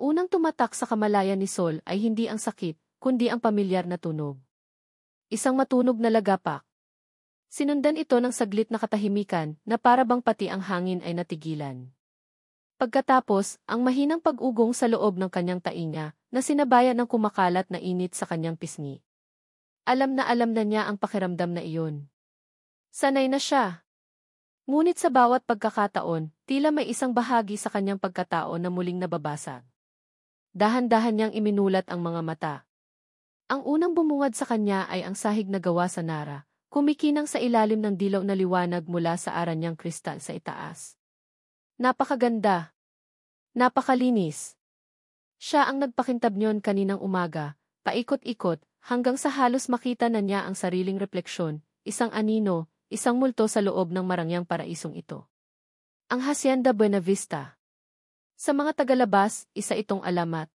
unang tumatak sa kamalayan ni Sol ay hindi ang sakit, kundi ang pamilyar na tunog. Isang matunog na lagapak. Sinundan ito ng saglit na katahimikan na para bang pati ang hangin ay natigilan. Pagkatapos, ang mahinang pag-ugong sa loob ng kanyang tainga na sinabayan ng kumakalat na init sa kanyang pisngi. Alam na niya ang pakiramdam na iyon. Sanay na siya. Ngunit sa bawat pagkakataon, tila may isang bahagi sa kanyang pagkatao na muling nababasag. Dahan-dahan niyang iminulat ang mga mata. Ang unang bumungad sa kanya ay ang sahig na gawa sa Nara, kumikinang sa ilalim ng dilaw na liwanag mula sa aranyang kristal sa itaas. Napakaganda. Napakalinis. Siya ang nagpakintab niyon kaninang umaga, paikot-ikot, hanggang sa halos makita na niya ang sariling refleksyon, isang anino, isang multo sa loob ng marangyang paraisong ito. Ang Hacienda Buenavista. Sa mga tagalabas, isa itong alamat.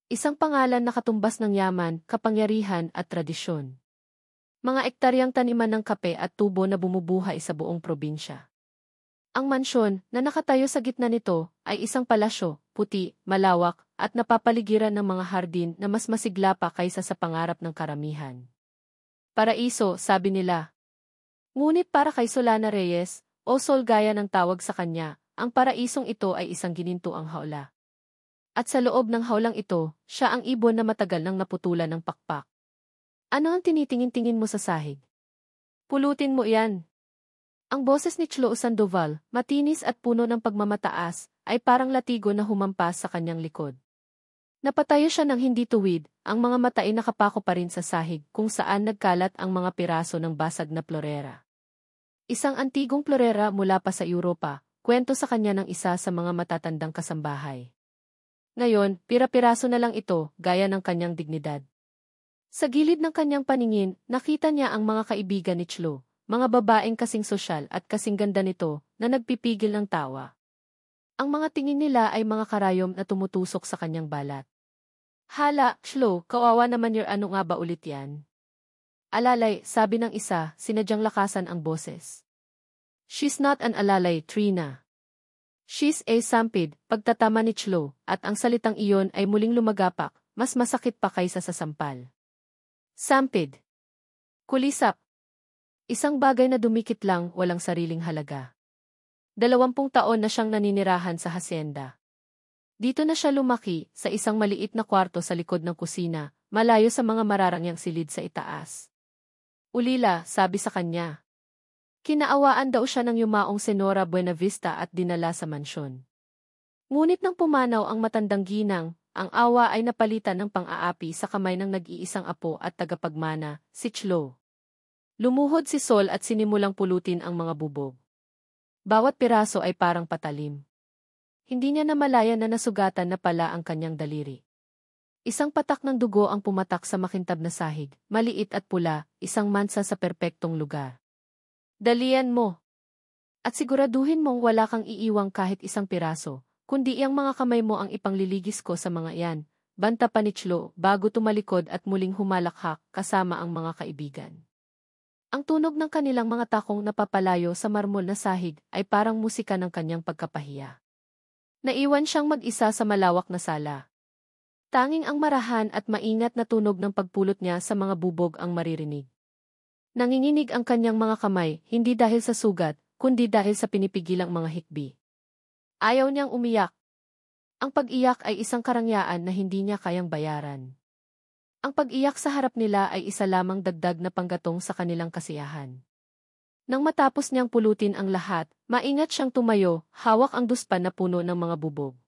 Isang pangalan na katumbas ng yaman, kapangyarihan at tradisyon. Mga ektaryang taniman ng kape at tubo na bumubuhay sa buong probinsya. Ang mansyon na nakatayo sa gitna nito ay isang palasyo, puti, malawak, at napapaligiran ng mga hardin na mas masigla pa kaysa sa pangarap ng karamihan. Paraiso, sabi nila. Ngunit para kay Solana Reyes, o Sol gaya ng tawag sa kanya, ang paraisong ito ay isang ginintuang hawla. At sa loob ng hawlang ito, siya ang ibon na matagal nang naputulan ng pakpak. Ano ang tinitingin-tingin mo sa sahig? Pulutin mo iyan. Ang boses ni Chlo Sandoval, matinis at puno ng pagmamataas, ay parang latigo na humampas sa kanyang likod. Napatayo siya ng hindi tuwid, ang mga mata ay nakapako pa rin sa sahig kung saan nagkalat ang mga piraso ng basag na plorera. Isang antigong plorera mula pa sa Europa, kwento sa kanya ng isa sa mga matatandang kasambahay. Ngayon, pira-piraso na lang ito, gaya ng kanyang dignidad. Sa gilid ng kanyang paningin, nakita niya ang mga kaibigan ni Chlo, mga babaeng kasing sosyal at kasing ganda nito, na nagpipigil ng tawa. Ang mga tingin nila ay mga karayom na tumutusok sa kanyang balat. Hala, Chlo, kawawa naman your ano nga ba ulit yan? Alalay, sabi ng isa, sinadyang lakasan ang boses. She's not an alalay, Trina. She's a sampid, pagtatama ni Chlo, at ang salitang iyon ay muling lumagapak, mas masakit pa kaysa sa sampal. Sampid. Kulisap. Isang bagay na dumikit lang, walang sariling halaga. 20 taon na siyang naninirahan sa hacienda. Dito na siya lumaki, sa isang maliit na kwarto sa likod ng kusina, malayo sa mga mararangyang silid sa itaas. Ulila, sabi sa kanya. Kinaawaan daw siya ng yumaong Senora Buenavista at dinala sa mansyon. Ngunit nang pumanaw ang matandang ginang, ang awa ay napalitan ng pang-aapi sa kamay ng nag-iisang apo at tagapagmana, si Chlo. Lumuhod si Sol at sinimulang pulutin ang mga bubog. Bawat piraso ay parang patalim. Hindi niya namalayan na nasugatan na pala ang kanyang daliri. Isang patak ng dugo ang pumatak sa makintab na sahig, maliit at pula, isang mansa sa perpektong lugar. Dalian mo. At siguraduhin mong wala kang iiwang kahit isang piraso, kundi iyang mga kamay mo ang ipangliligis ko sa mga iyan, banta pa ni Chlo bago tumalikod at muling humalakhak kasama ang mga kaibigan. Ang tunog ng kanilang mga takong napapalayo sa marmol na sahig ay parang musika ng kanyang pagkapahiya. Naiwan siyang mag-isa sa malawak na sala. Tanging ang marahan at maingat na tunog ng pagpulot niya sa mga bubog ang maririnig. Nanginginig ang kanyang mga kamay, hindi dahil sa sugat, kundi dahil sa pinipigilang mga hikbi. Ayaw niyang umiyak. Ang pag-iyak ay isang karangyaan na hindi niya kayang bayaran. Ang pag-iyak sa harap nila ay isa lamang dagdag na panggatong sa kanilang kasiyahan. Nang matapos niyang pulutin ang lahat, maingat siyang tumayo, hawak ang duspan na puno ng mga bubog.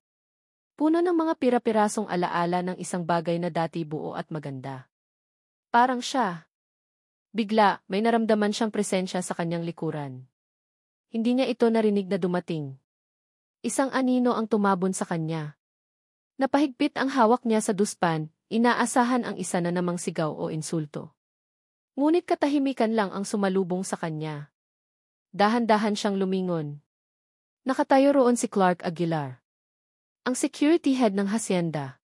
Puno ng mga pira-pirasong alaala ng isang bagay na dati buo at maganda. Parang siya. Bigla, may naramdaman siyang presensya sa kanyang likuran. Hindi niya ito narinig na dumating. Isang anino ang tumabon sa kanya. Napahigpit ang hawak niya sa duspan, inaasahan ang isa na namang sigaw o insulto. Ngunit katahimikan lang ang sumalubong sa kanya. Dahan-dahan siyang lumingon. Nakatayo roon si Clark Aguilar, ang security head ng hacienda.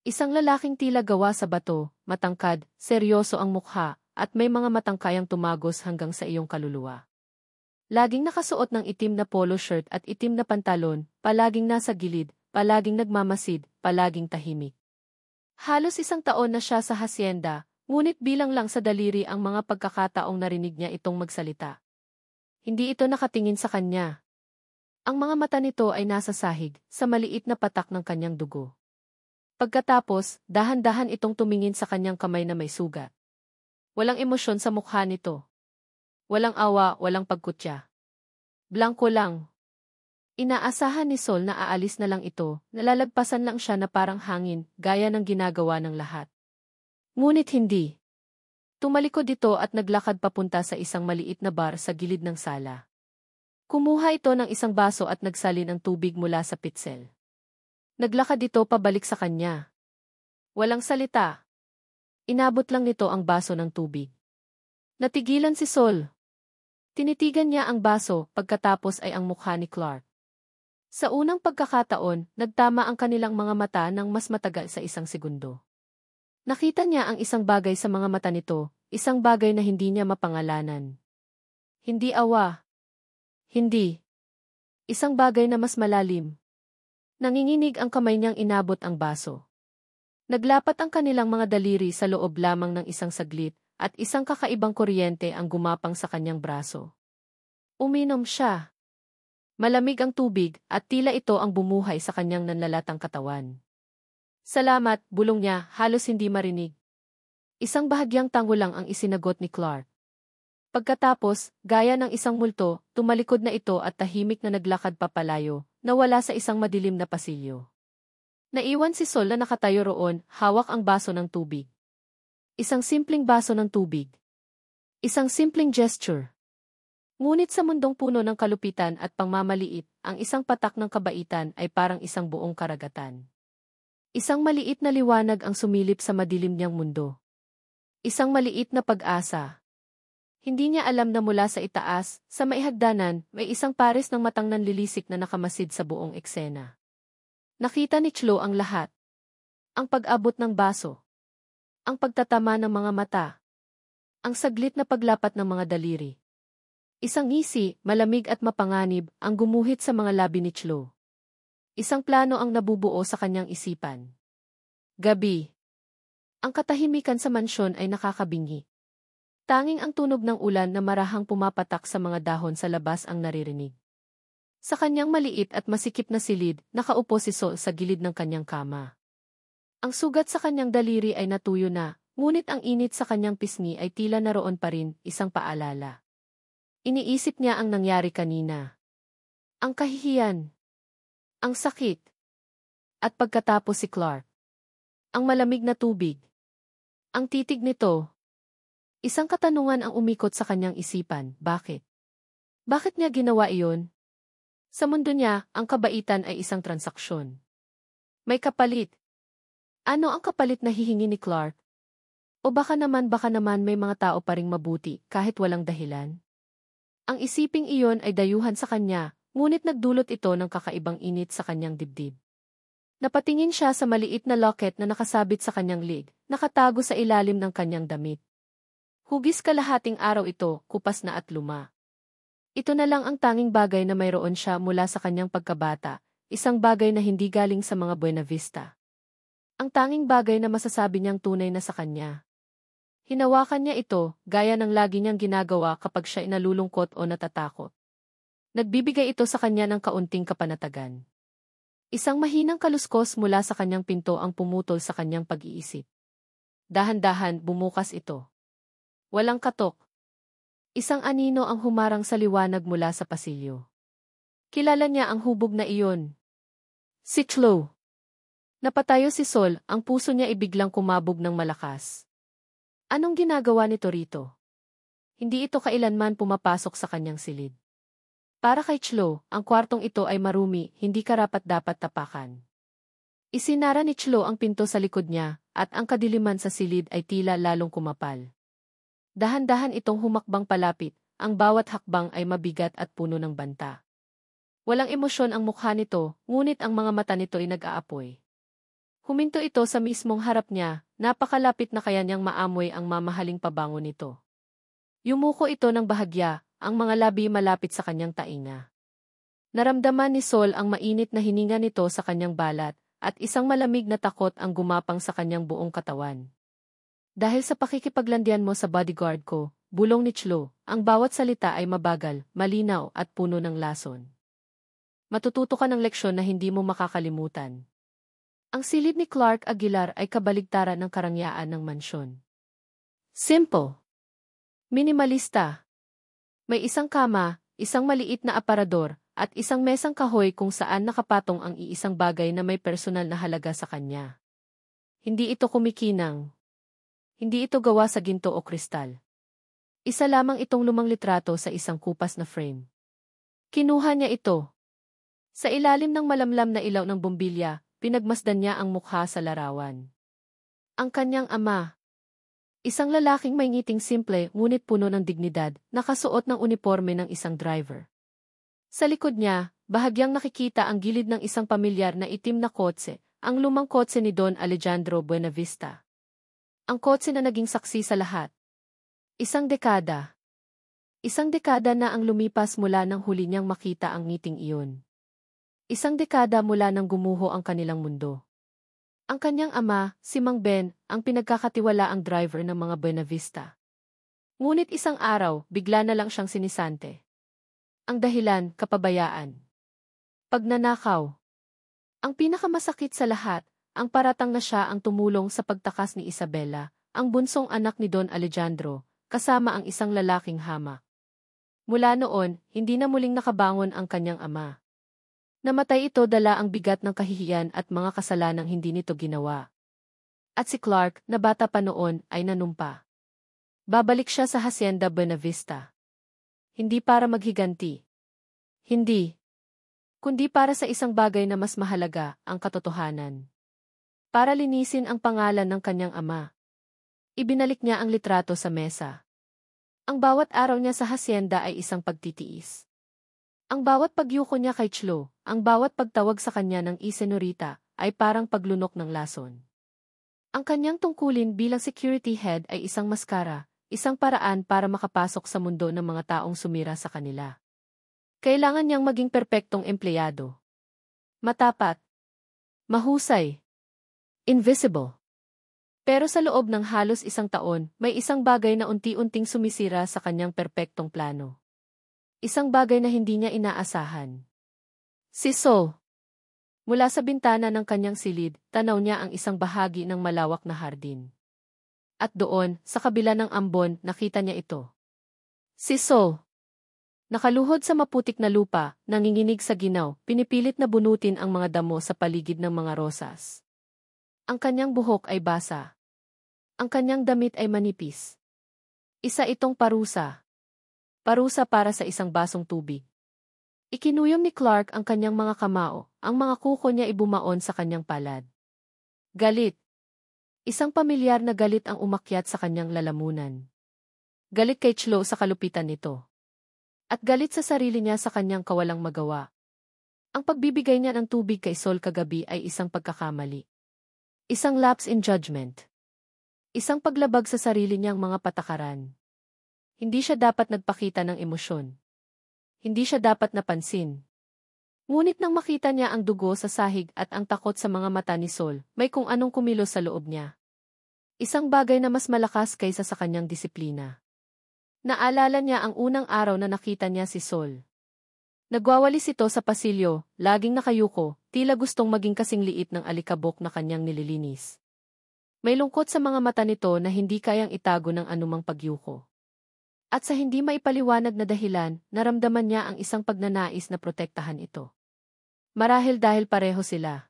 Isang lalaking tila gawa sa bato, matangkad, seryoso ang mukha, at may mga matangkayang tumagos hanggang sa iyong kaluluwa. Laging nakasuot ng itim na polo shirt at itim na pantalon, palaging nasa gilid, palaging nagmamasid, palaging tahimik. Halos 1 taon na siya sa hasyenda, ngunit bilang lang sa daliri ang mga pagkakataong narinig niya itong magsalita. Hindi ito nakatingin sa kanya. Ang mga mata nito ay nasa sahig, sa maliit na patak ng kanyang dugo. Pagkatapos, dahan-dahan itong tumingin sa kanyang kamay na may sugat. Walang emosyon sa mukha nito. Walang awa, walang pagkutya. Blanko lang. Inaasahan ni Sol na aalis na lang ito, nalalagpasan lang siya na parang hangin, gaya ng ginagawa ng lahat. Ngunit hindi. Tumalikod ito at naglakad papunta sa isang maliit na bar sa gilid ng sala. Kumuha ito ng isang baso at nagsalin ang tubig mula sa pitsel. Naglakad ito pabalik sa kanya. Walang salita. Inabot lang nito ang baso ng tubig. Natigilan si Sol. Tinitigan niya ang baso, pagkatapos ay ang mukha ni Clark. Sa unang pagkakataon, nagtama ang kanilang mga mata ng mas matagal sa 1 segundo. Nakita niya ang isang bagay sa mga mata nito, isang bagay na hindi niya mapangalanan. Hindi awa. Hindi. Isang bagay na mas malalim. Nanginginig ang kamay niyang inabot ang baso. Naglapat ang kanilang mga daliri sa loob lamang ng isang saglit, at isang kakaibang kuryente ang gumapang sa kanyang braso. Uminom siya. Malamig ang tubig, at tila ito ang bumuhay sa kanyang nanlalatang katawan. Salamat, bulong niya, halos hindi marinig. Isang bahagyang tango lang ang isinagot ni Clark. Pagkatapos, gaya ng isang multo, tumalikod na ito at tahimik na naglakad papalayo, nawala sa isang madilim na pasilyo. Naiwan si Sol na nakatayo roon, hawak ang baso ng tubig. Isang simpleng baso ng tubig. Isang simpleng gesture. Ngunit sa mundong puno ng kalupitan at pangmamaliit, ang isang patak ng kabaitan ay parang isang buong karagatan. Isang maliit na liwanag ang sumilip sa madilim niyang mundo. Isang maliit na pag-asa. Hindi niya alam na mula sa itaas, sa maihagdanan, may isang pares ng matang nanlilisik na nakamasid sa buong eksena. Nakita ni Chloe ang lahat. Ang pag-abot ng baso. Ang pagtatama ng mga mata. Ang saglit na paglapat ng mga daliri. Isang ngisi, malamig at mapanganib, ang gumuhit sa mga labi ni Chloe. Isang plano ang nabubuo sa kanyang isipan. Gabi. Ang katahimikan sa mansyon ay nakakabingi. Tanging ang tunog ng ulan na marahang pumapatak sa mga dahon sa labas ang naririnig. Sa kanyang maliit at masikip na silid, nakaupo si Sol sa gilid ng kanyang kama. Ang sugat sa kanyang daliri ay natuyo na, ngunit ang init sa kanyang pisngi ay tila naroon pa rin, isang paalala. Iniisip niya ang nangyari kanina. Ang kahihiyan. Ang sakit. At pagkatapos si Clark. Ang malamig na tubig. Ang titig nito. Isang katanungan ang umikot sa kanyang isipan, bakit? Bakit niya ginawa iyon? Sa mundo niya, ang kabaitan ay isang transaksyon. May kapalit. Ano ang kapalit na hihingi ni Clark? O baka naman may mga tao pa ring mabuti kahit walang dahilan? Ang isiping iyon ay dayuhan sa kanya, ngunit nagdulot ito ng kakaibang init sa kanyang dibdib. Napatingin siya sa maliit na locket na nakasabit sa kanyang lig, nakatago sa ilalim ng kanyang damit. Hugis kalahating araw ito, kupas na at luma. Ito na lang ang tanging bagay na mayroon siya mula sa kanyang pagkabata, isang bagay na hindi galing sa mga Buena Vista. Ang tanging bagay na masasabi niyang tunay na sa kanya. Hinawakan niya ito, gaya ng lagi niyang ginagawa kapag siya inalulungkot o natatakot. Nagbibigay ito sa kanya ng kaunting kapanatagan. Isang mahinang kaluskos mula sa kanyang pinto ang pumutol sa kanyang pag-iisip. Dahan-dahan bumukas ito. Walang katok. Isang anino ang humarang sa liwanag mula sa pasilyo. Kilala niya ang hubog na iyon. Si Chloe. Napatayo si Sol, ang puso niya ibiglang kumabog ng malakas. Anong ginagawa nito rito? Hindi ito kailanman pumapasok sa kanyang silid. Para kay Chloe, ang kwartong ito ay marumi, hindi karapat-dapat tapakan. Isinara ni Chloe ang pinto sa likod niya, at ang kadiliman sa silid ay tila lalong kumapal. Dahan-dahan itong humakbang palapit, ang bawat hakbang ay mabigat at puno ng banta. Walang emosyon ang mukha nito, ngunit ang mga mata nito ay nag-aapoy. Huminto ito sa mismong harap niya, napakalapit na kaya niyang maamoy ang mamahaling pabango nito. Yumuko ito ng bahagya, ang mga labi malapit sa kanyang tainga. Naramdaman ni Sol ang mainit na hininga nito sa kanyang balat, at isang malamig na takot ang gumapang sa kanyang buong katawan. Dahil sa pakikipaglandian mo sa bodyguard ko, bulong ni Chlo, ang bawat salita ay mabagal, malinaw at puno ng lason. Matututo ka ng leksyon na hindi mo makakalimutan. Ang silid ni Clark Aguilar ay kabaligtaran ng karangyaan ng mansyon. Simple. Minimalista. May isang kama, isang maliit na aparador, at isang mesang kahoy kung saan nakapatong ang iisang bagay na may personal na halaga sa kanya. Hindi ito kumikinang. Hindi ito gawa sa ginto o kristal. Isa lamang itong lumang litrato sa isang kupas na frame. Kinuha niya ito. Sa ilalim ng malamlam na ilaw ng bombilya, pinagmasdan niya ang mukha sa larawan. Ang kanyang ama. Isang lalaking may ngiting simple ngunit puno ng dignidad, nakasuot ng uniforme ng isang driver. Sa likod niya, bahagyang nakikita ang gilid ng isang pamilyar na itim na kotse, ang lumang kotse ni Don Alejandro Buenavista. Ang kotse na naging saksi sa lahat. Isang dekada. Isang dekada na ang lumipas mula nang huli niyang makita ang ngiting iyon. Isang dekada mula nang gumuho ang kanilang mundo. Ang kanyang ama, si Mang Ben, ang pinagkakatiwalaang driver ng mga Buenavista. Ngunit isang araw, bigla na lang siyang sinisante. Ang dahilan, kapabayaan. Pagnanakaw. Ang pinakamasakit sa lahat, ang paratang na siya ang tumulong sa pagtakas ni Isabela, ang bunsong anak ni Don Alejandro, kasama ang isang lalaking hamak. Mula noon, hindi na muling nakabangon ang kanyang ama. Namatay ito dala ang bigat ng kahihiyan at mga kasalanang hindi nito ginawa. At si Clark, na bata pa noon, ay nanumpa. Babalik siya sa Hacienda Buenavista. Hindi para maghiganti. Hindi. Kundi para sa isang bagay na mas mahalaga, ang katotohanan. Para linisin ang pangalan ng kanyang ama. Ibinalik niya ang litrato sa mesa. Ang bawat araw niya sa hacienda ay isang pagtitiis. Ang bawat pagyuko niya kay Chlo, ang bawat pagtawag sa kanya ng isenorita, ay parang paglunok ng lason. Ang kanyang tungkulin bilang security head ay isang maskara, isang paraan para makapasok sa mundo ng mga taong sumira sa kanila. Kailangan niyang maging perpektong empleyado. Matapat. Mahusay. Invisible. Pero sa loob ng halos isang taon, may isang bagay na unti-unting sumisira sa kanyang perpektong plano. Isang bagay na hindi niya inaasahan. Si Sol. Mula sa bintana ng kanyang silid, tanaw niya ang isang bahagi ng malawak na hardin. At doon, sa kabila ng ambon, nakita niya ito. Si Sol. Nakaluhod sa maputik na lupa, nanginginig sa ginaw, pinipilit na bunutin ang mga damo sa paligid ng mga rosas. Ang kanyang buhok ay basa. Ang kanyang damit ay manipis. Isa itong parusa. Parusa para sa isang basong tubig. Ikinuyom ni Clark ang kanyang mga kamao, ang mga kuko niya ibumaon sa kanyang palad. Galit. Isang pamilyar na galit ang umakyat sa kanyang lalamunan. Galit kay Chlo sa kalupitan nito. At galit sa sarili niya sa kanyang kawalang magawa. Ang pagbibigay niya ng tubig kay Sol kagabi ay isang pagkakamali. Isang lapse in judgment. Isang paglabag sa sarili niyang mga patakaran. Hindi siya dapat nagpakita ng emosyon. Hindi siya dapat napansin. Ngunit nang makita niya ang dugo sa sahig at ang takot sa mga mata ni Sol, may kung anong kumilos sa loob niya. Isang bagay na mas malakas kaysa sa kanyang disiplina. Naalala niya ang unang araw na nakita niya si Sol. Nagwawalis ito sa pasilyo, laging nakayuko, tila gustong maging kasing liit ng alikabok na kanyang nililinis. May lungkot sa mga mata nito na hindi kayang itago ng anumang pagyuko. At sa hindi maipaliwanag na dahilan, naramdaman niya ang isang pagnanais na protektahan ito. Marahil dahil pareho sila.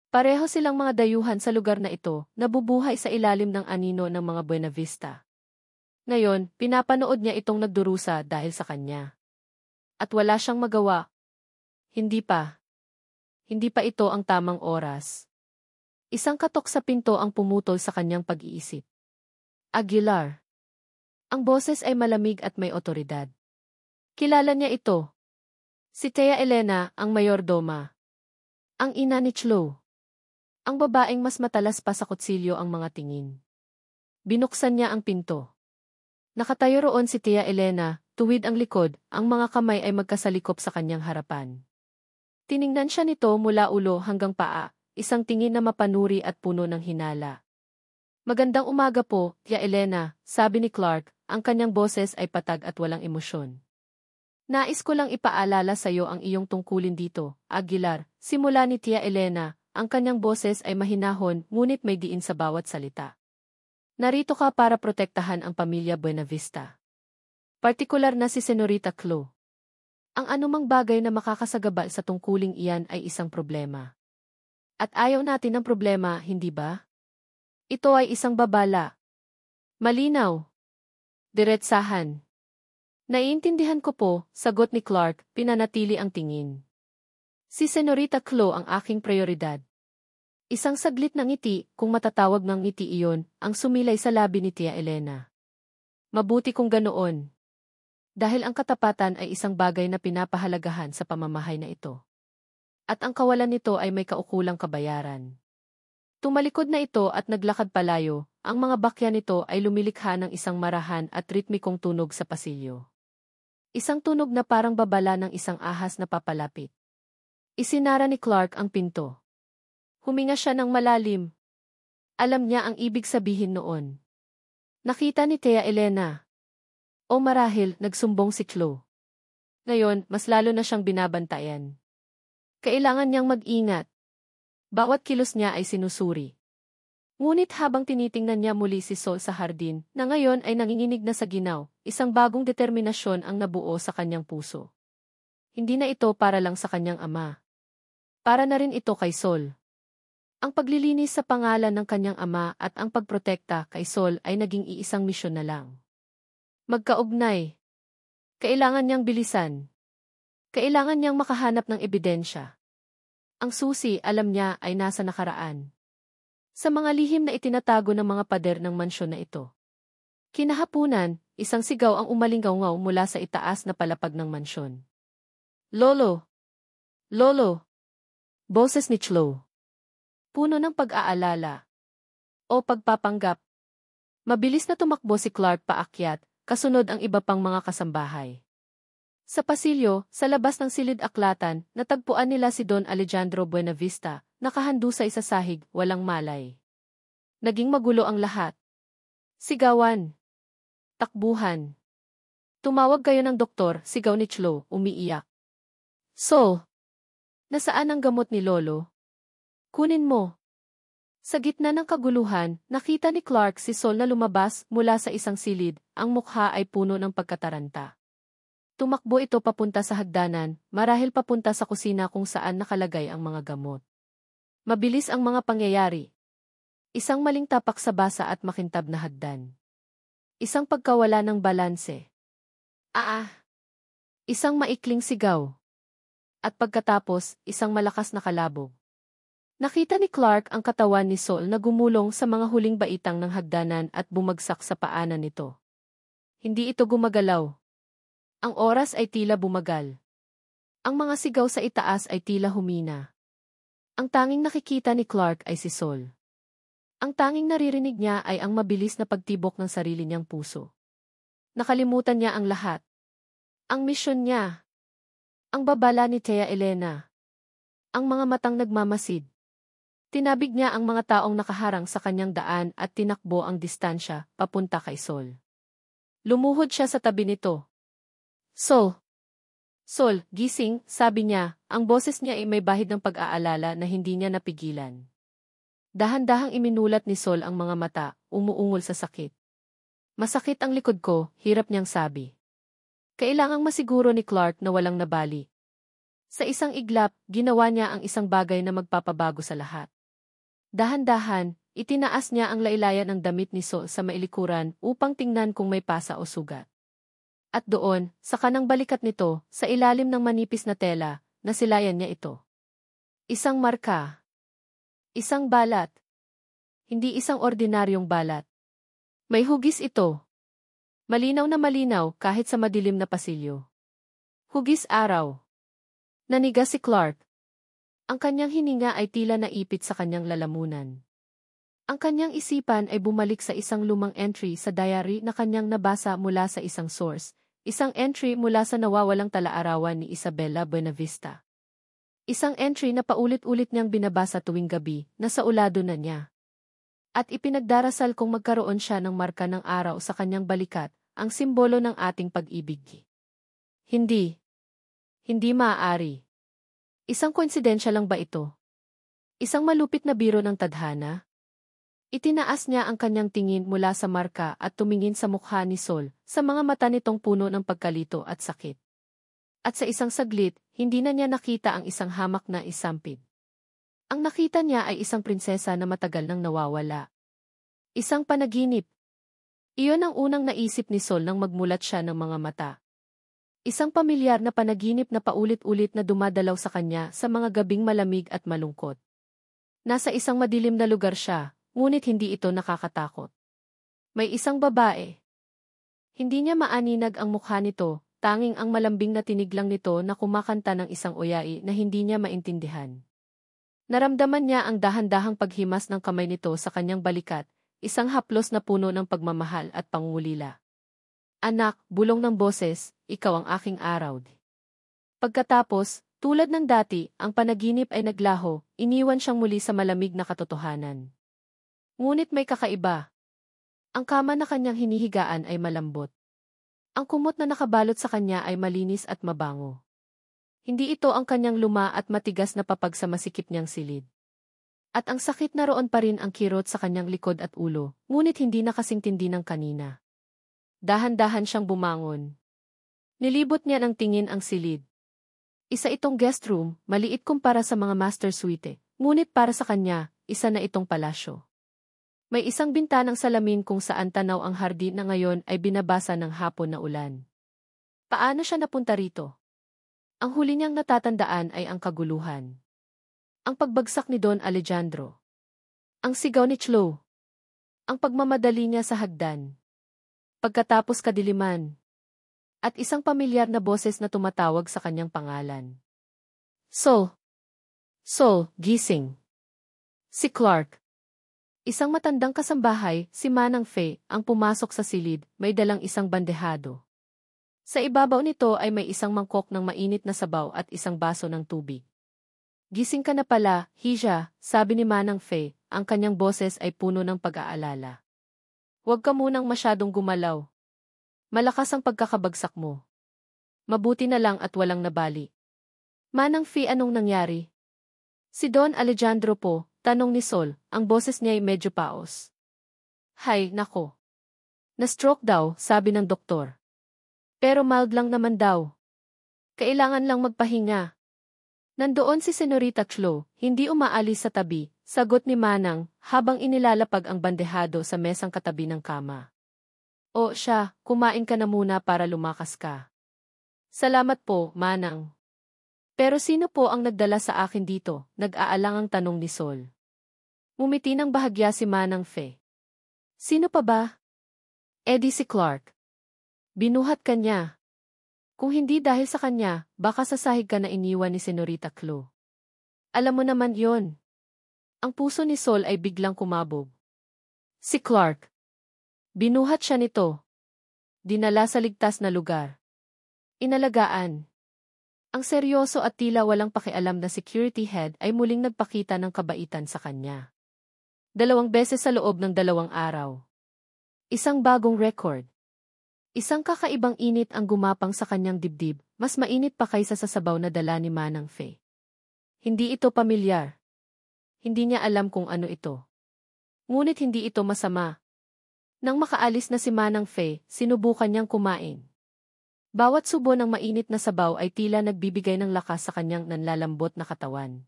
Pareho silang mga dayuhan sa lugar na ito, nabubuhay sa ilalim ng anino ng mga Buenavista. Ngayon, pinapanood niya itong nagdurusa dahil sa kanya. At wala siyang magawa. Hindi pa. Hindi pa ito ang tamang oras. Isang katok sa pinto ang pumutol sa kanyang pag-iisip. Aguilar. Ang boses ay malamig at may otoridad. Kilala niya ito. Si Tia Elena, ang mayordoma. Ang ina ni Chlo. Ang babaeng mas matalas pa sa kutsilyo ang mga tingin. Binuksan niya ang pinto. Nakatayo roon si Tia Elena, tuwid ang likod, ang mga kamay ay magkasalikop sa kanyang harapan. Tiningnan siya nito mula ulo hanggang paa, isang tingin na mapanuri at puno ng hinala. Magandang umaga po, Tia Elena, sabi ni Clark, ang kanyang boses ay patag at walang emosyon. Nais ko lang ipaalala sa iyo ang iyong tungkulin dito, Aguilar. Simula ni Tia Elena, ang kanyang boses ay mahinahon ngunit may diin sa bawat salita. Narito ka para protektahan ang pamilya Buenavista. Partikular na si Senorita Chloe. Ang anumang bagay na makakasagabal sa tungkuling iyan ay isang problema. At ayaw natin ng problema, hindi ba? Ito ay isang babala. Malinaw. Diretsahan. Naiintindihan ko po, sagot ni Clark, pinanatili ang tingin. Si Senorita Chloe ang aking prioridad. Isang saglit ng ngiti, kung matatawag ng ngiti iyon, ang sumilay sa labi ni Tia Elena. Mabuti kung ganoon. Dahil ang katapatan ay isang bagay na pinapahalagahan sa pamamahay na ito. At ang kawalan nito ay may kaukulang kabayaran. Tumalikod na ito at naglakad palayo, ang mga bakya nito ay lumilikha ng isang marahan at ritmikong tunog sa pasilyo. Isang tunog na parang babala ng isang ahas na papalapit. Isinara ni Clark ang pinto. Huminga siya ng malalim. Alam niya ang ibig sabihin noon. Nakita ni Tia Elena. O marahil, nagsumbong si Chloe. Ngayon, mas lalo na siyang binabantayan. Kailangan niyang mag-ingat. Bawat kilos niya ay sinusuri. Ngunit habang tinitingnan niya muli si Sol sa hardin, na ngayon ay nanginginig na sa ginaw, isang bagong determinasyon ang nabuo sa kanyang puso. Hindi na ito para lang sa kanyang ama. Para na rin ito kay Sol. Ang paglilinis sa pangalan ng kanyang ama at ang pagprotekta kay Sol ay naging iisang misyon na lang. Magkaugnay. Kailangan niyang bilisan. Kailangan niyang makahanap ng ebidensya. Ang susi, alam niya, ay nasa nakaraan. Sa mga lihim na itinatago ng mga pader ng mansyon na ito. Kinahapunan, isang sigaw ang umalingaw-ngaw mula sa itaas na palapag ng mansyon. Lolo! Lolo! Boses ni Chloe. Puno ng pag-aalala. O pagpapanggap. Mabilis na tumakbo si Clark paakyat, kasunod ang iba pang mga kasambahay. Sa pasilyo, sa labas ng silid-aklatan, natagpuan nila si Don Alejandro Buenavista, nakahandusay sa sahig, walang malay. Naging magulo ang lahat. Sigawan. Takbuhan. Tumawag kayo ng doktor, sigaw ni Chloe, umiiyak. So, nasaan ang gamot ni Lolo? Kunin mo. Sa gitna ng kaguluhan, nakita ni Clark si Sol na lumabas mula sa isang silid, ang mukha ay puno ng pagkataranta. Tumakbo ito papunta sa hagdanan, marahil papunta sa kusina kung saan nakalagay ang mga gamot. Mabilis ang mga pangyayari. Isang maling tapak sa basa at makintab na hagdan. Isang pagkawala ng balanse. Isang maikling sigaw. At pagkatapos, isang malakas na kalabog. Nakita ni Clark ang katawan ni Sol na gumulong sa mga huling baitang ng hagdanan at bumagsak sa paanan nito. Hindi ito gumagalaw. Ang oras ay tila bumagal. Ang mga sigaw sa itaas ay tila humina. Ang tanging nakikita ni Clark ay si Sol. Ang tanging naririnig niya ay ang mabilis na pagtibok ng sarili niyang puso. Nakalimutan niya ang lahat. Ang misyon niya. Ang babala ni Tia Elena. Ang mga matang nagmamasid. Tinabig niya ang mga taong nakaharang sa kanyang daan at tinakbo ang distansya papunta kay Sol. Lumuhod siya sa tabi nito. Sol! Sol, gising, sabi niya, ang boses niya ay may bahid ng pag-aalala na hindi niya napigilan. Dahan-dahang iminulat ni Sol ang mga mata, umuungol sa sakit. Masakit ang likod ko, hirap niyang sabi. Kailangang masiguro ni Clark na walang nabali. Sa isang iglap, ginawa niya ang isang bagay na magpapabago sa lahat. Dahan-dahan, itinaas niya ang laylayan ng damit ni Sol sa mailikuran upang tingnan kung may pasa o sugat. At doon, sa kanang balikat nito, sa ilalim ng manipis na tela, nasilayan niya ito. Isang marka. Isang balat. Hindi isang ordinaryong balat. May hugis ito. Malinaw na malinaw kahit sa madilim na pasilyo. Hugis araw. Naniga si Clark. Ang kanyang hininga ay tila naipit sa kanyang lalamunan. Ang kanyang isipan ay bumalik sa isang lumang entry sa diary na kanyang nabasa mula sa isang source. Isang entry mula sa nawawalang talaarawan ni Isabella Buenavista. Isang entry na paulit-ulit niyang binabasa tuwing gabi, na sa ulado na niya. At ipinagdarasal kung magkaroon siya ng marka ng araw sa kanyang balikat, ang simbolo ng ating pag-ibig. Hindi. Hindi maaari. Isang koinsidensya lang ba ito? Isang malupit na biro ng tadhana? Itinaas niya ang kanyang tingin mula sa marka at tumingin sa mukha ni Sol, sa mga mata nitong puno ng pagkalito at sakit. At sa isang saglit, hindi na niya nakita ang isang hamak na isampid. Ang nakita niya ay isang prinsesa na matagal nang nawawala. Isang panaginip. Iyon ang unang naisip ni Sol nang magmulat siya ng mga mata. Isang pamilyar na panaginip na paulit-ulit na dumadalaw sa kanya sa mga gabing malamig at malungkot. Nasa isang madilim na lugar siya, ngunit hindi ito nakakatakot. May isang babae. Hindi niya maaninag ang mukha nito, tanging ang malambing na tinig lang nito na kumakanta ng isang oya'i na hindi niya maintindihan. Naramdaman niya ang dahan-dahang paghimas ng kamay nito sa kanyang balikat, isang haplos na puno ng pagmamahal at pangungulila. Anak, bulong ng boses, ikaw ang aking araw. Pagkatapos, tulad ng dati, ang panaginip ay naglaho, iniwan siyang muli sa malamig na katotohanan. Ngunit may kakaiba. Ang kama na kanyang hinihigaan ay malambot. Ang kumot na nakabalot sa kanya ay malinis at mabango. Hindi ito ang kanyang luma at matigas na papag sa masikip niyang silid. At ang sakit na roon pa rin ang kirot sa kanyang likod at ulo, ngunit hindi na kasingtindi ng kanina. Dahan-dahan siyang bumangon. Nilibot niya ng tingin ang silid. Isa itong guest room, maliit kumpara sa mga master suite, ngunit para sa kanya, isa na itong palasyo. May isang bintanang salamin kung saan tanaw ang hardin na ngayon ay binabasa ng hapon na ulan. Paano siya napunta rito? Ang huli niyang natatandaan ay ang kaguluhan. Ang pagbagsak ni Don Alejandro. Ang sigaw ni Chloe. Ang pagmamadali niya sa hagdan. Pagkatapos kadiliman. At isang pamilyar na boses na tumatawag sa kanyang pangalan. Sol. Sol, gising. Si Clark. Isang matandang kasambahay, si Manang Fe, ang pumasok sa silid, may dalang isang bandehado. Sa ibabaw nito ay may isang mangkok ng mainit na sabaw at isang baso ng tubig. Gising ka na pala, Hija, sabi ni Manang Fe, ang kanyang boses ay puno ng pag-aalala. Huwag ka munang masyadong gumalaw. Malakas ang pagkakabagsak mo. Mabuti na lang at walang nabali. Manang Fe, anong nangyari? Si Don Alejandro po, tanong ni Sol, ang boses niya ay medyo paos. Hay, nako. Na-stroke daw, sabi ng doktor. Pero mild lang naman daw. Kailangan lang magpahinga. Nandoon si Senorita Chloe, hindi umaalis sa tabi, sagot ni Manang, habang inilalapag ang bandehado sa mesang katabi ng kama. O siya, kumain ka na muna para lumakas ka. Salamat po, Manang. Pero sino po ang nagdala sa akin dito? Nag-aalangang tanong ni Sol. Ngumiti ng bahagya si Manang Fe. Sino pa ba? Eddie, si Clark. Binuhat ka niya. Kung hindi dahil sa kanya, baka sa sahig ka na iniwan ni Senorita Chloe. Alam mo naman yon. Ang puso ni Sol ay biglang kumabog. Si Clark. Binuhat siya nito. Dinala sa ligtas na lugar. Inalagaan. Ang seryoso at tila walang pakialam na security head ay muling nagpakita ng kabaitan sa kanya. 2 beses sa loob ng 2 araw. Isang bagong record. Isang kakaibang init ang gumapang sa kanyang dibdib, mas mainit pa kaysa sa sabaw na dala ni Manang Fe. Hindi ito pamilyar. Hindi niya alam kung ano ito. Ngunit hindi ito masama. Nang makaalis na si Manang Fe, sinubukan niyang kumain. Bawat subo ng mainit na sabaw ay tila nagbibigay ng lakas sa kanyang nanlalambot na katawan.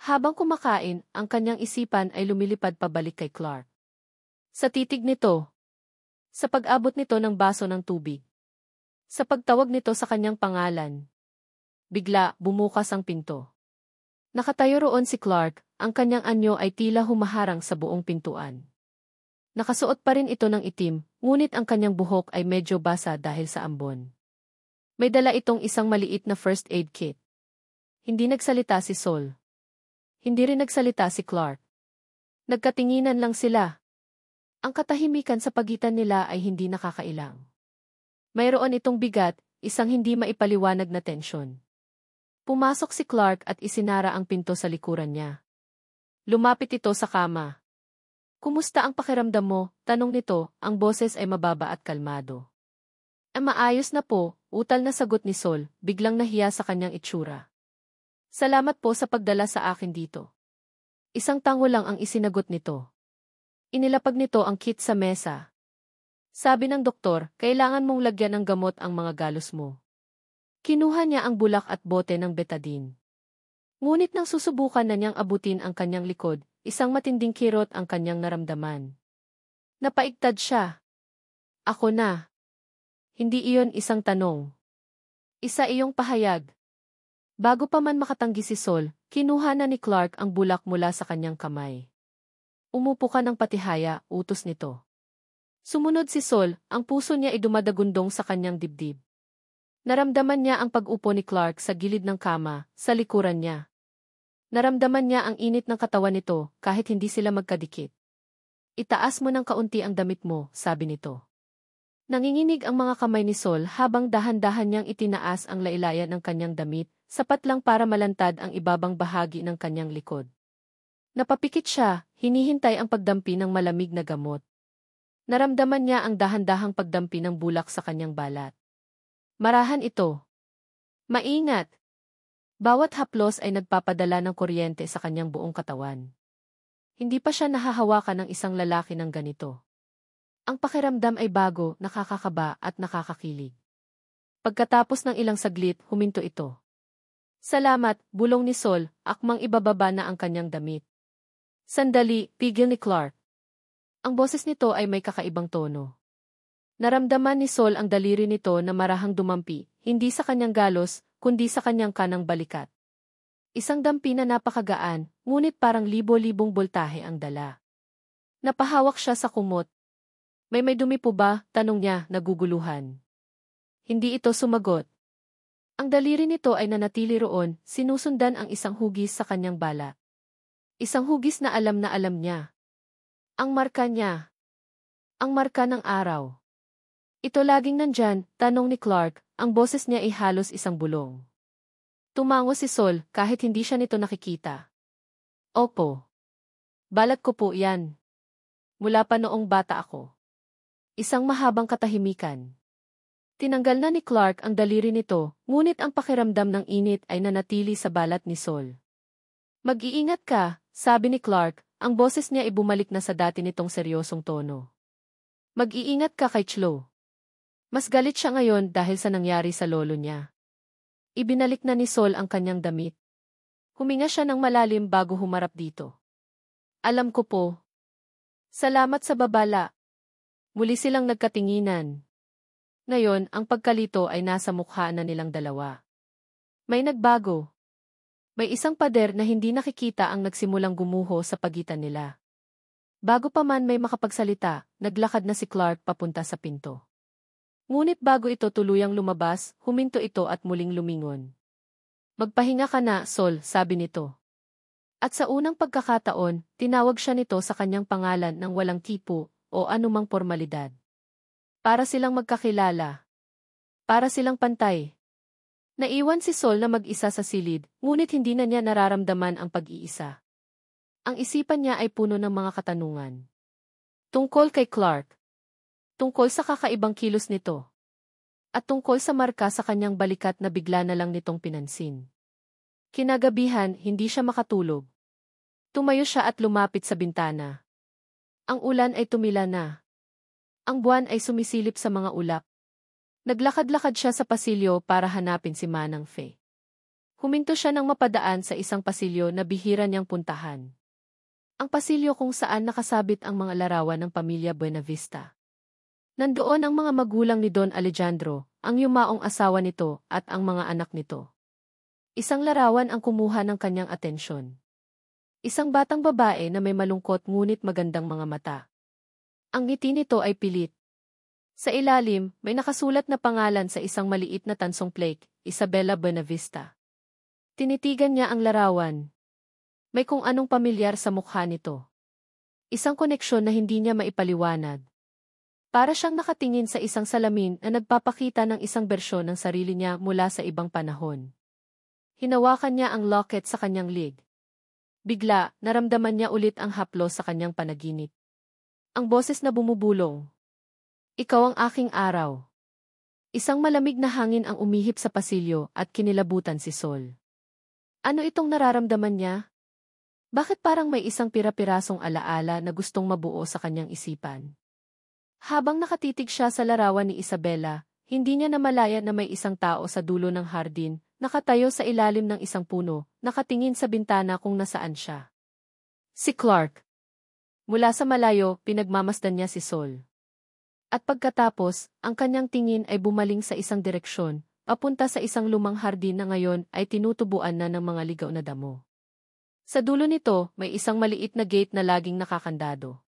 Habang kumakain, ang kanyang isipan ay lumilipad pabalik kay Clark. Sa titig nito. Sa pag-abot nito ng baso ng tubig. Sa pagtawag nito sa kanyang pangalan. Bigla, bumukas ang pinto. Nakatayo roon si Clark, ang kanyang anyo ay tila humaharang sa buong pintuan. Nakasuot pa rin ito ng itim, ngunit ang kanyang buhok ay medyo basa dahil sa ambon. May dala itong isang maliit na first aid kit. Hindi nagsalita si Sol. Hindi rin nagsalita si Clark. Nagkatinginan lang sila. Ang katahimikan sa pagitan nila ay hindi nakakailang. Mayroon itong bigat, isang hindi maipaliwanag na tensyon. Pumasok si Clark at isinara ang pinto sa likuran niya. Lumapit ito sa kama. Kumusta ang pakiramdam mo? Tanong nito, ang boses ay mababa at kalmado. Maayos na po, utal na sagot ni Sol, biglang nahiya sa kanyang itsura. Salamat po sa pagdala sa akin dito. Isang tango lang ang isinagot nito. Inilapag nito ang kit sa mesa. Sabi ng doktor, kailangan mong lagyan ng gamot ang mga galos mo. Kinuha niya ang bulak at bote ng betadine. Ngunit nang susubukan na niyang abutin ang kanyang likod, isang matinding kirot ang kanyang naramdaman. Napaigtad siya. Ako na. Hindi iyon isang tanong. Isa iyong pahayag. Bago pa man makatanggi si Sol, kinuha na ni Clark ang bulak mula sa kanyang kamay. Umupo ka ng patihaya, utos nito. Sumunod si Sol, ang puso niya ay dumadagundong sa kanyang dibdib. Naramdaman niya ang pag-upo ni Clark sa gilid ng kama, sa likuran niya. Naramdaman niya ang init ng katawan nito, kahit hindi sila magkadikit. Itaas mo ng kaunti ang damit mo, sabi nito. Nanginginig ang mga kamay ni Sol habang dahan-dahan niyang itinaas ang lailayan ng kanyang damit, sapat lang para malantad ang ibabang bahagi ng kanyang likod. Napapikit siya, hinihintay ang pagdampi ng malamig na gamot. Naramdaman niya ang dahan-dahang pagdampi ng bulak sa kanyang balat. Marahan ito. Maingat. Bawat haplos ay nagpapadala ng kuryente sa kanyang buong katawan. Hindi pa siya nahahawakan ng isang lalaki ng ganito. Ang pakiramdam ay bago, nakakakaba at nakakakilig. Pagkatapos ng ilang saglit, huminto ito. Salamat, bulong ni Sol, akmang ibababa na ang kanyang damit. Sandali, pigil ni Clark. Ang boses nito ay may kakaibang tono. Naramdaman ni Sol ang daliri nito na marahang dumampi, hindi sa kanyang galos, kundi sa kanyang kanang balikat. Isang dampi na napakagaan, ngunit parang libo-libong boltahe ang dala. Napahawak siya sa kumot. May dumi po ba? Tanong niya, naguguluhan. Hindi ito sumagot. Ang daliri nito ay nanatili roon, sinusundan ang isang hugis sa kanyang balat. Isang hugis na alam niya. Ang marka niya. Ang marka ng araw. Ito laging nandyan, tanong ni Clark, ang boses niya ay halos isang bulong. Tumango si Sol kahit hindi siya nito nakikita. Opo. Balat ko po yan. Mula pa noong bata ako. Isang mahabang katahimikan. Tinanggal na ni Clark ang daliri nito, ngunit ang pakiramdam ng init ay nanatili sa balat ni Sol. Mag-iingat ka, sabi ni Clark, ang boses niya ay bumalik na sa dati nitong seryosong tono. Mag-iingat ka kay Chlo. Mas galit siya ngayon dahil sa nangyari sa lolo niya. Ibinalik na ni Sol ang kanyang damit. Huminga siya ng malalim bago humarap dito. Alam ko po. Salamat sa babala. Muli silang nagkatinginan. Ngayon, ang pagkalito ay nasa mukha na nilang dalawa. May nagbago. May isang pader na hindi nakikita ang nagsimulang gumuho sa pagitan nila. Bago pa man may makapagsalita, naglakad na si Clark papunta sa pinto. Ngunit bago ito tuluyang lumabas, huminto ito at muling lumingon. Magpahinga ka na, Sol, sabi nito. At sa unang pagkakataon, tinawag siya nito sa kanyang pangalan ng walang tipo o anumang formalidad. Para silang magkakilala. Para silang pantay. Naiwan si Sol na mag-isa sa silid, ngunit hindi na niya nararamdaman ang pag-iisa. Ang isipan niya ay puno ng mga katanungan. Tungkol kay Clark. Tungkol sa kakaibang kilos nito. At tungkol sa marka sa kanyang balikat na bigla na lang nitong pinansin. Kinagabihan, hindi siya makatulog. Tumayo siya at lumapit sa bintana. Ang ulan ay tumila na. Ang buwan ay sumisilip sa mga ulap. Naglakad-lakad siya sa pasilyo para hanapin si Manang Fe. Huminto siya nang mapadaan sa isang pasilyo na bihira niyang puntahan. Ang pasilyo kung saan nakasabit ang mga larawan ng pamilya Buenavista. Nandoon ang mga magulang ni Don Alejandro, ang yumaong asawa nito, at ang mga anak nito. Isang larawan ang kumuha ng kanyang atensyon. Isang batang babae na may malungkot ngunit magandang mga mata. Ang ngiti nito ay pilit. Sa ilalim, may nakasulat na pangalan sa isang maliit na tansong plaque, Isabella Buenavista. Tinitigan niya ang larawan. May kung anong pamilyar sa mukha nito. Isang koneksyon na hindi niya maipaliwanag. Para siyang nakatingin sa isang salamin na nagpapakita ng isang bersyon ng sarili niya mula sa ibang panahon. Hinawakan niya ang locket sa kanyang lig. Bigla, naramdaman niya ulit ang haplos sa kanyang panaginip. Ang boses na bumubulong. Ikaw ang aking araw. Isang malamig na hangin ang umihip sa pasilyo at kinilabutan si Sol. Ano itong nararamdaman niya? Bakit parang may isang pira-pirasong alaala na gustong mabuo sa kanyang isipan? Habang nakatitig siya sa larawan ni Isabela, hindi niya namalaya na may isang tao sa dulo ng hardin, nakatayo sa ilalim ng isang puno, nakatingin sa bintana kung nasaan siya. Si Clark. Mula sa malayo, pinagmamasdan niya si Sol. At pagkatapos, ang kanyang tingin ay bumaling sa isang direksyon, papunta sa isang lumang hardin na ngayon ay tinutubuan na ng mga ligaw na damo. Sa dulo nito, may isang maliit na gate na laging nakakandado.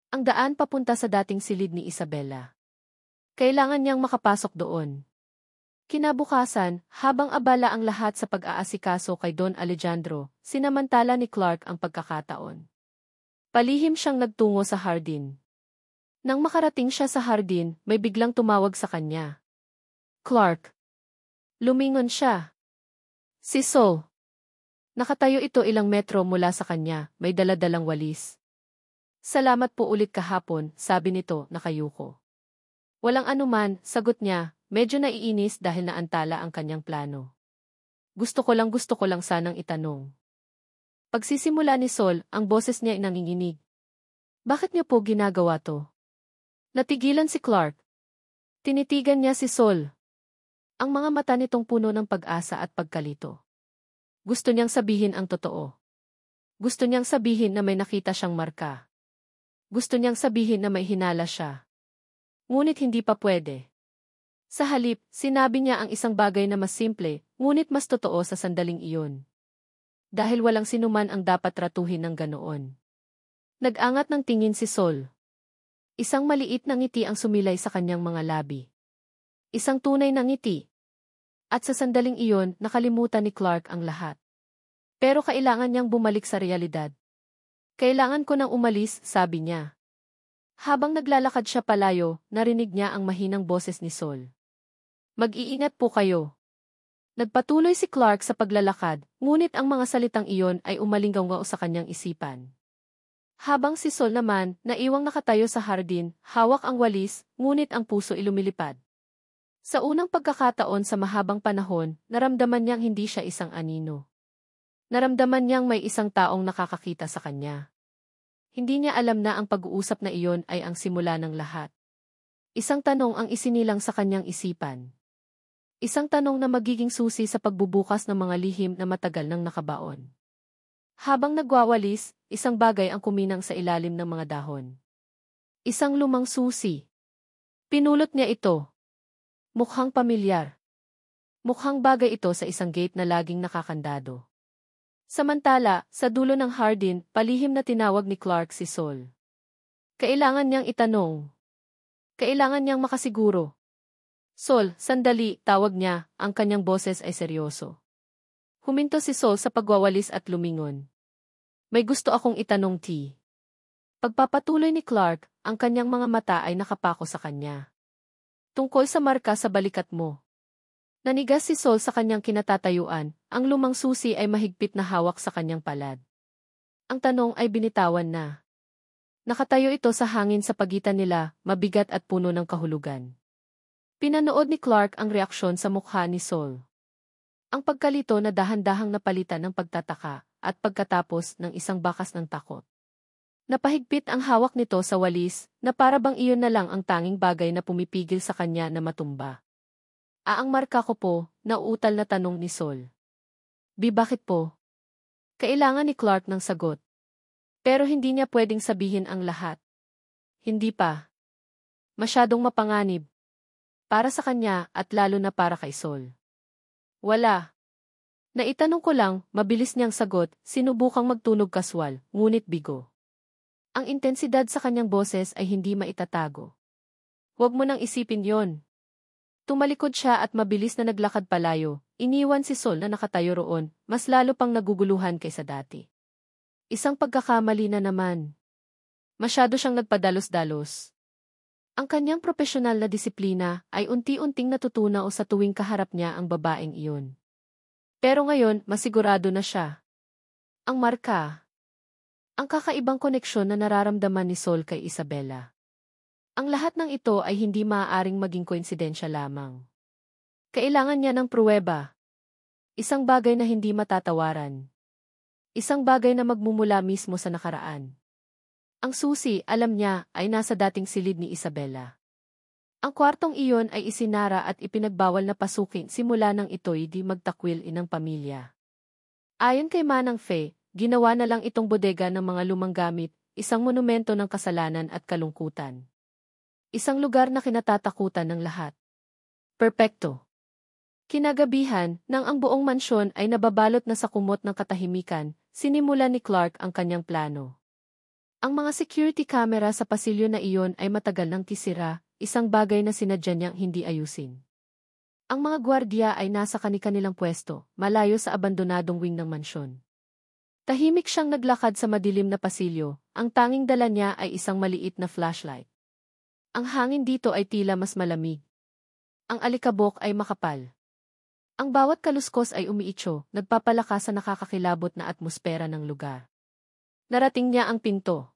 Ang daan papunta sa dating silid ni Isabela. Kailangan niyang makapasok doon. Kinabukasan, habang abala ang lahat sa pag-aasikaso kay Don Alejandro, sinamantala ni Clark ang pagkakataon. Palihim siyang nagtungo sa hardin. Nang makarating siya sa hardin, may biglang tumawag sa kanya. Clark. Lumingon siya. Si Sol. Nakatayo ito ilang metro mula sa kanya, may daladalang walis. Salamat po ulit kahapon, sabi nito, nakayuko. Walang anuman, sagot niya, medyo naiinis dahil naantala ang kanyang plano. Gusto ko lang sanang itanong. Pagsisimula ni Sol, ang boses niya ay nanginginig. Bakit niyo po ginagawa to? Natigilan si Clark. Tinitigan niya si Sol. Ang mga mata nitong puno ng pag-asa at pagkalito. Gusto niyang sabihin ang totoo. Gusto niyang sabihin na may nakita siyang marka. Gusto niyang sabihin na may hinala siya. Ngunit hindi pa pwede. Sa halip, sinabi niya ang isang bagay na mas simple, ngunit mas totoo sa sandaling iyon. Dahil walang sinuman ang dapat tratuhin ng ganoon. Nag-angat ng tingin si Sol. Isang maliit na ngiti ang sumilay sa kanyang mga labi. Isang tunay na ngiti. At sa sandaling iyon, nakalimutan ni Clark ang lahat. Pero kailangan niyang bumalik sa realidad. Kailangan ko nang umalis, sabi niya. Habang naglalakad siya palayo, narinig niya ang mahinang boses ni Sol. Mag-iingat po kayo. Nagpatuloy si Clark sa paglalakad, ngunit ang mga salitang iyon ay umalinggaw sa kanyang isipan. Habang si Sol naman, naiwang nakatayo sa hardin, hawak ang walis, ngunit ang puso ay lumilipad. Sa unang pagkakataon sa mahabang panahon, naramdaman niyang hindi siya isang anino. Naramdaman niyang may isang taong nakakakita sa kanya. Hindi niya alam na ang pag-uusap na iyon ay ang simula ng lahat. Isang tanong ang isinilang sa kanyang isipan. Isang tanong na magiging susi sa pagbubukas ng mga lihim na matagal nang nakabaon. Habang nagwawalis, isang bagay ang kuminang sa ilalim ng mga dahon. Isang lumang susi. Pinulot niya ito. Mukhang pamilyar. Mukhang bagay ito sa isang gate na laging nakakandado. Samantala, sa dulo ng hardin, palihim na tinawag ni Clark si Sol. Kailangan niyang itanong. Kailangan niyang makasiguro. Sol, sandali, tawag niya, ang kanyang boses ay seryoso. Huminto si Sol sa pagwawalis at lumingon. May gusto akong itanong, T. Pagpapatuloy ni Clark, ang kanyang mga mata ay nakapako sa kanya. Tungkol sa marka sa balikat mo. Nanigas si Sol sa kanyang kinatatayuan, ang lumang susi ay mahigpit na hawak sa kanyang palad. Ang tanong ay binitawan na. Nakatayo ito sa hangin sa pagitan nila, mabigat at puno ng kahulugan. Pinanood ni Clark ang reaksyon sa mukha ni Sol. Ang pagkalito na dahan-dahang napalitan ng pagtataka at pagkatapos ng isang bakas ng takot. Napahigpit ang hawak nito sa walis na para bang iyon na lang ang tanging bagay na pumipigil sa kanya na matumba. Ang marka ko po, nauutal na tanong ni Sol. Bakit po? Kailangan ni Clark ng sagot. Pero hindi niya pwedeng sabihin ang lahat. Hindi pa. Masyadong mapanganib. Para sa kanya at lalo na para kay Sol. Wala. Naitanong ko lang, mabilis niyang sagot, sinubukang magtunog kaswal, ngunit bigo. Ang intensidad sa kanyang boses ay hindi maitatago. Huwag mo nang isipin yon. Tumalikod siya at mabilis na naglakad palayo, iniwan si Sol na nakatayo roon, mas lalo pang naguguluhan kaysa dati. Isang pagkakamali na naman. Masyado siyang nagpadalos-dalos. Ang kanyang propesyonal na disiplina ay unti-unting natutunaw sa tuwing kaharap niya ang babaeng iyon. Pero ngayon, masigurado na siya. Ang marka. Ang kakaibang koneksyon na nararamdaman ni Sol kay Isabela. Ang lahat ng ito ay hindi maaaring maging koinsidensya lamang. Kailangan niya ng pruweba. Isang bagay na hindi matatawaran. Isang bagay na magmumula mismo sa nakaraan. Ang susi, alam niya, ay nasa dating silid ni Isabela. Ang kwartong iyon ay isinara at ipinagbawal na pasukin simula nang ito'y di magtakwil inang pamilya. Ayon kay Manang Fe, ginawa na lang itong bodega ng mga lumang gamit, isang monumento ng kasalanan at kalungkutan. Isang lugar na kinatatakutan ng lahat. Perpekto. Kinagabihan, nang ang buong mansyon ay nababalot na sa kumot ng katahimikan, sinimula ni Clark ang kanyang plano. Ang mga security camera sa pasilyo na iyon ay matagal nang tisira, isang bagay na sinadya niyang hindi ayusin. Ang mga gwardiya ay nasa kani-kanilang pwesto, malayo sa abandonadong wing ng mansyon. Tahimik siyang naglakad sa madilim na pasilyo, ang tanging dala niya ay isang maliit na flashlight. Ang hangin dito ay tila mas malamig. Ang alikabok ay makapal. Ang bawat kaluskos ay umiitso, nagpapalakas sa nakakakilabot na atmosfera ng lugar. Narating niya ang pinto.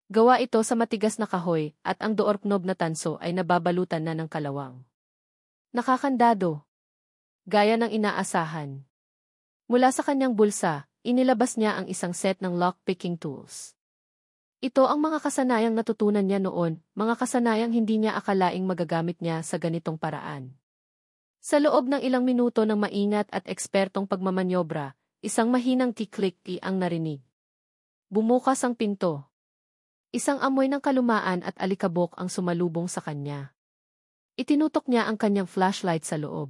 Gawa ito sa matigas na kahoy, at ang doorknob na tanso ay nababalutan na ng kalawang. Nakakandado. Gaya ng inaasahan. Mula sa kanyang bulsa, inilabas niya ang isang set ng lock-picking tools. Ito ang mga kasanayang natutunan niya noon, mga kasanayang hindi niya akalaing magagamit niya sa ganitong paraan. Sa loob ng ilang minuto ng maingat at ekspertong pagmamanyobra, isang mahinang tiklik ang narinig. Bumukas ang pinto. Isang amoy ng kalumaan at alikabok ang sumalubong sa kanya. Itinutok niya ang kanyang flashlight sa loob.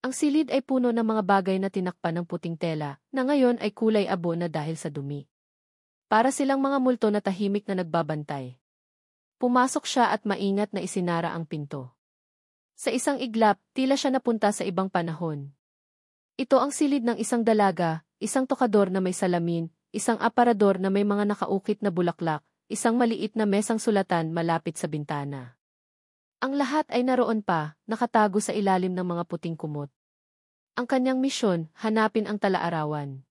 Ang silid ay puno ng mga bagay na tinakpan ng puting tela, na ngayon ay kulay abo na dahil sa dumi. Para silang mga multo na tahimik na nagbabantay. Pumasok siya at maingat na isinara ang pinto. Sa isang iglap, tila siya napunta sa ibang panahon. Ito ang silid ng isang dalaga, isang tokador na may salamin, isang aparador na may mga nakaukit na bulaklak, isang maliit na mesang sulatan malapit sa bintana. Ang lahat ay naroon pa, nakatago sa ilalim ng mga puting kumot. Ang kanyang misyon, hanapin ang talaarawan.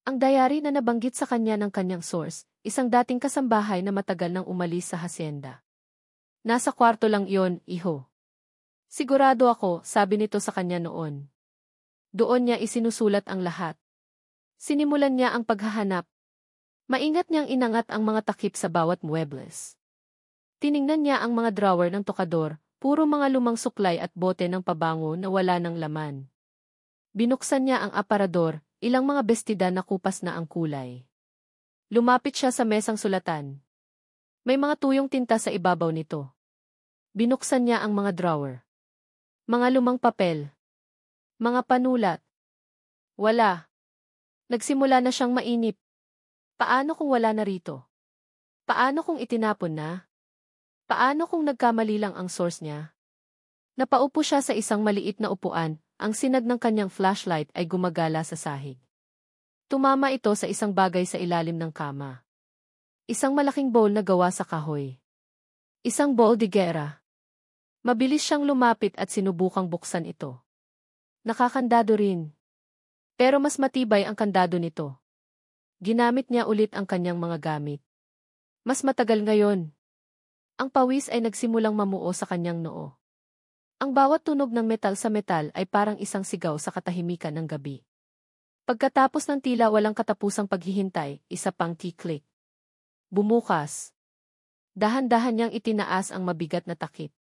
Ang diary na nabanggit sa kanya ng kanyang source, isang dating kasambahay na matagal nang umalis sa hasyenda. Nasa kwarto lang iyon, iho. Sigurado ako, sabi nito sa kanya noon. Doon niya isinusulat ang lahat. Sinimulan niya ang paghahanap. Maingat niyang inangat ang mga takip sa bawat muebles. Tiningnan niya ang mga drawer ng tokador, puro mga lumang suklay at bote ng pabango na wala ng laman. Binuksan niya ang aparador, ilang mga bestida na kupas na ang kulay. Lumapit siya sa mesang sulatan. May mga tuyong tinta sa ibabaw nito. Binuksan niya ang mga drawer. Mga lumang papel. Mga panulat. Wala. Nagsimula na siyang mainip. Paano kung wala na rito? Paano kung itinapon na? Paano kung nagkamali lang ang source niya? Napaupo siya sa isang maliit na upuan, ang sinag ng kanyang flashlight ay gumagala sa sahig. Tumama ito sa isang bagay sa ilalim ng kama. Isang malaking bowl na gawa sa kahoy. Isang bowl de guerra. Mabilis siyang lumapit at sinubukang buksan ito. Nakakandado rin. Pero mas matibay ang kandado nito. Ginamit niya ulit ang kanyang mga gamit. Mas matagal ngayon. Ang pawis ay nagsimulang mamuo sa kanyang noo. Ang bawat tunog ng metal sa metal ay parang isang sigaw sa katahimikan ng gabi. Pagkatapos ng tila walang katapusang paghihintay, isa pang key-click. Bumukas. Dahan-dahan niyang itinaas ang mabigat na takip.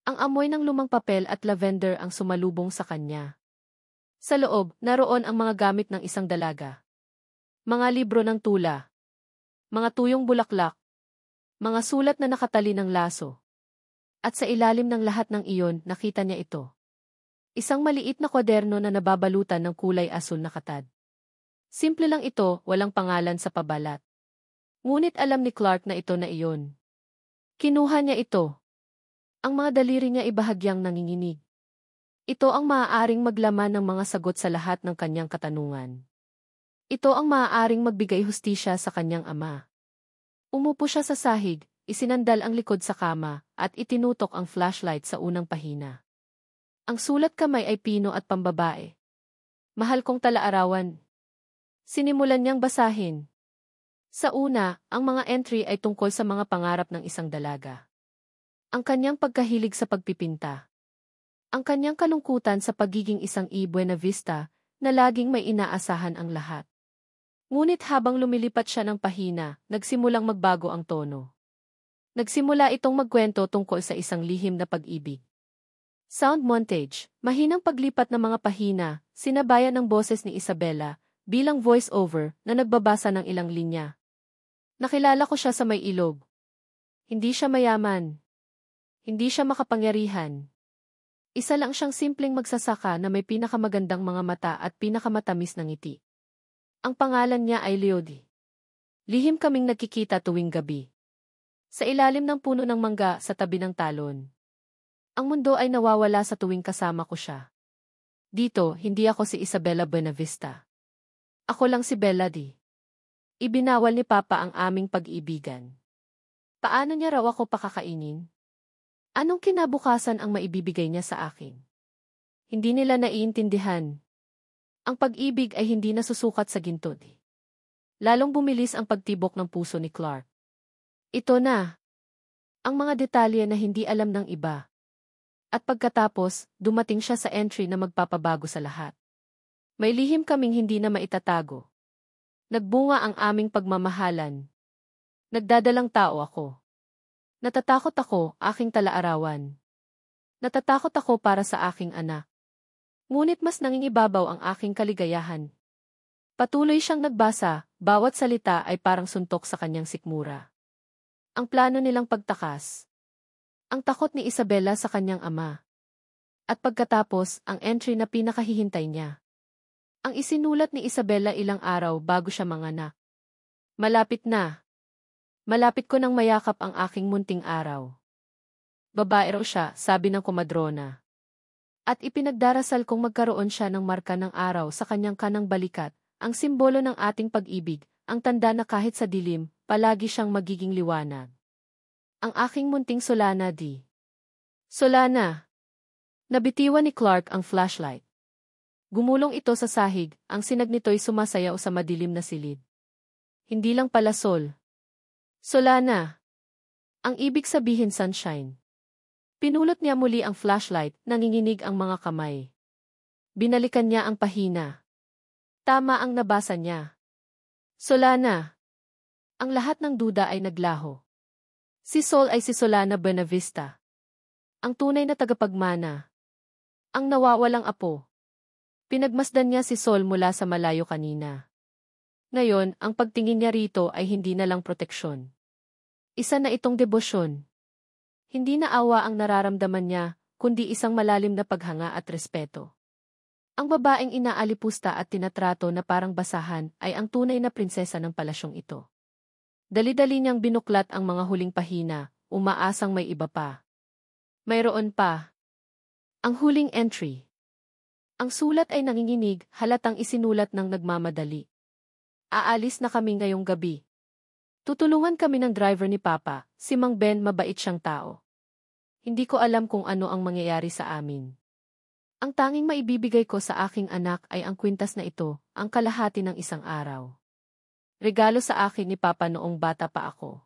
Ang amoy ng lumang papel at lavender ang sumalubong sa kanya. Sa loob, naroon ang mga gamit ng isang dalaga. Mga libro ng tula. Mga tuyong bulaklak. Mga sulat na nakatali ng laso. At sa ilalim ng lahat ng iyon, nakita niya ito. Isang maliit na kwaderno na nababalutan ng kulay asul na katad. Simple lang ito, walang pangalan sa pabalat. Ngunit alam ni Clark na ito na iyon. Kinuha niya ito. Ang mga daliri niya ibahagyang nanginginig. Ito ang maaaring maglaman ng mga sagot sa lahat ng kanyang katanungan. Ito ang maaaring magbigay hustisya sa kanyang ama. Umupo siya sa sahig, isinandal ang likod sa kama, at itinutok ang flashlight sa unang pahina. Ang sulat kamay ay pino at pambabae. Mahal kong talaarawan. Sinimulan niyang basahin. Sa una, ang mga entry ay tungkol sa mga pangarap ng isang dalaga. Ang kanyang pagkahilig sa pagpipinta. Ang kanyang kalungkutan sa pagiging isang Buena Vista na laging may inaasahan ang lahat. Ngunit habang lumilipat siya ng pahina, nagsimulang magbago ang tono. Nagsimula itong magkwento tungkol sa isang lihim na pag-ibig. Sound montage, mahinang paglipat ng mga pahina, sinabayan ng boses ni Isabela, bilang voice-over na nagbabasa ng ilang linya. Nakilala ko siya sa may ilog. Hindi siya mayaman. Hindi siya makapangyarihan. Isa lang siyang simpleng magsasaka na may pinakamagandang mga mata at pinakamatamis na ngiti. Ang pangalan niya ay Leody. Lihim kaming nagkikita tuwing gabi. Sa ilalim ng puno ng mangga sa tabi ng talon. Ang mundo ay nawawala sa tuwing kasama ko siya. Dito, hindi ako si Isabela Buenavista. Ako lang si Bella D. Ibinawal ni Papa ang aming pag-iibigan. Paano niya raw ako pakakainin? Anong kinabukasan ang maibibigay niya sa akin? Hindi nila naiintindihan. Ang pag-ibig ay hindi nasusukat sa ginto. Lalong bumilis ang pagtibok ng puso ni Clark. Ito na. Ang mga detalye na hindi alam ng iba. At pagkatapos, dumating siya sa entry na magpapabago sa lahat. May lihim kaming hindi na maitatago. Nagbunga ang aming pagmamahalan. Nagdadalang tao ako. Natatakot ako, aking talaarawan. Natatakot ako para sa aking anak. Ngunit mas nangingibabaw ang aking kaligayahan. Patuloy siyang nagbasa, bawat salita ay parang suntok sa kanyang sikmura. Ang plano nilang pagtakas. Ang takot ni Isabela sa kanyang ama. At pagkatapos, ang entry na pinakahihintay niya. Ang isinulat ni Isabela ilang araw bago siya manganak. Malapit na. Malapit ko nang mayakap ang aking munting araw. Babae raw siya, sabi ng komadrona. At ipinagdarasal kong magkaroon siya ng marka ng araw sa kanyang kanang balikat, ang simbolo ng ating pag-ibig, ang tanda na kahit sa dilim, palagi siyang magiging liwanag. Ang aking munting Solana D. Solana! Nabitiwan ni Clark ang flashlight. Gumulong ito sa sahig, ang sinag nito'y sumasayaw sa madilim na silid. Hindi lang pala Sol. Solana! Ang ibig sabihin sunshine. Pinulot niya muli ang flashlight, nanginginig ang mga kamay. Binalikan niya ang pahina. Tama ang nabasa niya. Solana! Ang lahat ng duda ay naglaho. Si Sol ay si Solana Buenavista. Ang tunay na tagapagmana. Ang nawawalang apo. Pinagmasdan niya si Sol mula sa malayo kanina. Ngayon, ang pagtingin niya rito ay hindi na lang proteksyon. Isa na itong debosyon. Hindi na awa ang nararamdaman niya, kundi isang malalim na paghanga at respeto. Ang babaeng inaalipusta at tinatrato na parang basahan ay ang tunay na prinsesa ng palasyong ito. Dali-dali niyang binuklat ang mga huling pahina, umaasang may iba pa. Mayroon pa. Ang huling entry. Ang sulat ay nanginginig, halatang isinulat ng nagmamadali. Aalis na kami ngayong gabi. Tutulungan kami ng driver ni Papa, si Mang Ben, mabait siyang tao. Hindi ko alam kung ano ang mangyayari sa amin. Ang tanging maibibigay ko sa aking anak ay ang kwintas na ito, ang kalahati ng isang araw. Regalo sa akin ni Papa noong bata pa ako.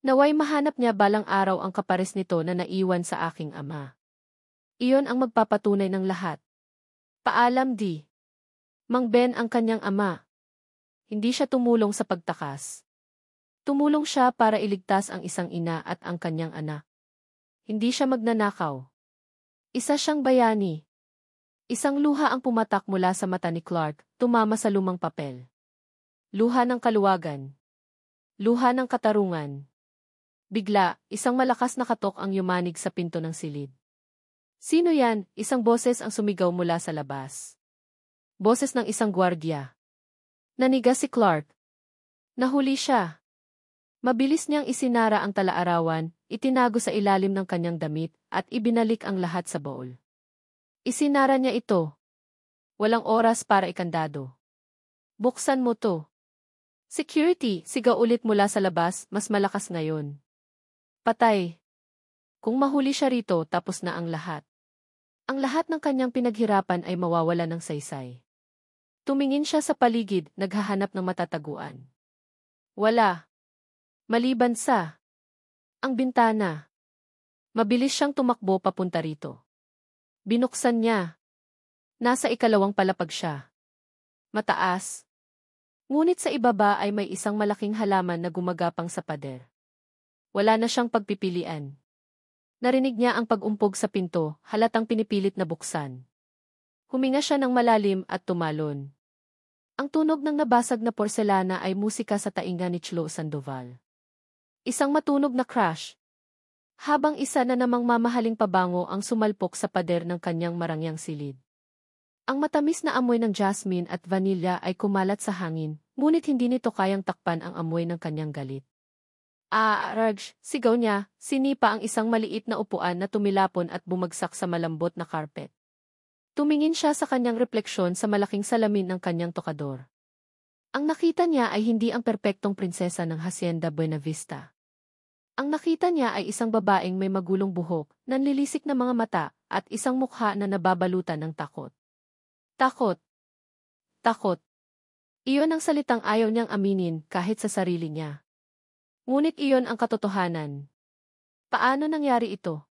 Naway mahanap niya balang araw ang kapares nito na naiwan sa aking ama. Iyon ang magpapatunay ng lahat. Paalam di. Mang Ben ang kanyang ama. Hindi siya tumulong sa pagtakas. Tumulong siya para iligtas ang isang ina at ang kanyang anak. Hindi siya magnanakaw. Isa siyang bayani. Isang luha ang pumatak mula sa mata ni Clark, tumama sa lumang papel. Luha ng kaluwagan. Luha ng katarungan. Bigla, isang malakas na katok ang yumanig sa pinto ng silid. Sino yan? Isang boses ang sumigaw mula sa labas. Boses ng isang gwardiya. Naniga si Clark. Nahuli siya. Mabilis niyang isinara ang talaarawan, itinago sa ilalim ng kanyang damit, at ibinalik ang lahat sa bowl. Isinara niya ito. Walang oras para ikandado. Buksan mo to. Security, sigaw ulit mula sa labas, mas malakas ngayon. Patay. Kung mahuli siya rito, tapos na ang lahat. Ang lahat ng kanyang pinaghirapan ay mawawala ng saysay. Tumingin siya sa paligid, naghahanap ng matataguan. Wala. Maliban sa ang bintana. Mabilis siyang tumakbo papunta rito. Binuksan niya. Nasa ikalawang palapag siya. Mataas. Ngunit sa ibaba ay may isang malaking halaman na gumagapang sa pader. Wala na siyang pagpipilian. Narinig niya ang pag-umpog sa pinto, halatang pinipilit na buksan. Huminga siya ng malalim at tumalon. Ang tunog ng nabasag na porselana ay musika sa tainga ni Chlo Sandoval. Isang matunog na crash. Habang isa na namang mamahaling pabango ang sumalpok sa pader ng kanyang marangyang silid. Ang matamis na amoy ng jasmine at vanilya ay kumalat sa hangin, ngunit hindi nito kayang takpan ang amoy ng kanyang galit. Raj, sigaw niya, sinipa ang isang maliit na upuan na tumilapon at bumagsak sa malambot na carpet. Tumingin siya sa kanyang refleksyon sa malaking salamin ng kanyang tokador. Ang nakita niya ay hindi ang perpektong prinsesa ng Hacienda Buenavista. Ang nakita niya ay isang babaeng may magulong buhok, nanlilisik na mga mata, at isang mukha na nababalutan ng takot. Takot. Takot. Iyon ang salitang ayaw niyang aminin kahit sa sarili niya. Ngunit iyon ang katotohanan. Paano nangyari ito?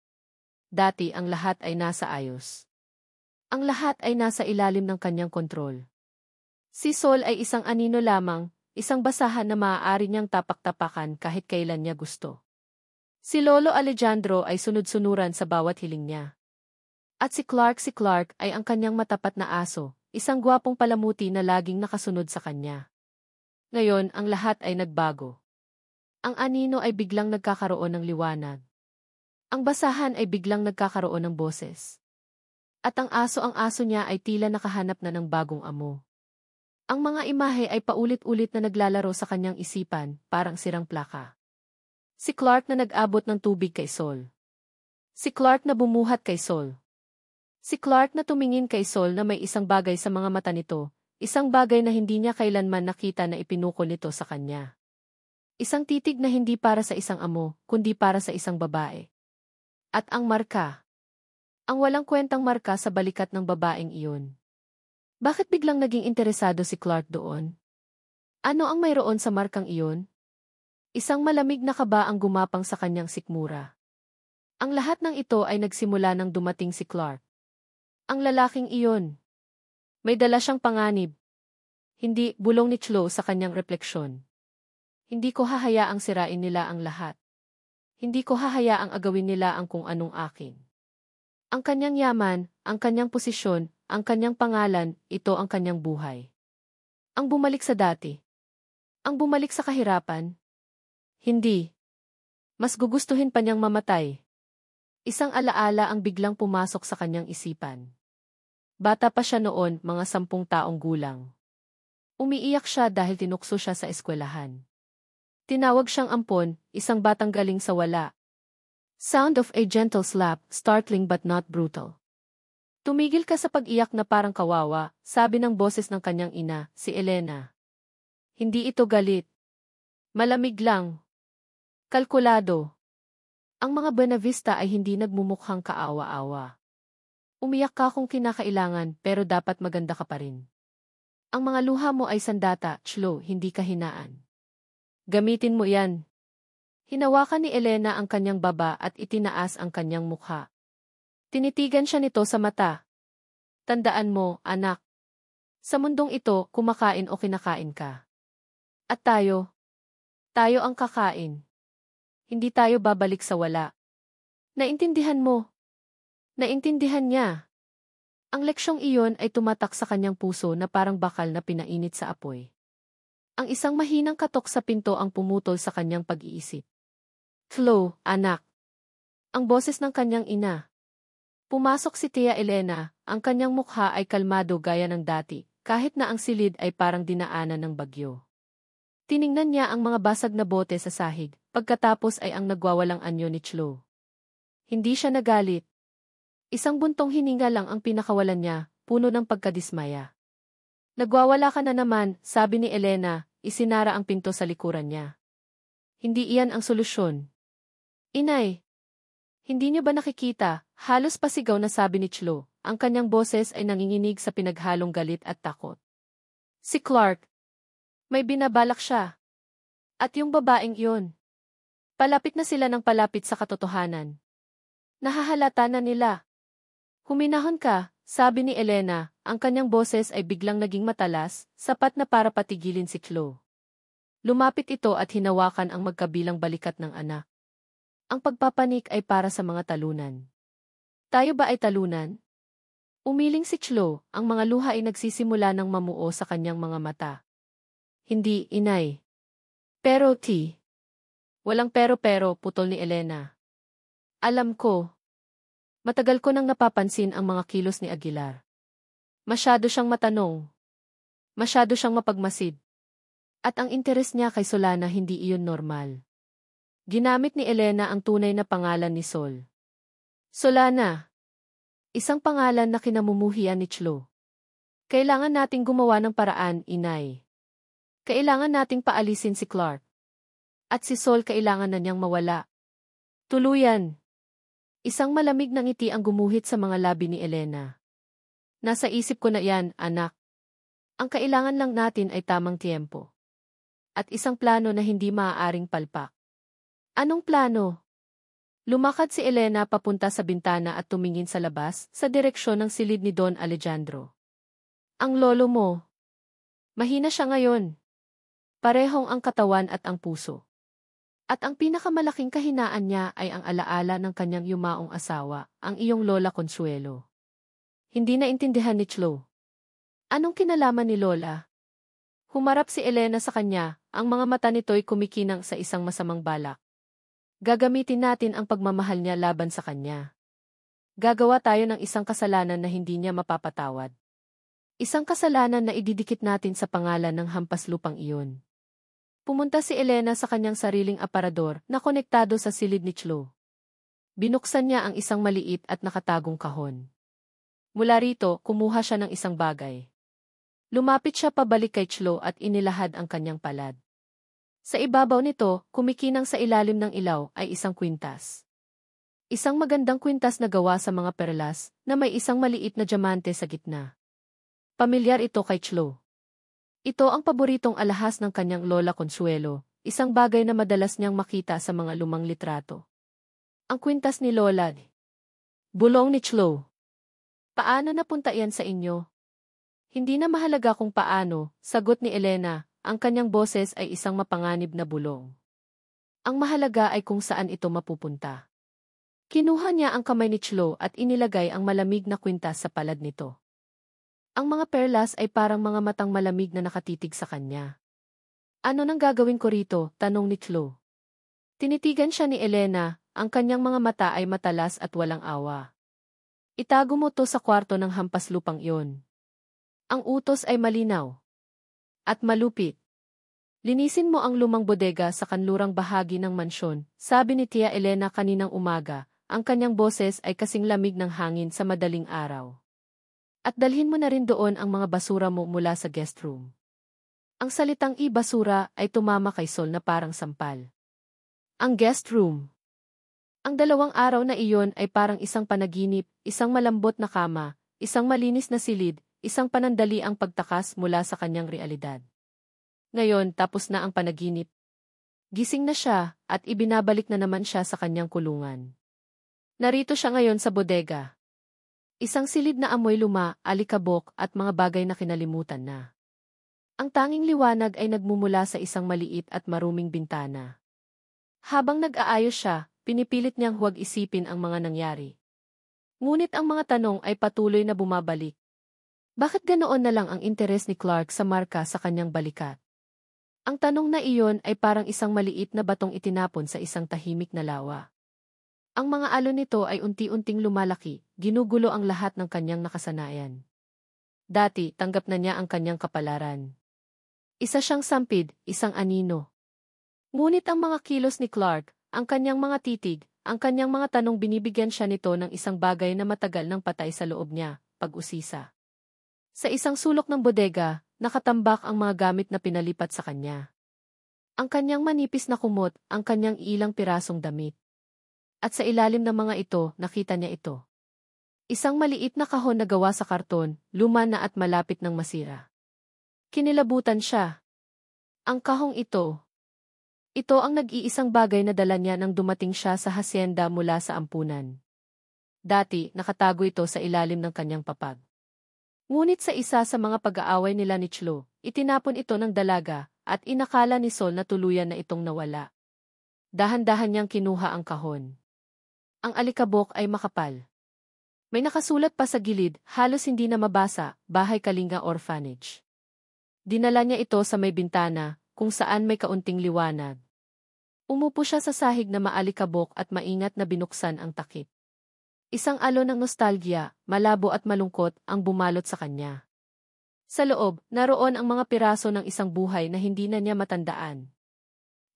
Dati ang lahat ay nasa ayos. Ang lahat ay nasa ilalim ng kanyang kontrol. Si Sol ay isang anino lamang, isang basahan na maaari niyang tapak-tapakan kahit kailan niya gusto. Si Lolo Alejandro ay sunod-sunuran sa bawat hiling niya. At si Clark ay ang kanyang matapat na aso, isang gwapong palamuti na laging nakasunod sa kanya. Ngayon, ang lahat ay nagbago. Ang anino ay biglang nagkakaroon ng liwanag. Ang basahan ay biglang nagkakaroon ng boses. At ang aso niya ay tila nakahanap na ng bagong amo. Ang mga imahe ay paulit-ulit na naglalaro sa kanyang isipan, parang sirang plaka. Si Clark na nag-abot ng tubig kay Sol. Si Clark na bumuhat kay Sol. Si Clark na tumingin kay Sol na may isang bagay sa mga mata nito, isang bagay na hindi niya kailanman nakita na ipinukol nito sa kanya. Isang titig na hindi para sa isang amo, kundi para sa isang babae. At ang marka. Ang walang kwentang marka sa balikat ng babaeng iyon. Bakit biglang naging interesado si Clark doon? Ano ang mayroon sa markang iyon? Isang malamig na kaba ang gumapang sa kanyang sikmura. Ang lahat ng ito ay nagsimula nang dumating si Clark. Ang lalaking iyon. May dala siyang panganib. Hindi, bulong ni Chlo sa kanyang refleksyon. Hindi ko hahayaang sirain nila ang lahat. Hindi ko hahayaang agawin nila ang kung anong akin. Ang kanyang yaman, ang kanyang posisyon, ang kanyang pangalan, ito ang kanyang buhay. Ang bumalik sa dati. Ang bumalik sa kahirapan. Hindi. Mas gugustuhin pa niyang mamatay. Isang alaala ang biglang pumasok sa kanyang isipan. Bata pa siya noon, mga 10 taong gulang. Umiiyak siya dahil tinukso siya sa eskwelahan. Tinawag siyang ampon, isang batang galing sa wala. Sound of a gentle slap, startling but not brutal. Tumigil ka sa pag-iyak na parang kawawa, sabi ng boses ng kanyang ina, si Elena. Hindi ito galit. Malamig lang. Kalkulado. Ang mga Buenavista ay hindi nagmumukhang kaawa-awa. Umiyak ka kung kinakailangan pero dapat maganda ka pa rin. Ang mga luha mo ay sandata, Chlo, hindi kahinaan. Gamitin mo yan. Hinawakan ni Elena ang kanyang baba at itinaas ang kanyang mukha. Tinitigan siya nito sa mata. Tandaan mo, anak. Sa mundong ito, kumakain o kinakain ka. At tayo ang kakain. Hindi tayo babalik sa wala. Naintindihan mo? Naintindihan niya. Ang leksyong iyon ay tumatak sa kanyang puso na parang bakal na pinainit sa apoy. Ang isang mahinang katok sa pinto ang pumutol sa kanyang pag-iisip. Chlo, anak. Ang boses ng kanyang ina. Pumasok si Tia Elena, ang kanyang mukha ay kalmado gaya ng dati, kahit na ang silid ay parang dinaanan ng bagyo. Tiningnan niya ang mga basag na bote sa sahig, pagkatapos ay ang nagwawalang anyo ni Chlo. Hindi siya nagalit. Isang buntong hininga lang ang pinakawalan niya, puno ng pagkadismaya. Nagwawala ka na naman, sabi ni Elena, isinara ang pinto sa likuran niya. Hindi iyan ang solusyon. Inay. Hindi niyo ba nakikita, halos pasigaw na sabi ni Chlo, ang kanyang boses ay nanginginig sa pinaghalong galit at takot. Si Clark, may binabalak siya. At yung babaeng iyon. Palapit na sila ng palapit sa katotohanan. Nahahalata na nila. Huminahon ka, sabi ni Elena, ang kanyang boses ay biglang naging matalas, sapat na para patigilin si Chloe. Lumapit ito at hinawakan ang magkabilang balikat ng anak. Ang pagpapanik ay para sa mga talunan. Tayo ba ay talunan? Umiling si Chloe, ang mga luha ay nagsisimula ng mamuo sa kanyang mga mata. Hindi, inay. Pero, walang pero-pero, putol ni Elena. Alam ko. Matagal ko nang napapansin ang mga kilos ni Aguilar. Masyado siyang matanong. Masyado siyang mapagmasid. At ang interes niya kay Solana hindi iyon normal. Ginamit ni Elena ang tunay na pangalan ni Sol. Solana. Isang pangalan na kinamumuhian ni Chloe. Kailangan nating gumawa ng paraan, inay. Kailangan nating paalisin si Clark. At si Sol kailangan na niyang mawala. Tuluyan. Isang malamig na ngiti ang gumuhit sa mga labi ni Elena. Nasa isip ko na yan, anak. Ang kailangan lang natin ay tamang tiempo. At isang plano na hindi maaaring palpak. Anong plano? Lumakad si Elena papunta sa bintana at tumingin sa labas, sa direksyon ng silid ni Don Alejandro. Ang lolo mo. Mahina siya ngayon. Parehong ang katawan at ang puso. At ang pinakamalaking kahinaan niya ay ang alaala ng kanyang yumaong asawa, ang iyong lola Consuelo. Hindi naintindihan ni Chloe. Anong kinalaman ni Lola? Humarap si Elena sa kanya, ang mga mata nito'y kumikinang sa isang masamang balak. Gagamitin natin ang pagmamahal niya laban sa kanya. Gagawa tayo ng isang kasalanan na hindi niya mapapatawad. Isang kasalanan na ididikit natin sa pangalan ng hampas lupang iyon. Pumunta si Elena sa kanyang sariling aparador na konektado sa silid ni Chloe. Binuksan niya ang isang maliit at nakatagong kahon. Mula rito, kumuha siya ng isang bagay. Lumapit siya pabalik kay Chloe at inilahad ang kanyang palad. Sa ibabaw nito, kumikinang sa ilalim ng ilaw ay isang kwintas. Isang magandang kwintas na gawa sa mga perlas na may isang maliit na diamante sa gitna. Pamilyar ito kay Chloe. Ito ang paboritong alahas ng kanyang lola Consuelo, isang bagay na madalas niyang makita sa mga lumang litrato. Ang kwintas ni Lola. Bulong ni Chloe. Paano napunta yan sa inyo? Hindi na mahalaga kung paano, sagot ni Elena, ang kanyang boses ay isang mapanganib na bulong. Ang mahalaga ay kung saan ito mapupunta. Kinuha niya ang kamay ni Chloe at inilagay ang malamig na kwintas sa palad nito. Ang mga perlas ay parang mga matang malamig na nakatitig sa kanya. Ano nang gagawin ko rito? Tanong ni Chloe. Tinitigan siya ni Elena, ang kanyang mga mata ay matalas at walang awa. Itago mo to sa kwarto ng hampas lupang iyon. Ang utos ay malinaw. At malupit. Linisin mo ang lumang bodega sa kanlurang bahagi ng mansyon, sabi ni Tia Elena kaninang umaga, ang kanyang boses ay kasing lamig ng hangin sa madaling araw. At dalhin mo na rin doon ang mga basura mo mula sa guest room. Ang salitang i-basura ay tumama kay Sol na parang sampal. Ang guest room. Ang 2 araw na iyon ay parang isang panaginip, isang malambot na kama, isang malinis na silid, isang panandali ang pagtakas mula sa kanyang realidad. Ngayon tapos na ang panaginip. Gising na siya at ibinabalik na naman siya sa kanyang kulungan. Narito siya ngayon sa bodega. Isang silid na amoy luma, alikabok at mga bagay na kinalimutan na. Ang tanging liwanag ay nagmumula sa isang maliit at maruming bintana. Habang nag-aayos siya, pinipilit niyang huwag isipin ang mga nangyari. Ngunit ang mga tanong ay patuloy na bumabalik. Bakit ganoon na lang ang interes ni Clark sa marka sa kanyang balikat? Ang tanong na iyon ay parang isang maliit na batong itinapon sa isang tahimik na lawa. Ang mga alon nito ay unti-unting lumalaki, ginugulo ang lahat ng kanyang nakasanayan. Dati, tanggap na niya ang kanyang kapalaran. Isa siyang sampid, isang anino. Ngunit ang mga kilos ni Clark, ang kanyang mga titig, ang kanyang mga tanong binibigyan siya nito ng isang bagay na matagal nang patay sa loob niya, pag-usisa. Sa isang sulok ng bodega, nakatambak ang mga gamit na pinalipat sa kanya. Ang kanyang manipis na kumot, ang kanyang ilang pirasong damit. At sa ilalim ng mga ito, nakita niya ito. Isang maliit na kahon na gawa sa karton, luma na at malapit ng masira. Kinilabutan siya. Ang kahong ito. Ito ang nag-iisang bagay na dala niya nang dumating siya sa hasyenda mula sa ampunan. Dati, nakatago ito sa ilalim ng kanyang papag. Ngunit sa isa sa mga pag-aaway nila ni Chlo, itinapon ito ng dalaga, at inakala ni Sol na tuluyan na itong nawala. Dahan-dahan niyang kinuha ang kahon. Ang alikabok ay makapal. May nakasulat pa sa gilid, halos hindi na mabasa, Bahay Kalinga Orphanage. Dinala niya ito sa may bintana, kung saan may kaunting liwanag. Umupo siya sa sahig na maalikabok at maingat na binuksan ang takip. Isang alon ng nostalgia, malabo at malungkot ang bumalot sa kanya. Sa loob, naroon ang mga piraso ng isang buhay na hindi na niya matandaan.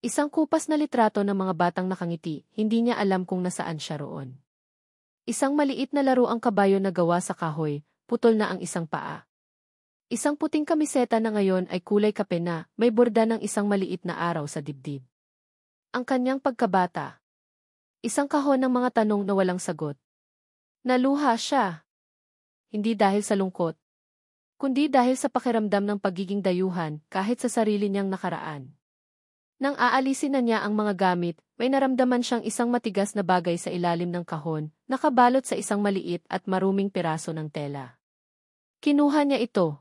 Isang kupas na litrato ng mga batang nakangiti, hindi niya alam kung nasaan siya roon. Isang maliit na laruang kabayo na gawa sa kahoy, putol na ang isang paa. Isang puting kamiseta na ngayon ay kulay kape na, may borda ng isang maliit na araw sa dibdib. Ang kanyang pagkabata. Isang kahon ng mga tanong na walang sagot. Naluha siya. Hindi dahil sa lungkot, kundi dahil sa pakiramdam ng pagiging dayuhan kahit sa sarili niyang nakaraan. Nang aalisin na niya ang mga gamit, may naramdaman siyang isang matigas na bagay sa ilalim ng kahon, nakabalot sa isang maliit at maruming piraso ng tela. Kinuha niya ito.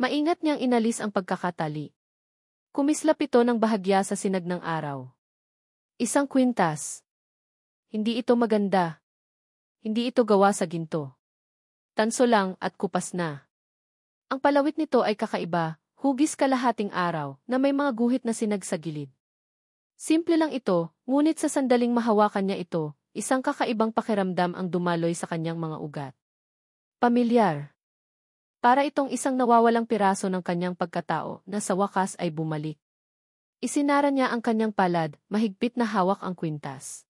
Maingat niyang inalis ang pagkakatali. Kumislap ito ng bahagya sa sinag ng araw. Isang kwintas. Hindi ito maganda. Hindi ito gawa sa ginto. Tanso lang at kupas na. Ang palawit nito ay kakaiba, hugis kalahating araw na may mga guhit na sinag sa gilid. Simple lang ito, ngunit sa sandaling mahawakan niya ito, isang kakaibang pakiramdam ang dumaloy sa kanyang mga ugat. Pamilyar. Para itong isang nawawalang piraso ng kanyang pagkatao na sa wakas ay bumalik. Isinara niya ang kanyang palad, mahigpit na hawak ang kwintas.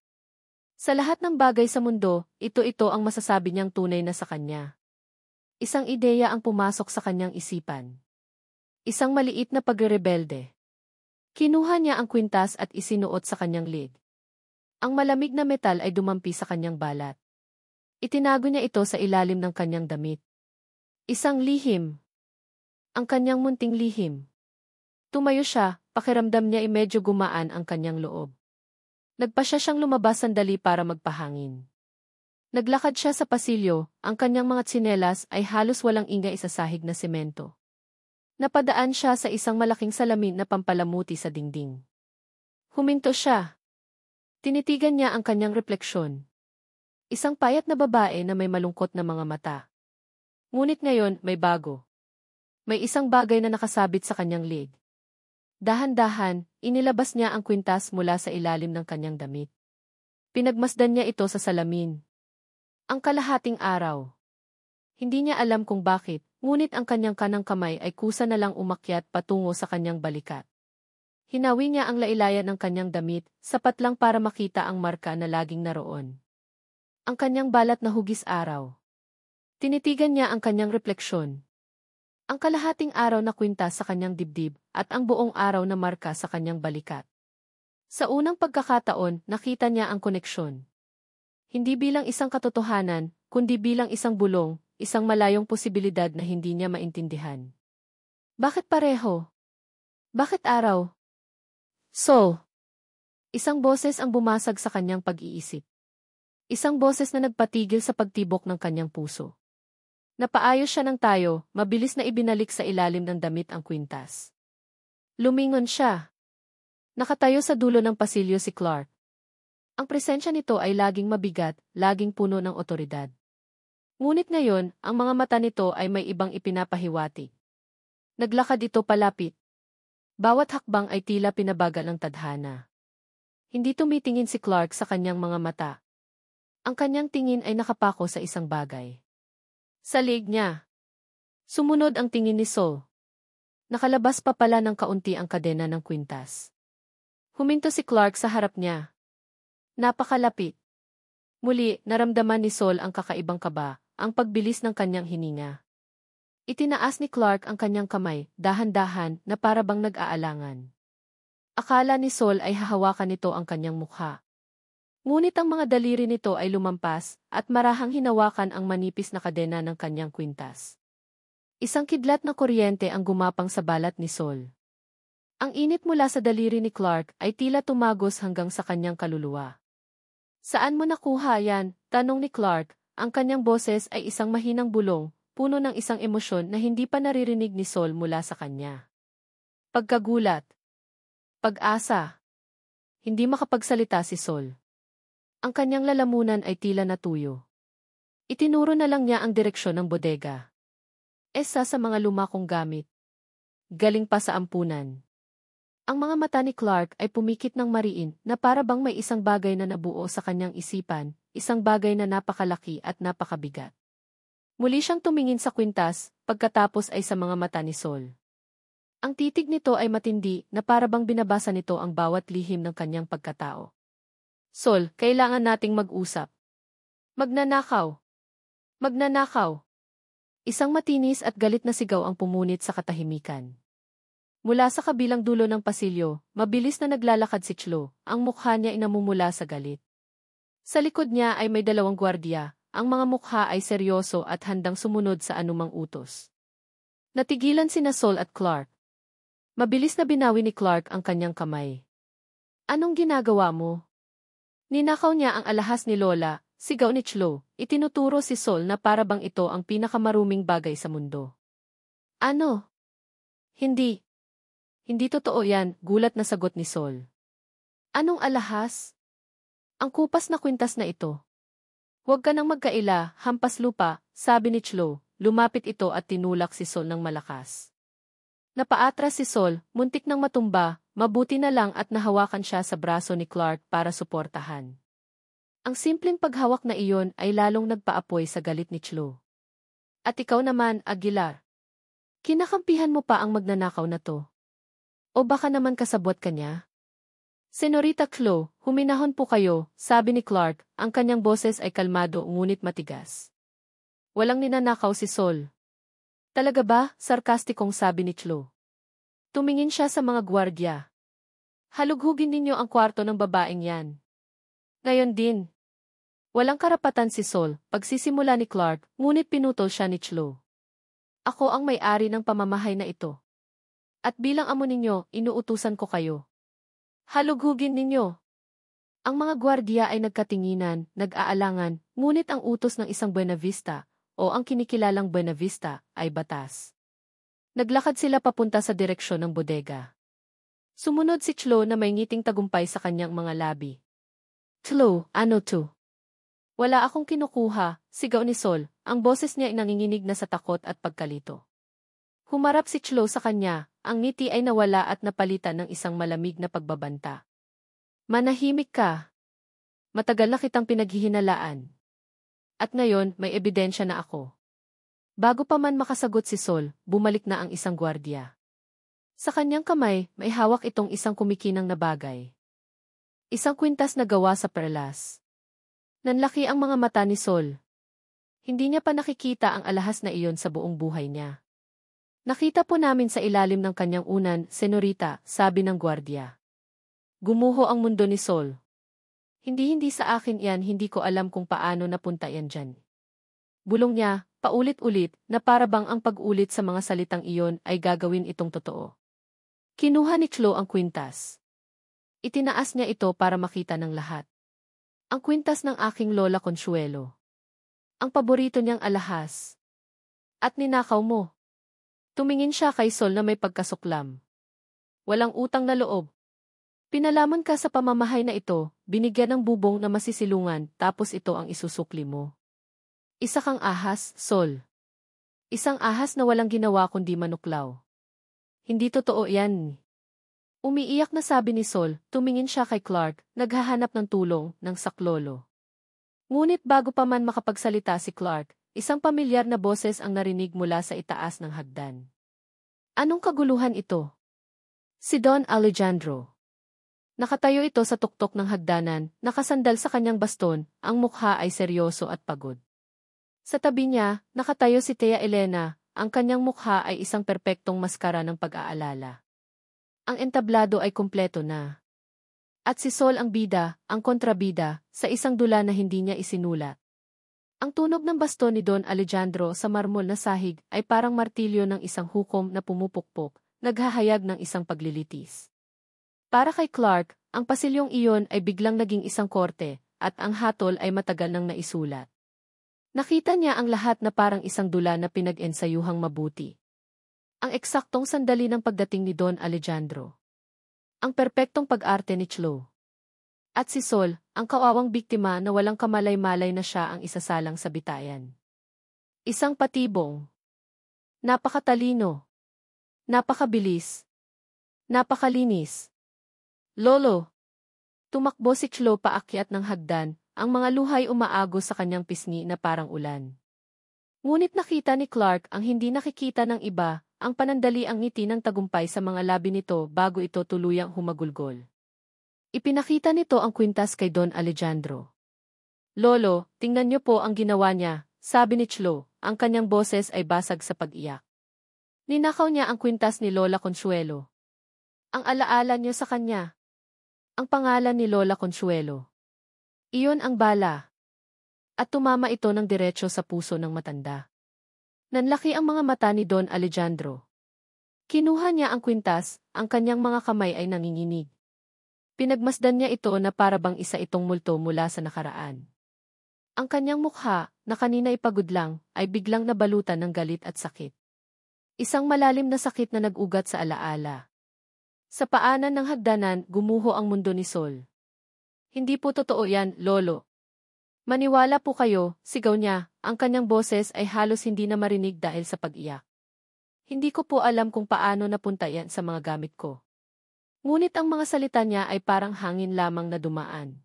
Sa lahat ng bagay sa mundo, ito ang masasabi niyang tunay na sa kanya. Isang ideya ang pumasok sa kanyang isipan. Isang maliit na pagrebelde. Kinuha niya ang kwintas at isinuot sa kanyang lid. Ang malamig na metal ay dumampi sa kanyang balat. Itinago niya ito sa ilalim ng kanyang damit. Isang lihim. Ang kanyang munting lihim. Tumayo siya, pakiramdam niya ay medyo gumaan ang kanyang loob. Nagpasya siyang lumabas sandali para magpahangin. Naglakad siya sa pasilyo, ang kanyang mga tsinelas ay halos walang ingay sa sahig na semento. Napadaan siya sa isang malaking salamin na pampalamuti sa dingding. Huminto siya. Tinitigan niya ang kanyang refleksyon. Isang payat na babae na may malungkot na mga mata. Ngunit ngayon, may bago. May isang bagay na nakasabit sa kanyang leg. Dahan-dahan, inilabas niya ang kwintas mula sa ilalim ng kanyang damit. Pinagmasdan niya ito sa salamin. Ang kalahating araw. Hindi niya alam kung bakit, ngunit ang kanyang kanang kamay ay kusa na lang umakyat patungo sa kanyang balikat. Hinawi niya ang lailayan ng kanyang damit, sapat lang para makita ang marka na laging naroon. Ang kanyang balat na hugis araw. Tinitigan niya ang kanyang refleksyon. Ang kalahating araw na kwintas sa kanyang dibdib at ang buong araw na marka sa kanyang balikat. Sa unang pagkakataon, nakita niya ang koneksyon. Hindi bilang isang katotohanan, kundi bilang isang bulong, isang malayong posibilidad na hindi niya maintindihan. Bakit pareho? Bakit araw? So, isang boses ang bumasag sa kanyang pag-iisip. Isang boses na nagpatigil sa pagtibok ng kanyang puso. Napaayos siya ng tayo, mabilis na ibinalik sa ilalim ng damit ang kwintas. Lumingon siya. Nakatayo sa dulo ng pasilyo si Clark. Ang presensya nito ay laging mabigat, laging puno ng otoridad. Ngunit ngayon, ang mga mata nito ay may ibang ipinapahiwatig. Naglakad ito palapit. Bawat hakbang ay tila pinabagal ng tadhana. Hindi tumitingin si Clark sa kanyang mga mata. Ang kanyang tingin ay nakapako sa isang bagay. Sa leeg niya. Sumunod ang tingin ni Sol. Nakalabas pa pala ng kaunti ang kadena ng kwintas. Huminto si Clark sa harap niya. Napakalapit. Muli, naramdaman ni Sol ang kakaibang kaba, ang pagbilis ng kanyang hininga. Itinaas ni Clark ang kanyang kamay, dahan-dahan, na para bang nag-aalangan. Akala ni Sol ay hahawakan nito ang kanyang mukha. Ngunit ang mga daliri nito ay lumampas, at marahang hinawakan ang manipis na kadena ng kanyang kwintas. Isang kidlat na kuryente ang gumapang sa balat ni Sol. Ang init mula sa daliri ni Clark ay tila tumagos hanggang sa kanyang kaluluwa. Saan mo nakuha yan? Tanong ni Clark. Ang kanyang boses ay isang mahinang bulong, puno ng isang emosyon na hindi pa naririnig ni Sol mula sa kanya. Pagkagulat. Pag-asa. Hindi makapagsalita si Sol. Ang kanyang lalamunan ay tila natuyo. Itinuro na lang niya ang direksyon ng bodega. Isa sa mga lumakong gamit. Galing pa sa ampunan. Ang mga mata ni Clark ay pumikit ng mariin na para bang may isang bagay na nabuo sa kanyang isipan, isang bagay na napakalaki at napakabigat. Muli siyang tumingin sa kwintas, pagkatapos ay sa mga mata ni Sol. Ang titig nito ay matindi na para bang binabasa nito ang bawat lihim ng kanyang pagkatao. Sol, kailangan nating mag-usap. Magnanakaw. Magnanakaw. Isang matinis at galit na sigaw ang pumunit sa katahimikan. Mula sa kabilang dulo ng pasilyo, mabilis na naglalakad si Chlo, ang mukha niya ay namumula sa galit. Sa likod niya ay may dalawang gwardiya, ang mga mukha ay seryoso at handang sumunod sa anumang utos. Natigilan sina Sol at Clark. Mabilis na binawi ni Clark ang kanyang kamay. Anong ginagawa mo? Ninakaw niya ang alahas ni Lola, sigaw ni Chlo. Itinuturo si Sol na para bang ito ang pinakamaruming bagay sa mundo. Ano? Hindi. Hindi totoo yan, gulat na sagot ni Sol. Anong alahas? Ang kupas na kwintas na ito. Huwag ka nang magkaila, hampas lupa, sabi ni Chlo. Lumapit ito at tinulak si Sol ng malakas. Napaatras si Sol, muntik nang matumba, mabuti na lang at nahawakan siya sa braso ni Clark para suportahan. Ang simpleng paghawak na iyon ay lalong nagpaapoy sa galit ni Chlo. At ikaw naman, Aguilar. Kinakampihan mo pa ang magnanakaw na to. O baka naman kasabwat ka niya? Senorita Chlo, huminahon po kayo, sabi ni Clark, ang kanyang boses ay kalmado ngunit matigas. Walang ninanakaw si Sol. Talaga ba? Sarkastikong sabi ni Chlo. Tumingin siya sa mga gwardya. Halughugin ninyo ang kwarto ng babaeng yan. Ngayon din. Walang karapatan si Sol, pagsisimula ni Clark, ngunit pinutol siya ni Chlo. Ako ang may-ari ng pamamahay na ito. At bilang amo ninyo, inuutusan ko kayo. Halughugin ninyo. Ang mga gwardiya ay nagkatinginan, nag-aalangan, ngunit ang utos ng isang Buenavista, o ang kinikilalang Buenavista, ay batas. Naglakad sila papunta sa direksyon ng bodega. Sumunod si Chlo na may ngiting tagumpay sa kanyang mga labi. Chlo, ano to? Wala akong kinukuha, sigaw ni Sol, ang boses niya ay nanginginig na sa takot at pagkalito. Humarap si Chlo sa kanya, ang ngiti ay nawala at napalitan ng isang malamig na pagbabanta. Manahimik ka. Matagal na kitang pinaghihinalaan. At ngayon, may ebidensya na ako. Bago pa man makasagot si Sol, bumalik na ang isang gwardiya. Sa kanyang kamay, may hawak itong isang kumikinang na bagay. Isang kwintas na gawa sa perlas. Nanlaki ang mga mata ni Sol. Hindi niya pa nakikita ang alahas na iyon sa buong buhay niya. Nakita po namin sa ilalim ng kanyang unan, Senorita, sabi ng gwardiya. Gumuho ang mundo ni Sol. Hindi sa akin yan, hindi ko alam kung paano napunta yan dyan. Bulong niya, paulit-ulit, na para bang ang pag-ulit sa mga salitang iyon ay gagawin itong totoo. Kinuha ni Chlo ang kwintas. Itinaas niya ito para makita ng lahat. Ang kwintas ng aking lola Consuelo. Ang paborito niyang alahas. At ninakaw mo. Tumingin siya kay Sol na may pagkasuklam. Walang utang na loob. Pinalaman ka sa pamamahay na ito, binigyan ng bubong na masisilungan, tapos ito ang isusukli mo. Isa kang ahas, Sol. Isang ahas na walang ginawa kundi manuklaw. Hindi totoo yan. Umiiyak na sabi ni Sol, tumingin siya kay Clark, naghahanap ng tulong, ng saklolo. Ngunit bago pa man makapagsalita si Clark, isang pamilyar na boses ang narinig mula sa itaas ng hagdan. Anong kaguluhan ito? Si Don Alejandro. Nakatayo ito sa tuktok ng hagdanan, nakasandal sa kanyang baston, ang mukha ay seryoso at pagod. Sa tabi niya, nakatayo si Tia Elena, ang kanyang mukha ay isang perpektong maskara ng pag-aalala. Ang entablado ay kumpleto na. At si Sol ang bida, ang kontrabida, sa isang dula na hindi niya isinulat. Ang tunog ng baston ni Don Alejandro sa marmol na sahig ay parang martilyo ng isang hukom na pumupukpok, naghahayag ng isang paglilitis. Para kay Clark, ang pasilyong iyon ay biglang naging isang korte, at ang hatol ay matagal nang naisulat. Nakita niya ang lahat na parang isang dula na pinag-ensayuhang mabuti. Ang eksaktong sandali ng pagdating ni Don Alejandro. Ang perpektong pag-arte ni Chlo. At si Sol, ang kawawang biktima na walang kamalay-malay na siya ang isasalang sa bitayan. Isang patibong. Napakatalino. Napakabilis. Napakalinis. Lolo. Tumakbo si Chlo paakyat ng hagdan, ang mga luhay umaagos sa kanyang pisngi na parang ulan. Ngunit nakita ni Clark ang hindi nakikita ng iba, ang panandaliang ngiti ng tagumpay sa mga labi nito bago ito tuluyang humagulgol. Ipinakita nito ang kwintas kay Don Alejandro. Lolo, tingnan niyo po ang ginawa niya, sabi ni Chlo, ang kanyang boses ay basag sa pag-iyak. Ninakaw niya ang kwintas ni Lola Consuelo. Ang alaala niyo sa kanya. Ang pangalan ni Lola Consuelo. Iyon ang bala. At tumama ito ng diretso sa puso ng matanda. Nanlaki ang mga mata ni Don Alejandro. Kinuha niya ang kwintas, ang kanyang mga kamay ay nanginginig. Pinagmasdan niya ito na para bang isa itong multo mula sa nakaraan. Ang kanyang mukha, na kanina ipagod lang, ay biglang nabalutan ng galit at sakit. Isang malalim na sakit na nag-ugat sa alaala. Sa paanan ng hagdanan, gumuho ang mundo ni Sol. Hindi po totoo yan, Lolo. Maniwala po kayo, sigaw niya, ang kanyang boses ay halos hindi na marinig dahil sa pag-iyak. Hindi ko po alam kung paano napunta yan sa mga gamit ko. Ngunit ang mga salita niya ay parang hangin lamang na dumaan.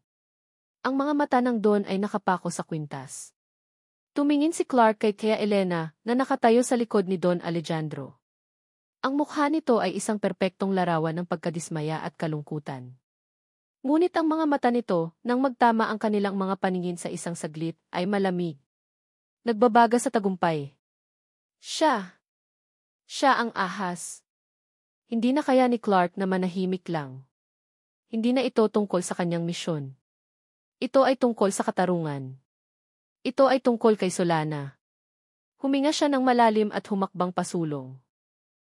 Ang mga mata ng Don ay nakapako sa kwintas. Tumingin si Clark kay Tia Elena na nakatayo sa likod ni Don Alejandro. Ang mukha nito ay isang perpektong larawan ng pagkadismaya at kalungkutan. Ngunit ang mga mata nito, nang magtama ang kanilang mga paningin sa isang saglit, ay malamig. Nagbabaga sa tagumpay. Siya ang ahas. Hindi na kaya ni Clark na manahimik lang. Hindi na ito tungkol sa kanyang misyon. Ito ay tungkol sa katarungan. Ito ay tungkol kay Solana. Huminga siya ng malalim at humakbang pasulong.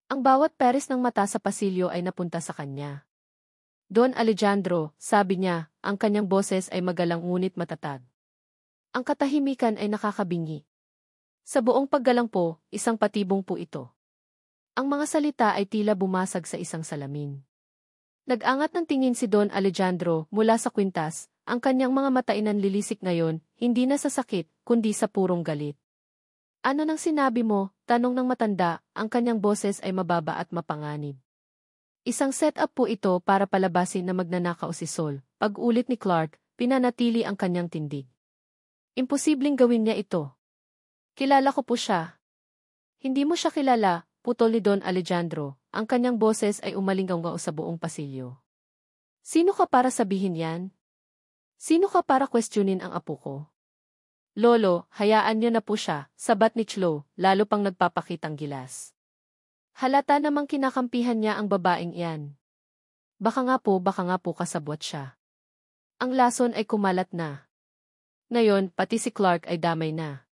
Ang bawat peres ng mata sa pasilyo ay napunta sa kanya. Don Alejandro, sabi niya, ang kanyang boses ay magalang ngunit matatag. Ang katahimikan ay nakakabingi. Sa buong paggalang po, isang patibong po ito. Ang mga salita ay tila bumasag sa isang salamin. Nag-angat ng tingin si Don Alejandro mula sa kwintas, ang kanyang mga mata ay nanlilisik ngayon, hindi na sa sakit, kundi sa purong galit. Ano nang sinabi mo? Tanong ng matanda, ang kanyang boses ay mababa at mapanganib. Isang setup po ito para palabasin na magnanakaw si Sol. Pag-ulit ni Clark, pinanatili ang kanyang tindig. Imposibleng gawin niya ito. Kilala ko po siya. Hindi mo siya kilala, putol ni Don Alejandro, ang kanyang boses ay umalinggaw sa buong pasilyo. Sino ka para sabihin yan? Sino ka para questionin ang apo ko? Lolo, hayaan niyo na po siya, sabat ni Chlo, lalo pang nagpapakitang gilas. Halata namang kinakampihan niya ang babaeng iyan. Baka nga po kasabwat siya. Ang lason ay kumalat na. Ngayon, pati si Clark ay damay na.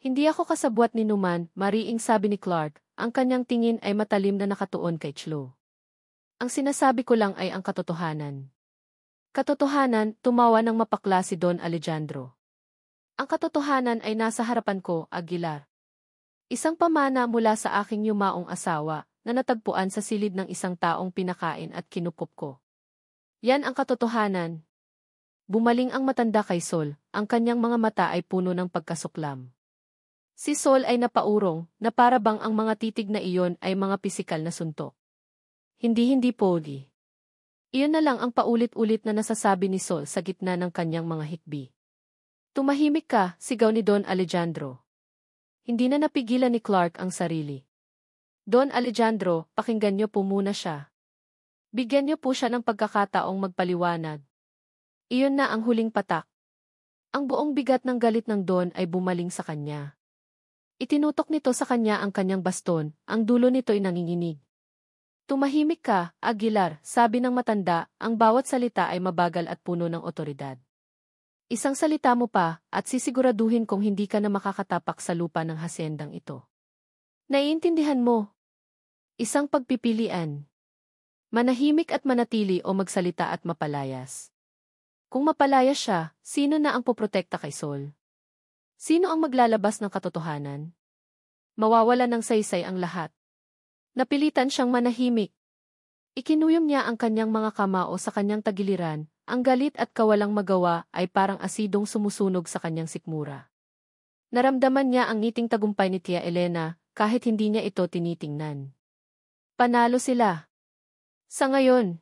Hindi ako kasabwat ni Numan, mariing sabi ni Clark, ang kanyang tingin ay matalim na nakatuon kay Chlo. Ang sinasabi ko lang ay ang katotohanan. Katotohanan, tumawa ng mapakla si Don Alejandro. Ang katotohanan ay nasa harapan ko, Aguilar. Isang pamana mula sa aking yumaong asawa, na natagpuan sa silid ng isang taong pinakain at kinukup ko. Yan ang katotohanan. Bumaling ang matanda kay Sol, ang kanyang mga mata ay puno ng pagkasuklam. Si Sol ay napaurong, na para bang ang mga titig na iyon ay mga pisikal na suntok. Hindi pogi. Iyon na lang ang paulit-ulit na nasasabi ni Sol sa gitna ng kanyang mga hikbi. Tumahimik ka, sigaw ni Don Alejandro. Hindi na napigilan ni Clark ang sarili. Don Alejandro, pakinggan niyo po muna siya. Bigyan niyo po siya ng pagkakataong magpaliwanag. Iyon na ang huling patak. Ang buong bigat ng galit ng Don ay bumaling sa kanya. Itinutok nito sa kanya ang kanyang baston, ang dulo nito ay nanginginig. Tumahimik ka, Aguilar, sabi ng matanda, ang bawat salita ay mabagal at puno ng otoridad. Isang salita mo pa, at sisiguraduhin kong hindi ka na makakatapak sa lupa ng hasyendang ito. Naiintindihan mo? Isang pagpipilian. Manahimik at manatili o magsalita at mapalayas. Kung mapalayas siya, sino na ang poprotekta kay Sol? Sino ang maglalabas ng katotohanan? Mawawala ng saysay ang lahat. Napilitan siyang manahimik. Ikinuyom niya ang kanyang mga kamao sa kanyang tagiliran, ang galit at kawalang magawa ay parang asidong sumusunog sa kanyang sikmura. Naramdaman niya ang ngiting tagumpay ni Tia Elena, kahit hindi niya ito tinitingnan. Panalo sila. Sa ngayon,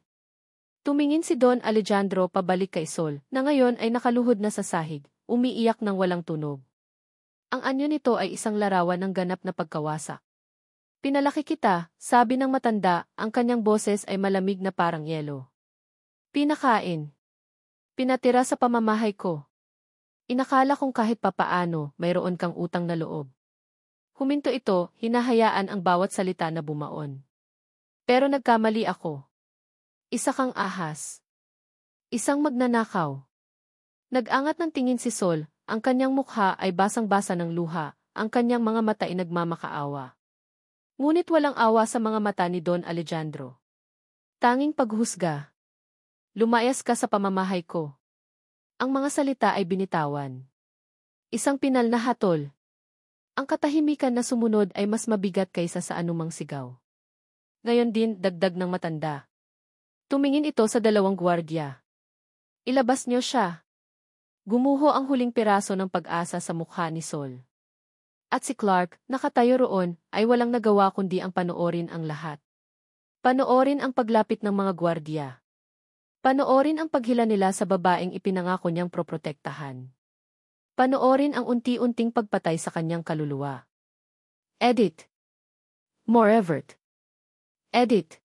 tumingin si Don Alejandro pabalik kay Sol, na ngayon ay nakaluhod na sa sahig, umiiyak ng walang tunog. Ang anyo nito ay isang larawan ng ganap na pagkawasak. Pinalaki kita, sabi ng matanda, ang kanyang boses ay malamig na parang yelo. Pinakain. Pinatira sa pamamahay ko. Inakala kong kahit papaano, mayroon kang utang na loob. Huminto ito, hinahayaan ang bawat salita na bumaon. Pero nagkamali ako. Isa kang ahas. Isang magnanakaw. Nag-angat ng tingin si Sol, ang kanyang mukha ay basang-basa ng luha, ang kanyang mga mata ay nagmamakaawa. Ngunit walang awa sa mga mata ni Don Alejandro. Tanging paghusga. Lumayas ka sa pamamahay ko. Ang mga salita ay binitawan. Isang pinal na hatol. Ang katahimikan na sumunod ay mas mabigat kaysa sa anumang sigaw. Ngayon din, dagdag ng matanda. Tumingin ito sa dalawang gwardiya. Ilabas niyo siya. Gumuho ang huling piraso ng pag-asa sa mukha ni Sol. At si Clark, nakatayo roon, ay walang nagawa kundi ang panoorin ang lahat. Panoorin ang paglapit ng mga gwardiya. Panoorin ang paghila nila sa babaeng ipinangako niyang proprotektahan. Panoorin ang unti-unting pagpatay sa kanyang kaluluwa. Edit. More effort. Edit.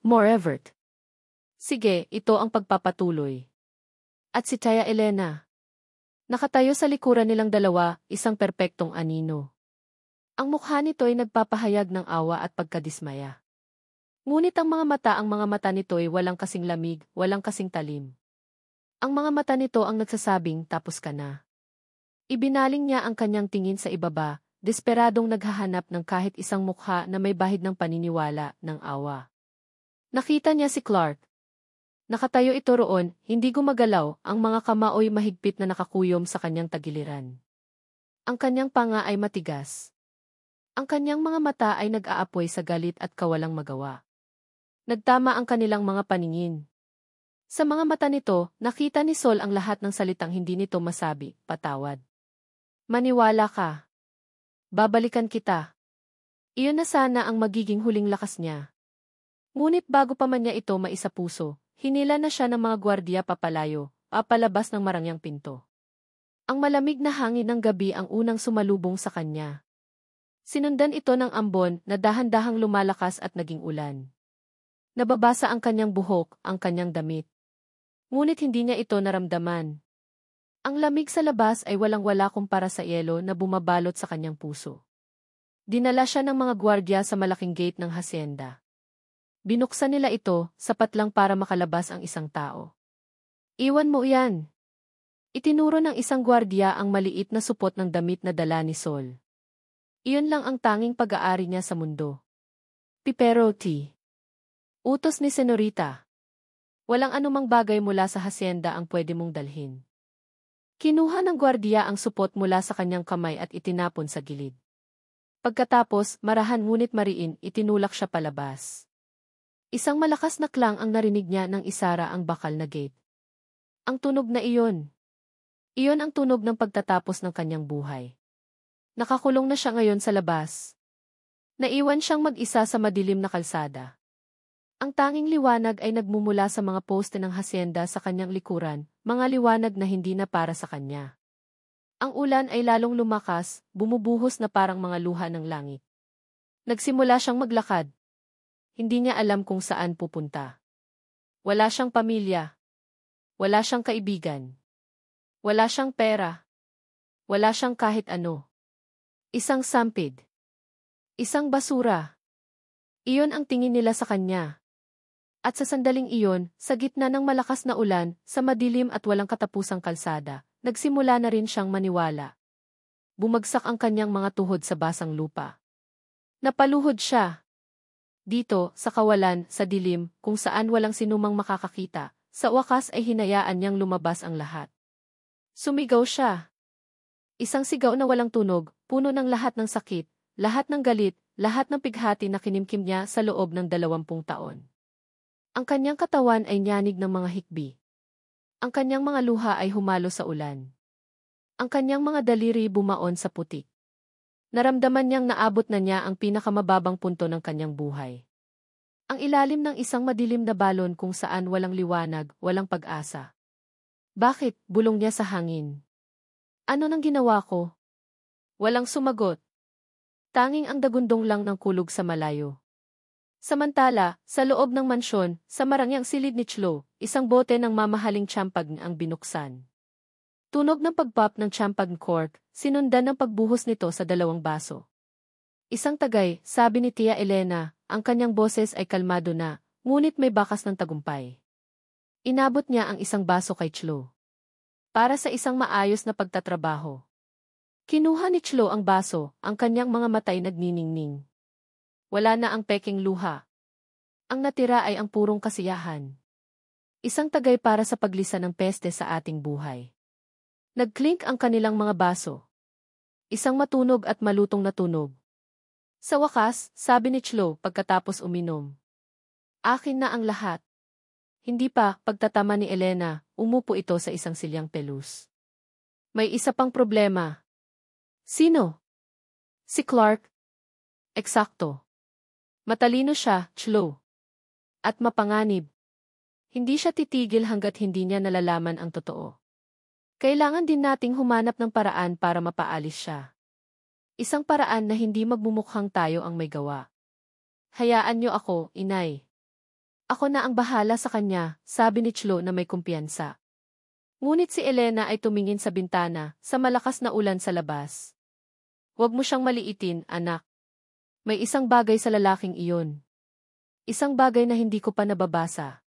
More effort. Sige, ito ang pagpapatuloy. At si Tia Elena. Nakatayo sa likuran nilang dalawa, isang perpektong anino. Ang mukha nito ay nagpapahayag ng awa at pagkadismaya. Ngunit ang mga mata nito ay walang kasing lamig, walang kasing talim. Ang mga mata nito ang nagsasabing, tapos ka na. Ibinaling niya ang kanyang tingin sa ibaba, desperadong naghahanap ng kahit isang mukha na may bahid ng paniniwala, ng awa. Nakita niya si Clark. Nakatayo ito roon, hindi gumagalaw, ang mga kamaoy mahigpit na nakakuyom sa kanyang tagiliran. Ang kanyang panga ay matigas. Ang kanyang mga mata ay nag-aapoy sa galit at kawalang magawa. Nagtama ang kanilang mga paningin. Sa mga mata nito, nakita ni Sol ang lahat ng salitang hindi nito masabi, patawad. Maniwala ka. Babalikan kita. Iyon na sana ang magiging huling lakas niya. Ngunit bago pa man niya ito maisapuso, hinila na siya ng mga gwardiya papalayo, papalabas ng marangyang pinto. Ang malamig na hangin ng gabi ang unang sumalubong sa kanya. Sinundan ito ng ambon na dahan-dahang lumalakas at naging ulan. Nababasa ang kanyang buhok, ang kanyang damit. Ngunit hindi niya ito naramdaman. Ang lamig sa labas ay walang-wala kumpara sa yelo na bumabalot sa kanyang puso. Dinala siya ng mga gwardiya sa malaking gate ng hasyenda. Binuksan nila ito, sapat lang para makalabas ang isang tao. Iwan mo yan. Itinuro ng isang gwardiya ang maliit na supot ng damit na dala ni Sol. Iyon lang ang tanging pag-aari niya sa mundo. Piperotti. Utos ni Senorita. Walang anumang bagay mula sa hasyenda ang pwede mong dalhin. Kinuha ng gwardiya ang supot mula sa kanyang kamay at itinapon sa gilid. Pagkatapos, marahan ngunit mariin, itinulak siya palabas. Isang malakas na klang ang narinig niya nang isara ang bakal na gate. Ang tunog na iyon. Iyon ang tunog ng pagtatapos ng kanyang buhay. Nakakulong na siya ngayon sa labas. Naiwan siyang mag-isa sa madilim na kalsada. Ang tanging liwanag ay nagmumula sa mga poste ng hasyenda sa kanyang likuran, mga liwanag na hindi na para sa kanya. Ang ulan ay lalong lumakas, bumubuhos na parang mga luha ng langit. Nagsimula siyang maglakad. Hindi niya alam kung saan pupunta. Wala siyang pamilya. Wala siyang kaibigan. Wala siyang pera. Wala siyang kahit ano. Isang sampid. Isang basura. Iyon ang tingin nila sa kanya. At sa sandaling iyon, sa gitna ng malakas na ulan, sa madilim at walang katapusang kalsada, nagsimula na rin siyang maniwala. Bumagsak ang kanyang mga tuhod sa basang lupa. Napaluhod siya. Dito, sa kawalan, sa dilim, kung saan walang sinumang makakakita, sa wakas ay hinayaan niyang lumabas ang lahat. Sumigaw siya. Isang sigaw na walang tunog, puno ng lahat ng sakit, lahat ng galit, lahat ng pighati na kinimkim niya sa loob ng 20 taon. Ang kanyang katawan ay nyanig ng mga hikbi. Ang kanyang mga luha ay humalo sa ulan. Ang kanyang mga daliri bumaon sa putik. Naramdaman niyang naabot na niya ang pinakamababang punto ng kanyang buhay. Ang ilalim ng isang madilim na balon kung saan walang liwanag, walang pag-asa. Bakit? Bulong niya sa hangin. Ano nang ginawa ko? Walang sumagot. Tanging ang dagundong lang ng kulog sa malayo. Samantala, sa loob ng mansyon, sa marangyang silid ni Chlo, isang bote ng mamahaling champag ang binuksan. Tunog ng pag-pop ng champagne cork, sinundan ng pagbuhos nito sa 2 baso. Isang tagay, sabi ni Tia Elena, ang kanyang boses ay kalmado na, ngunit may bakas ng tagumpay. Inabot niya ang isang baso kay Chlo. Para sa isang maayos na pagtatrabaho. Kinuha ni Chlo ang baso, ang kanyang mga matay nagniningning. Wala na ang peking luha. Ang natira ay ang purong kasiyahan. Isang tagay para sa paglisan ng peste sa ating buhay. Nagklink ang kanilang mga baso. Isang matunog at malutong na tunog. Sa wakas, sabi ni Chlo pagkatapos uminom. Akin na ang lahat. Hindi pa, pagtatama ni Elena, umupo ito sa isang silyang pelus. May isa pang problema. Sino? Si Clark. Eksakto. Matalino siya, Chlo. At mapanganib. Hindi siya titigil hanggat hindi niya nalalaman ang totoo. Kailangan din nating humanap ng paraan para mapaalis siya. Isang paraan na hindi magmumukhang tayo ang may gawa. Hayaan niyo ako, inay. Ako na ang bahala sa kanya, sabi ni Chlo na may kumpiyansa. Ngunit si Elena ay tumingin sa bintana, sa malakas na ulan sa labas. Huwag mo siyang maliitin, anak. May isang bagay sa lalaking iyon. Isang bagay na hindi ko pa nababasa.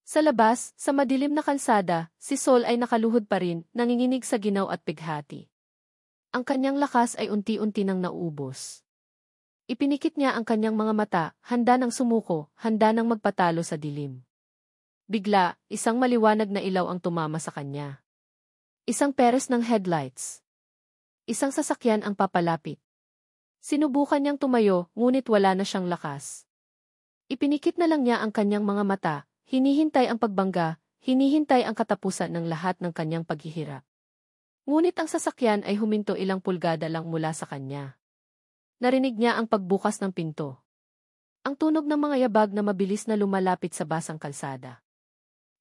Sa labas, sa madilim na kalsada, si Sol ay nakaluhod pa rin, nanginginig sa ginaw at pighati. Ang kanyang lakas ay unti-unti nang naubos. Ipinikit niya ang kanyang mga mata, handa nang sumuko, handa nang magpatalo sa dilim. Bigla, isang maliwanag na ilaw ang tumama sa kanya. Isang peres ng headlights. Isang sasakyan ang papalapit. Sinubukan niyang tumayo, ngunit wala na siyang lakas. Ipinikit na lang niya ang kanyang mga mata, hinihintay ang pagbangga, hinihintay ang katapusan ng lahat ng kanyang paghihirap. Ngunit ang sasakyan ay huminto ilang pulgada lang mula sa kanya. Narinig niya ang pagbukas ng pinto. Ang tunog ng mga yabag na mabilis na lumalapit sa basang kalsada.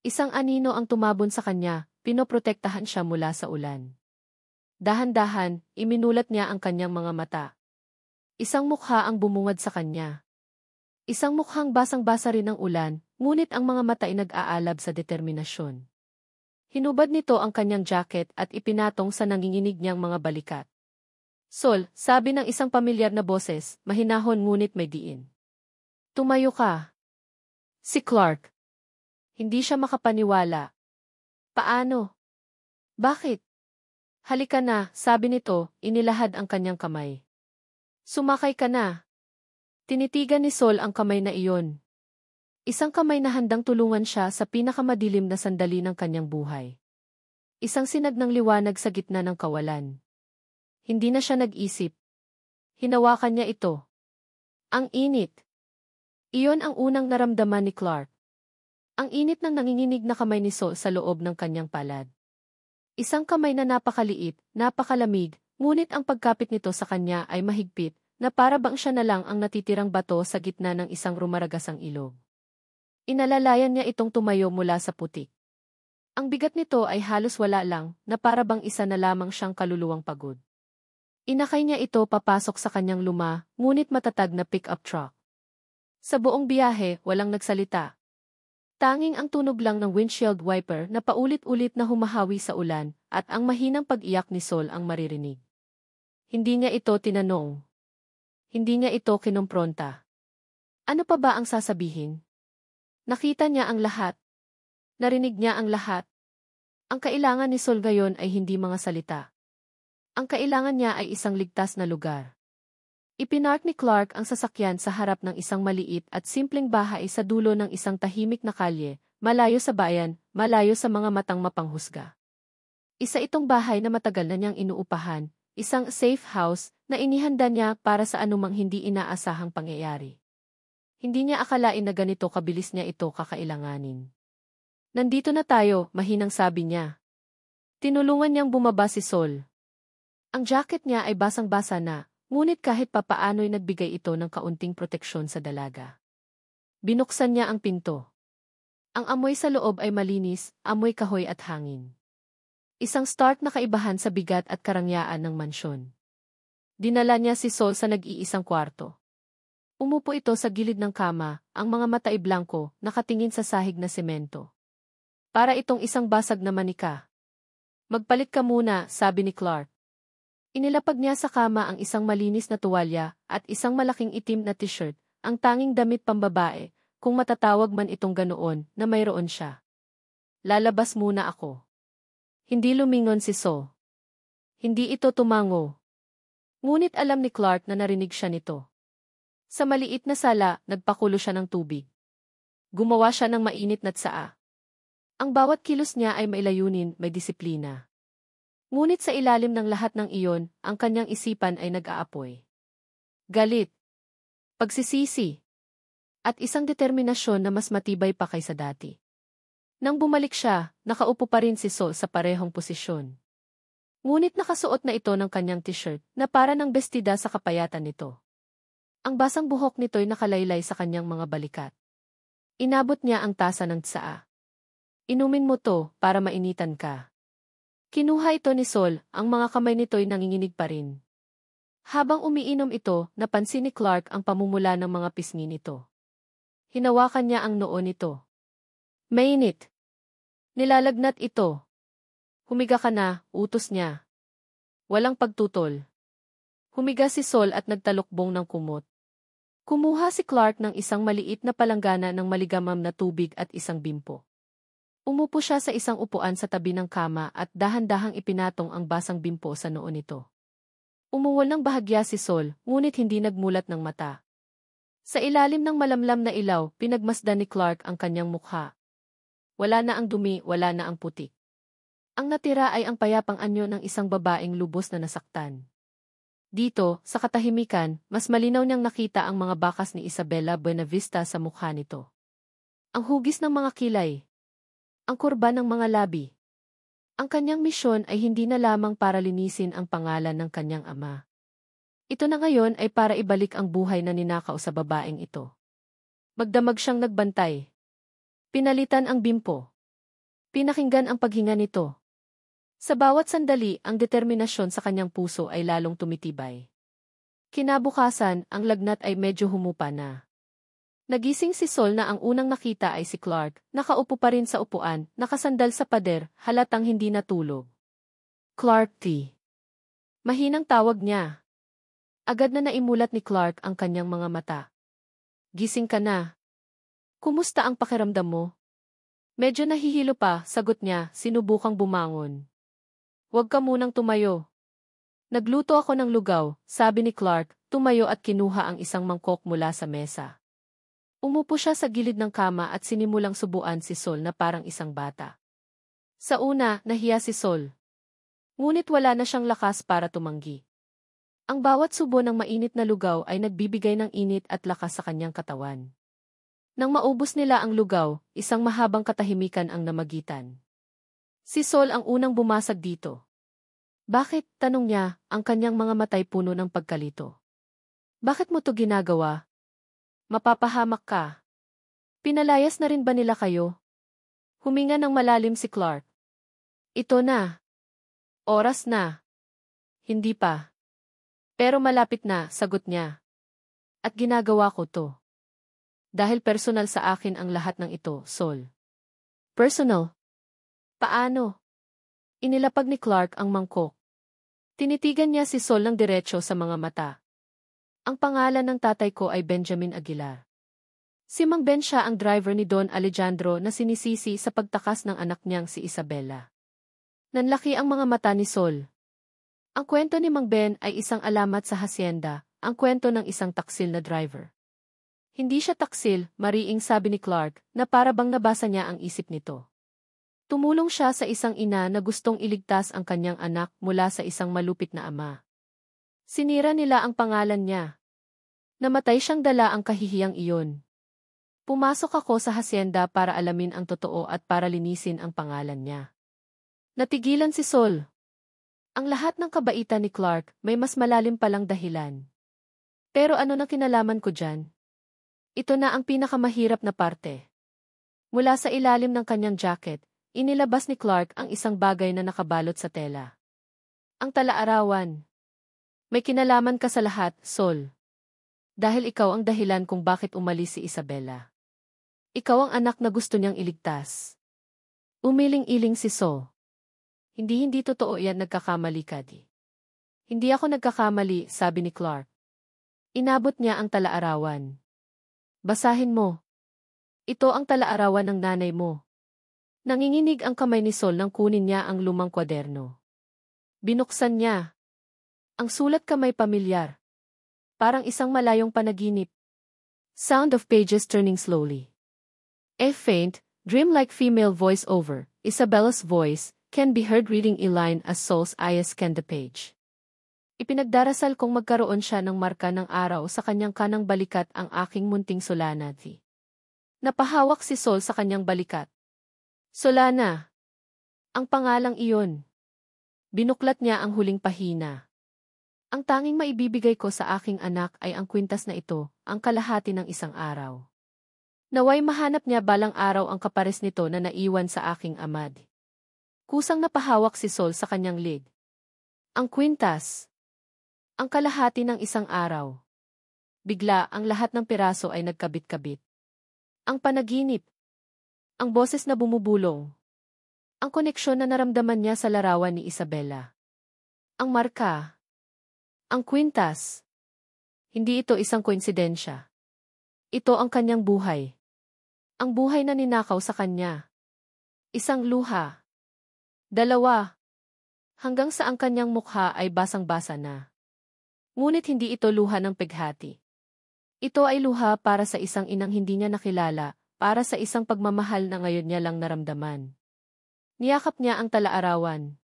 Isang anino ang tumabon sa kanya, pinoprotektahan siya mula sa ulan. Dahan-dahan, iminulat niya ang kanyang mga mata. Isang mukha ang bumungad sa kanya. Isang mukhang basang-basa rin ng ulan, ngunit ang mga mata ay nag-aalab sa determinasyon. Hinubad nito ang kanyang jacket at ipinatong sa nanginginig niyang mga balikat. Sol, sabi ng isang pamilyar na boses, mahinahon ngunit may diin. Tumayo ka. Si Clark. Hindi siya makapaniwala. Paano? Bakit? Halika na, sabi nito, inilahad ang kanyang kamay. Sumakay ka na. Tinitigan ni Sol ang kamay na iyon. Isang kamay na handang tulungan siya sa pinakamadilim na sandali ng kanyang buhay. Isang sinag ng liwanag sa gitna ng kawalan. Hindi na siya nag-isip. Hinawakan niya ito. Ang init. Iyon ang unang naramdaman ni Clark. Ang init ng nanginginig na kamay ni Sol sa loob ng kanyang palad. Isang kamay na napakaliit, napakalamig, ngunit ang pagkapit nito sa kanya ay mahigpit, na para bang siya na lang ang natitirang bato sa gitna ng isang rumaragasang ilog. Inalalayan niya itong tumayo mula sa putik. Ang bigat nito ay halos wala lang, na para bang isa na lamang siyang kaluluwang pagod. Inakay niya ito papasok sa kanyang luma, ngunit matatag na pick-up truck. Sa buong biyahe, walang nagsalita. Tanging ang tunog lang ng windshield wiper na paulit-ulit na humahawi sa ulan, at ang mahinang pag-iyak ni Sol ang maririnig. Hindi niya ito tinanong. Hindi niya ito kinompronta. Ano pa ba ang sasabihin? Nakita niya ang lahat. Narinig niya ang lahat. Ang kailangan ni Sol ngayon ay hindi mga salita. Ang kailangan niya ay isang ligtas na lugar. Ipinark ni Clark ang sasakyan sa harap ng isang maliit at simpleng bahay sa dulo ng isang tahimik na kalye, malayo sa bayan, malayo sa mga matang mapanghusga. Isa itong bahay na matagal na niyang inuupahan, isang safe house na inihanda niya para sa anumang hindi inaasahang pangyayari. Hindi niya akalain na ganito kabilis niya ito kakailanganin. Nandito na tayo, mahinang sabi niya. Tinulungan niyang bumaba si Sol. Ang jacket niya ay basang-basa na, ngunit kahit papaano'y nagbigay ito ng kaunting proteksyon sa dalaga. Binuksan niya ang pinto. Ang amoy sa loob ay malinis, amoy kahoy at hangin. Isang stark na kaibahan sa bigat at karangyaan ng mansyon. Dinala niya si Sol sa nag-iisang kwarto. Umupo ito sa gilid ng kama, ang mga mata ay blanko, nakatingin sa sahig na semento. Para itong isang basag na manika. Magpalit ka muna, sabi ni Clark. Inilapag niya sa kama ang isang malinis na tuwalya at isang malaking itim na t-shirt, ang tanging damit pambabae, kung matatawag man itong ganoon, na mayroon siya. Lalabas muna ako. Hindi lumingon si So. Hindi ito tumango. Ngunit alam ni Clark na narinig siya nito. Sa maliit na sala, nagpakulo siya ng tubig. Gumawa siya ng mainit na tsaa. Ang bawat kilos niya ay may layunin, may disiplina. Ngunit sa ilalim ng lahat ng iyon, ang kanyang isipan ay nag-aapoy. Galit. Pagsisisi. At isang determinasyon na mas matibay pa kaysa dati. Nang bumalik siya, nakaupo pa rin si Sol sa parehong posisyon. Ngunit nakasuot na ito ng kanyang t-shirt na para ng bestida sa kapayatan nito. Ang basang buhok nito'y nakalaylay sa kanyang mga balikat. Inabot niya ang tasa ng tsaa. Inumin mo to para mainitan ka. Kinuha ito ni Sol, ang mga kamay nito'y nanginginig pa rin. Habang umiinom ito, napansin ni Clark ang pamumula ng mga pisngi nito. Hinawakan niya ang noo nito. Mainit. Nilalagnat ito. Humiga ka na, utos niya. Walang pagtutol. Humiga si Sol at nagtalukbong ng kumot. Kumuha si Clark ng isang maliit na palanggana ng maligamam na tubig at isang bimpo. Umupo siya sa isang upuan sa tabi ng kama at dahan-dahang ipinatong ang basang bimpo sa noo nito. Umuwol ng bahagya si Sol, ngunit hindi nagmulat ng mata. Sa ilalim ng malamlam na ilaw, pinagmasdan ni Clark ang kanyang mukha. Wala na ang dumi, wala na ang putik. Ang natira ay ang payapang anyo ng isang babaeng lubos na nasaktan. Dito, sa katahimikan, mas malinaw niyang nakita ang mga bakas ni Isabella Buenavista sa mukha nito. Ang hugis ng mga kilay. Ang kurba ng mga labi. Ang kanyang misyon ay hindi na lamang para linisin ang pangalan ng kanyang ama. Ito na ngayon ay para ibalik ang buhay na ninakaw sa babaeng ito. Magdamag siyang nagbantay. Pinalitan ang bimpo. Pinakinggan ang paghinga nito. Sa bawat sandali, ang determinasyon sa kanyang puso ay lalong tumitibay. Kinabukasan, ang lagnat ay medyo humupa na. Nagising si Sol na ang unang nakita ay si Clark, nakaupo pa rin sa upuan, nakasandal sa pader, halatang hindi natulog. Clark T. Mahinang tawag niya. Agad na naimulat ni Clark ang kanyang mga mata. Gising ka na. Kumusta ang pakiramdam mo? Medyo nahihilo pa, sagot niya, sinubukang bumangon. Huwag ka munang tumayo. Nagluto ako ng lugaw, sabi ni Clark, tumayo at kinuha ang isang mangkok mula sa mesa. Umupo siya sa gilid ng kama at sinimulang subuan si Sol na parang isang bata. Sa una, nahiya si Sol. Ngunit wala na siyang lakas para tumanggi. Ang bawat subo ng mainit na lugaw ay nagbibigay ng init at lakas sa kanyang katawan. Nang maubos nila ang lugaw, isang mahabang katahimikan ang namagitan. Si Sol ang unang bumasag dito. Bakit, tanong niya, ang kanyang mga matay puno ng pagkalito. Bakit mo to ginagawa? Mapapahamak ka. Pinalayas na rin ba nila kayo? Huminga ng malalim si Clark. Ito na. Oras na. Hindi pa. Pero malapit na, sagot niya. At ginagawa ko to. Dahil personal sa akin ang lahat ng ito, Sol. Personal? Paano? Inilapag ni Clark ang mangkok. Tinitigan niya si Sol ng diretso sa mga mata. Ang pangalan ng tatay ko ay Benjamin Aguilar. Si Mang Ben siya ang driver ni Don Alejandro na sinisisi sa pagtakas ng anak niyang si Isabela. Nanlaki ang mga mata ni Sol. Ang kwento ni Mang Ben ay isang alamat sa hasyenda, ang kwento ng isang taksil na driver. Hindi siya taksil, mariing sabi ni Clark, na para bang nabasa niya ang isip nito. Tumulong siya sa isang ina na gustong iligtas ang kanyang anak mula sa isang malupit na ama. Sinira nila ang pangalan niya. Namatay siyang dala ang kahihiyang iyon. Pumasok ako sa hasyenda para alamin ang totoo at para linisin ang pangalan niya. Natigilan si Sol. Ang lahat ng kabaitan ni Clark may mas malalim palang dahilan. Pero ano na kinalaman ko dyan? Ito na ang pinakamahirap na parte. Mula sa ilalim ng kanyang jacket, inilabas ni Clark ang isang bagay na nakabalot sa tela. Ang talaarawan. May kinalaman ka sa lahat, Sol. Dahil ikaw ang dahilan kung bakit umalis si Isabela. Ikaw ang anak na gusto niyang iligtas. Umiling-iling si Sol. Hindi totoo yan, nagkakamali ka di. Hindi ako nagkakamali, sabi ni Clark. Inabot niya ang talaarawan. Basahin mo. Ito ang talaarawan ng nanay mo. Nanginginig ang kamay ni Sol nang kunin niya ang lumang kwaderno. Binuksan niya. Ang sulat kamay pamilyar. Parang isang malayong panaginip. Sound of pages turning slowly. A faint, dreamlike female voice-over, Isabella's voice, can be heard reading a line as Sol's eyes scanned the page. Ipinagdarasal kong magkaroon siya ng marka ng araw sa kanyang kanang balikat ang aking munting Solanati. Napahawak si Sol sa kanyang balikat. Solana. Ang pangalang iyon. Binuklat niya ang huling pahina. Ang tanging maibibigay ko sa aking anak ay ang kwintas na ito, ang kalahati ng isang araw. Naway mahanap niya balang araw ang kapares nito na naiwan sa aking amad. Kusang napahawak si Sol sa kanyang lig. Ang kwintas. Ang kalahati ng isang araw. Bigla ang lahat ng piraso ay nagkabit-kabit. Ang panaginip. Ang boses na bumubulong. Ang koneksyon na naramdaman niya sa larawan ni Isabela. Ang marka. Ang kwintas. Hindi ito isang koinsidensya. Ito ang kanyang buhay. Ang buhay na ninakaw sa kanya. Isang luha. Dalawa. Hanggang sa ang kanyang mukha ay basang-basa na. Ngunit hindi ito luha ng peghati. Ito ay luha para sa isang inang hindi niya nakilala, para sa isang pagmamahal na ngayon niya lang naramdaman. Niyakap niya ang talaarawan.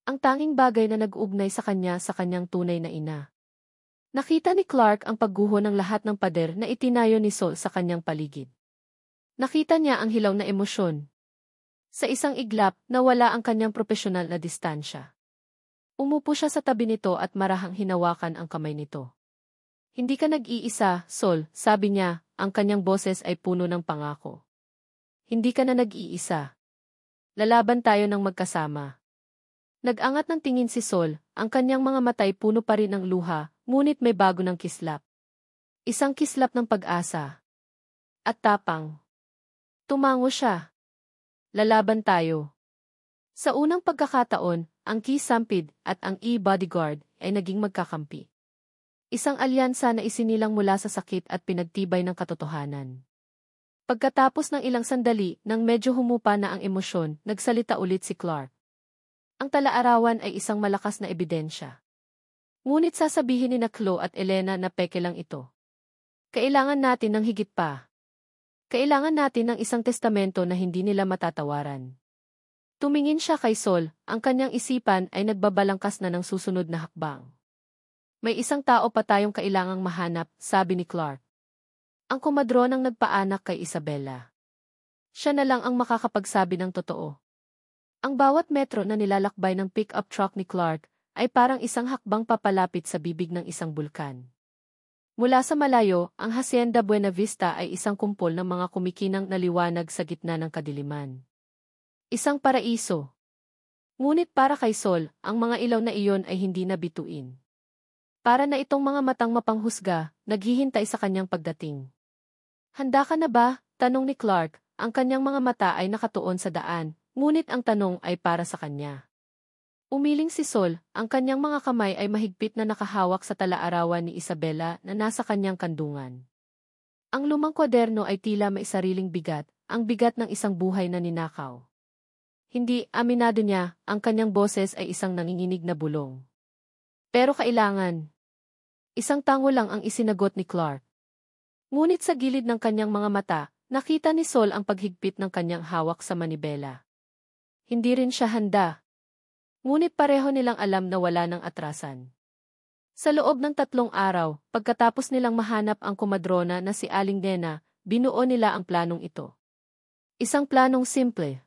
Ang tanging bagay na nag-uugnay sa kanyang tunay na ina. Nakita ni Clark ang pagguho ng lahat ng pader na itinayo ni Sol sa kanyang paligid. Nakita niya ang hilaw na emosyon. Sa isang iglap, nawala ang kanyang propesyonal na distansya. Umupo siya sa tabi nito at marahang hinawakan ang kamay nito. Hindi ka nag-iisa, Sol, sabi niya, ang kanyang boses ay puno ng pangako. Hindi ka na nag-iisa. Lalaban tayo ng magkasama. Nag-angat ng tingin si Sol, ang kanyang mga matay puno pa rin ng luha, ngunit may bago ng kislap. Isang kislap ng pag-asa. At tapang. Tumango siya. Lalaban tayo. Sa unang pagkakataon, ang Ki-Sampid at ang E-Bodyguard ay naging magkakampi. Isang alyansa na isinilang mula sa sakit at pinagtibay ng katotohanan. Pagkatapos ng ilang sandali, nang medyo humupa na ang emosyon, nagsalita ulit si Clark. Ang talaarawan ay isang malakas na ebidensya. Ngunit sasabihin ni na Chloe at Elena na peke lang ito. Kailangan natin ng higit pa. Kailangan natin ng isang testamento na hindi nila matatawaran. Tumingin siya kay Sol, ang kanyang isipan ay nagbabalangkas na ng susunod na hakbang. May isang tao pa tayong kailangang mahanap, sabi ni Clark. Ang komadronang nagpaanak kay Isabela. Siya na lang ang makakapagsabi ng totoo. Ang bawat metro na nilalakbay ng pick-up truck ni Clark ay parang isang hakbang papalapit sa bibig ng isang bulkan. Mula sa malayo, ang Hacienda Buena Vista ay isang kumpol ng mga kumikinang na liwanag sa gitna ng kadiliman. Isang paraiso. Ngunit para kay Sol, ang mga ilaw na iyon ay hindi na bituin. Para na itong mga matang mapanghusga, naghihintay sa kanyang pagdating. Handa ka na ba? Tanong ni Clark, ang kanyang mga mata ay nakatuon sa daan, ngunit ang tanong ay para sa kanya. Umiling si Sol, ang kanyang mga kamay ay mahigpit na nakahawak sa talaarawan ni Isabela na nasa kanyang kandungan. Ang lumang kwaderno ay tila may sariling bigat, ang bigat ng isang buhay na ninakaw. Hindi, aminado niya, ang kanyang boses ay isang nanginginig na bulong. Pero kailangan. Isang tango lang ang isinagot ni Clark. Ngunit sa gilid ng kanyang mga mata, nakita ni Sol ang paghigpit ng kanyang hawak sa manibela. Hindi rin siya handa. Ngunit pareho nilang alam na wala ng atrasan. Sa loob ng 3 araw, pagkatapos nilang mahanap ang komadrona na si Aling Nena, binuo nila ang planong ito. Isang planong simple.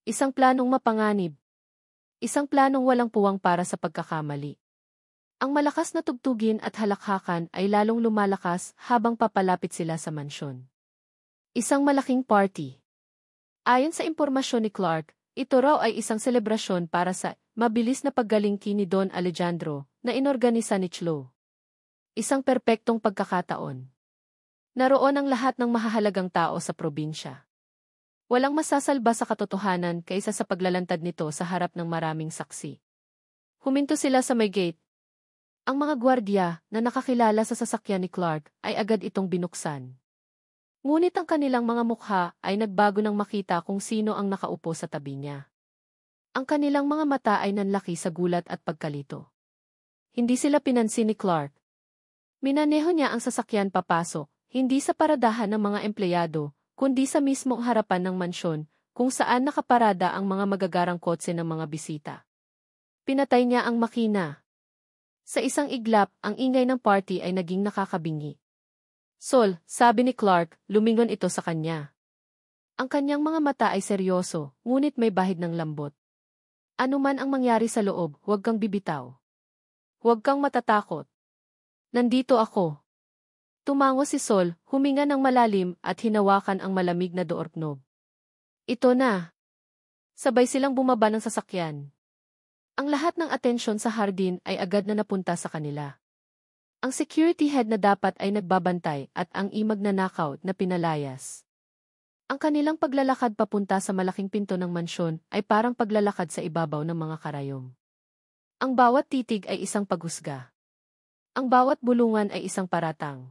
Isang planong mapanganib. Isang planong walang puwang para sa pagkakamali. Ang malakas na tugtugin at halakhakan ay lalong lumalakas habang papalapit sila sa mansyon. Isang malaking party. Ayon sa impormasyon ni Clark, ito raw ay isang selebrasyon para sa mabilis na paggaling ni Don Alejandro na inorganisa ni Chlo. Isang perpektong pagkakataon. Naroon ang lahat ng mahahalagang tao sa probinsya. Walang masasalba sa katotohanan kaysa sa paglalantad nito sa harap ng maraming saksi. Huminto sila sa may gate. Ang mga gwardiya na nakakilala sa sasakyan ni Clark ay agad itong binuksan. Ngunit ang kanilang mga mukha ay nagbago nang makita kung sino ang nakaupo sa tabi niya. Ang kanilang mga mata ay nanlaki sa gulat at pagkalito. Hindi sila pinansin ni Clark. Minaneho niya ang sasakyan papasok, hindi sa paradahan ng mga empleyado, kundi sa mismong harapan ng mansyon, kung saan nakaparada ang mga magagarang kotse ng mga bisita. Pinatay niya ang makina. Sa isang iglap, ang ingay ng party ay naging nakakabingi. Sol, sabi ni Clark, lumingon ito sa kanya. Ang kanyang mga mata ay seryoso, ngunit may bahid ng lambot. Ano man ang mangyari sa loob, huwag kang bibitaw. Huwag kang matatakot. Nandito ako. Tumango si Sol, huminga ng malalim at hinawakan ang malamig na doorknob. Ito na. Sabay silang bumaba ng sasakyan. Ang lahat ng atensyon sa hardin ay agad na napunta sa kanila. Ang security head na dapat ay nagbabantay at ang imag na knockout na pinalayas. Ang kanilang paglalakad papunta sa malaking pinto ng mansyon ay parang paglalakad sa ibabaw ng mga karayom. Ang bawat titig ay isang paghusga. Ang bawat bulungan ay isang paratang.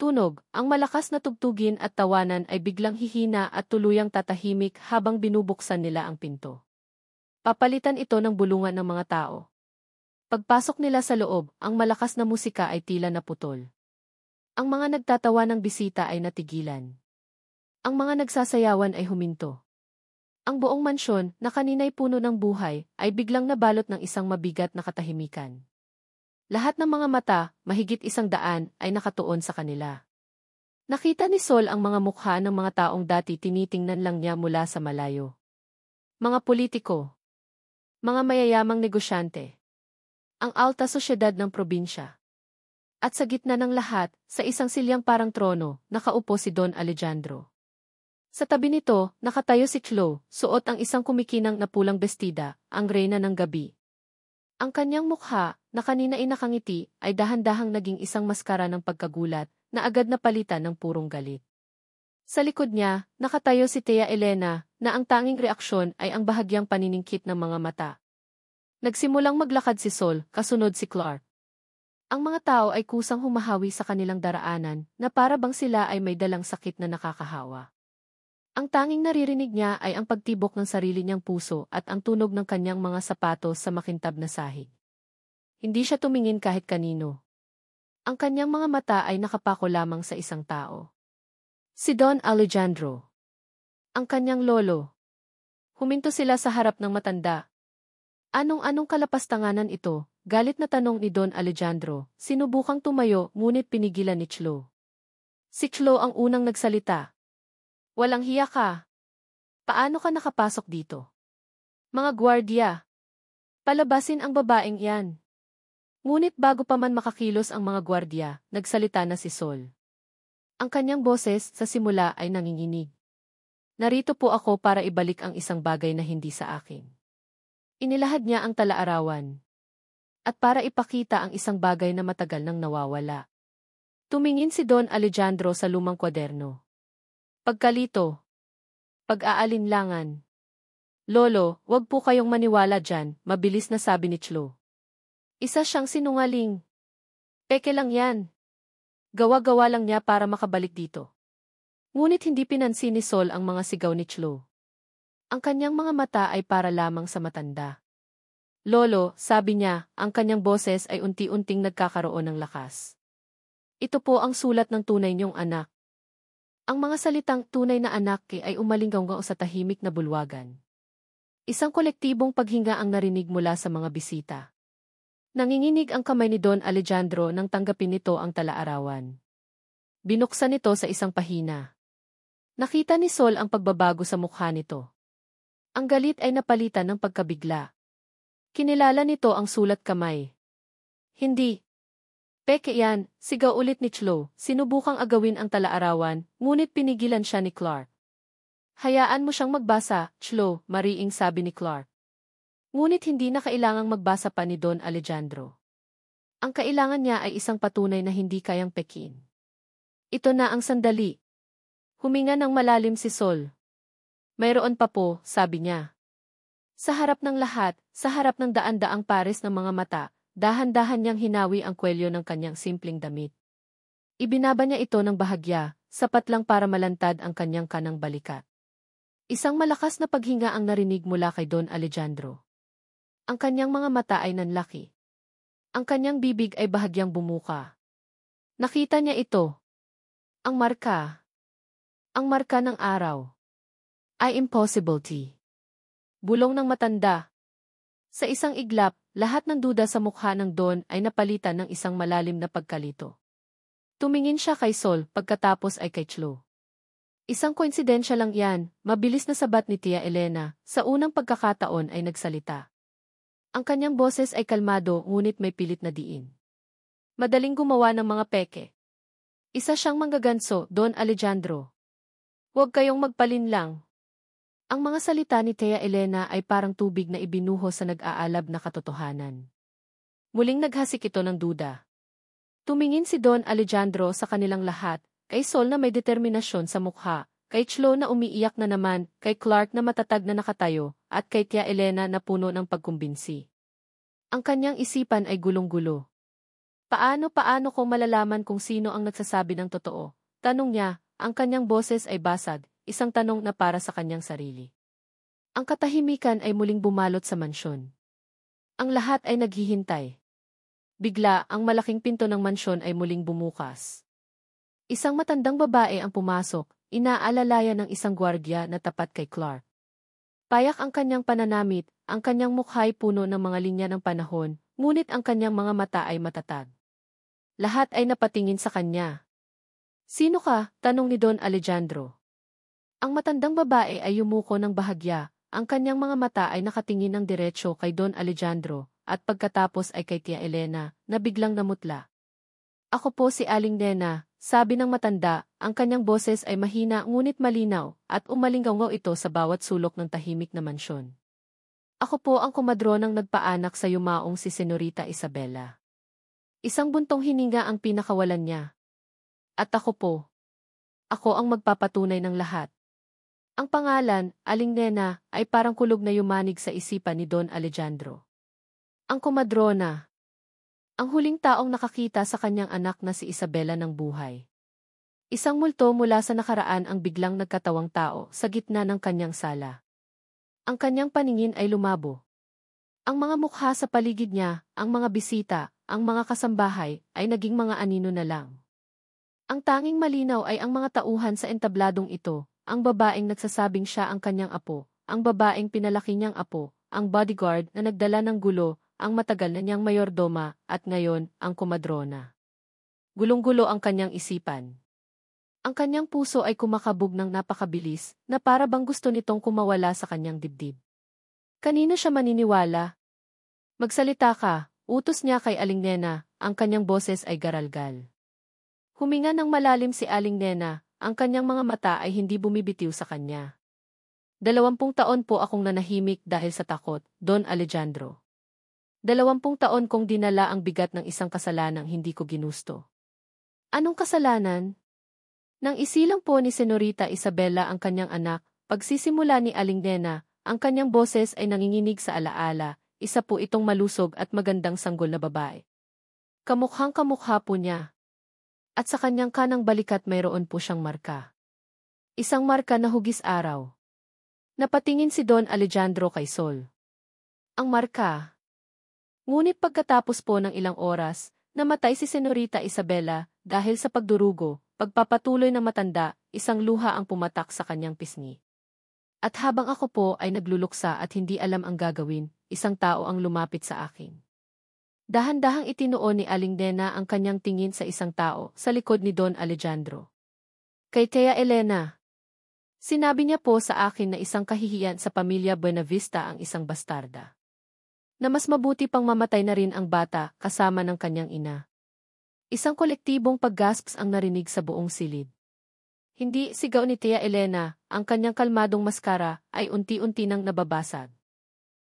Tunog, ang malakas na tugtugin at tawanan ay biglang hihina at tuluyang tatahimik habang binubuksan nila ang pinto. Papalitan ito ng bulungan ng mga tao. Pagpasok nila sa loob, ang malakas na musika ay tila naputol. Ang mga nagtatawa ng bisita ay natigilan. Ang mga nagsasayawan ay huminto. Ang buong mansyon, na kanina'y puno ng buhay, ay biglang nabalot ng isang mabigat na katahimikan. Lahat ng mga mata, mahigit 100, ay nakatuon sa kanila. Nakita ni Sol ang mga mukha ng mga taong dati tinitingnan lang niya mula sa malayo. Mga politiko. Mga mayayamang negosyante. Ang alta sosyedad ng probinsya. At sa gitna ng lahat, sa isang silyang parang trono, nakaupo si Don Alejandro. Sa tabi nito, nakatayo si Chlo, suot ang isang kumikinang na pulang bestida, ang reyna ng gabi. Ang kanyang mukha, na kanina ay nakangiti, ay dahan-dahang naging isang maskara ng pagkagulat, na agad napalitan ng purong galit. Sa likod niya, nakatayo si Tia Elena, na ang tanging reaksyon ay ang bahagyang paniningkit ng mga mata. Nagsimulang maglakad si Sol, kasunod si Clark. Ang mga tao ay kusang humahawi sa kanilang daraanan, na para bang sila ay may dalang sakit na nakakahawa. Ang tanging naririnig niya ay ang pagtibok ng sarili niyang puso at ang tunog ng kanyang mga sapatos sa makintab na sahig. Hindi siya tumingin kahit kanino. Ang kanyang mga mata ay nakapako lamang sa isang tao. Si Don Alejandro. Ang kanyang lolo. Huminto sila sa harap ng matanda. Anong kalapastanganan ito? Galit na tanong ni Don Alejandro, sinubukang tumayo ngunit pinigilan ni Chlo. Si Chlo ang unang nagsalita. Walang hiya ka. Paano ka nakapasok dito? Mga gwardiya. Palabasin ang babaeng yan. Ngunit bago pa man makakilos ang mga gwardiya, nagsalita na si Sol. Ang kanyang boses sa simula ay nanginginig. Narito po ako para ibalik ang isang bagay na hindi sa akin. Inilahad niya ang talaarawan. At para ipakita ang isang bagay na matagal nang nawawala. Tumingin si Don Alejandro sa lumang kwaderno. Pagkalito. Pag-aalinlangan. Lolo, wag po kayong maniwala dyan, mabilis na sabi ni Chlo. Isa siyang sinungaling. Peke lang yan. Gawa-gawa lang niya para makabalik dito. Ngunit hindi pinansin ni Sol ang mga sigaw ni Chlo. Ang kanyang mga mata ay para lamang sa matanda. Lolo, sabi niya, ang kanyang boses ay unti-unting nagkakaroon ng lakas. Ito po ang sulat ng tunay niyong anak. Ang mga salitang tunay na anak ay umalinggaw sa tahimik na bulwagan. Isang kolektibong paghinga ang narinig mula sa mga bisita. Nanginginig ang kamay ni Don Alejandro nang tanggapin nito ang talaarawan. Binuksan nito sa isang pahina. Nakita ni Sol ang pagbabago sa mukha nito. Ang galit ay napalitan ng pagkabigla. Kinilala nito ang sulat kamay. Hindi. Peke yan, sigaw ulit ni Chlo, sinubukang agawin ang talaarawan, ngunit pinigilan siya ni Clark. Hayaan mo siyang magbasa, Chlo, mariing sabi ni Clark. Ngunit hindi na kailangang magbasa pa ni Don Alejandro. Ang kailangan niya ay isang patunay na hindi kayang pekin. Ito na ang sandali. Huminga ng malalim si Sol. Mayroon pa po, sabi niya. Sa harap ng lahat, sa harap ng daan-daang pares ng mga mata, dahan-dahan niyang hinawi ang kwelyo ng kanyang simpleng damit. Ibinaba niya ito ng bahagya, sapat lang para malantad ang kanyang kanang balikat. Isang malakas na paghinga ang narinig mula kay Don Alejandro. Ang kanyang mga mata ay nanlaki. Ang kanyang bibig ay bahagyang bumuka. Nakita niya ito. Ang marka. Ang marka ng araw. Ay impossibility. Bulong ng matanda. Sa isang iglap, lahat ng duda sa mukha ng Don ay napalitan ng isang malalim na pagkalito. Tumingin siya kay Sol, pagkatapos ay kay Chlo. Isang koinsidensya lang yan, mabilis na sabat ni Tia Elena, sa unang pagkakataon ay nagsalita. Ang kanyang boses ay kalmado ngunit may pilit na diin. Madaling gumawa ng mga peke. Isa siyang manggaganso, Don Alejandro. Huwag kayong magpalinlang. Ang mga salita ni Tia Elena ay parang tubig na ibinuho sa nag-aalab na katotohanan. Muling naghasik ito ng duda. Tumingin si Don Alejandro sa kanilang lahat, kay Sol na may determinasyon sa mukha, kay Chlo na umiiyak na naman, kay Clark na matatag na nakatayo, at kay Tia Elena na puno ng pagkumbinsi. Ang kanyang isipan ay gulong-gulo. Paano ko malalaman kung sino ang nagsasabi ng totoo? Tanong niya, ang kanyang boses ay basag. Isang tanong na para sa kanyang sarili. Ang katahimikan ay muling bumalot sa mansyon. Ang lahat ay naghihintay. Bigla, ang malaking pinto ng mansyon ay muling bumukas. Isang matandang babae ang pumasok, inaalalayan ng isang gwardiya na tapat kay Clark. Payak ang kanyang pananamit, ang kanyang mukha ay puno ng mga linya ng panahon, ngunit ang kanyang mga mata ay matatag. Lahat ay napatingin sa kanya. Sino ka? Tanong ni Don Alejandro. Ang matandang babae ay yumuko ng bahagya, ang kanyang mga mata ay nakatingin ng diretsyo kay Don Alejandro, at pagkatapos ay kay Tia Elena, na biglang namutla. Ako po si Aling Nena, sabi ng matanda, ang kanyang boses ay mahina ngunit malinaw, at umalinggaw ito sa bawat sulok ng tahimik na mansyon. Ako po ang kumadronang nagpaanak sa yumaong si Senorita Isabela. Isang buntong hininga ang pinakawalan niya. At ako po. Ako ang magpapatunay ng lahat. Ang pangalan, Aling Nena, ay parang kulog na yumanig sa isipan ni Don Alejandro. Ang komadrona. Ang huling taong nakakita sa kanyang anak na si Isabela ng buhay. Isang multo mula sa nakaraan ang biglang nagkatawang tao sa gitna ng kanyang sala. Ang kanyang paningin ay lumabo. Ang mga mukha sa paligid niya, ang mga bisita, ang mga kasambahay, ay naging mga anino na lang. Ang tanging malinaw ay ang mga tauhan sa entabladong ito, ang babaeng nagsasabing siya ang kanyang apo, ang babaeng pinalaki niyang apo, ang bodyguard na nagdala ng gulo, ang matagal na niyang mayordoma, at ngayon, ang komadrona. Gulong-gulo ang kanyang isipan. Ang kanyang puso ay kumakabog ng napakabilis, na para bang gusto nitong kumawala sa kanyang dibdib. Kanino siya maniniwala? Magsalita ka, utos niya kay Aling Nena, ang kanyang boses ay garalgal. Huminga ng malalim si Aling Nena, ang kanyang mga mata ay hindi bumibitiw sa kanya. 20 taon po akong nanahimik dahil sa takot, Don Alejandro. 20 taon kong dinala ang bigat ng isang kasalanang hindi ko ginusto. Anong kasalanan? Nang isilang po ni Senorita Isabela ang kanyang anak, pagsisimula ni Aling Nena, ang kanyang boses ay nanginginig sa alaala, isa po itong malusog at magandang sanggol na babae. Kamukhang-kamukha po niya. At sa kanyang kanang balikat mayroon po siyang marka. Isang marka na hugis araw. Napatingin si Don Alejandro kay Sol. Ang marka. Ngunit pagkatapos po ng ilang oras, namatay si Senorita Isabela dahil sa pagdurugo, pagpapatuloy ng matanda, isang luha ang pumatak sa kanyang pisngi. At habang ako po ay nagluluksa at hindi alam ang gagawin, isang tao ang lumapit sa akin. Dahan-dahang itinuon ni Aling Nena ang kanyang tingin sa isang tao sa likod ni Don Alejandro. Kay Tia Elena. Sinabi niya po sa akin na isang kahihiyan sa pamilya Buenavista ang isang bastarda. Na mas mabuti pang mamatay na rin ang bata kasama ng kanyang ina. Isang kolektibong paggasps ang narinig sa buong silid. Hindi sigaw ni Tia Elena, ang kanyang kalmadong maskara ay unti-unti nang nababasag.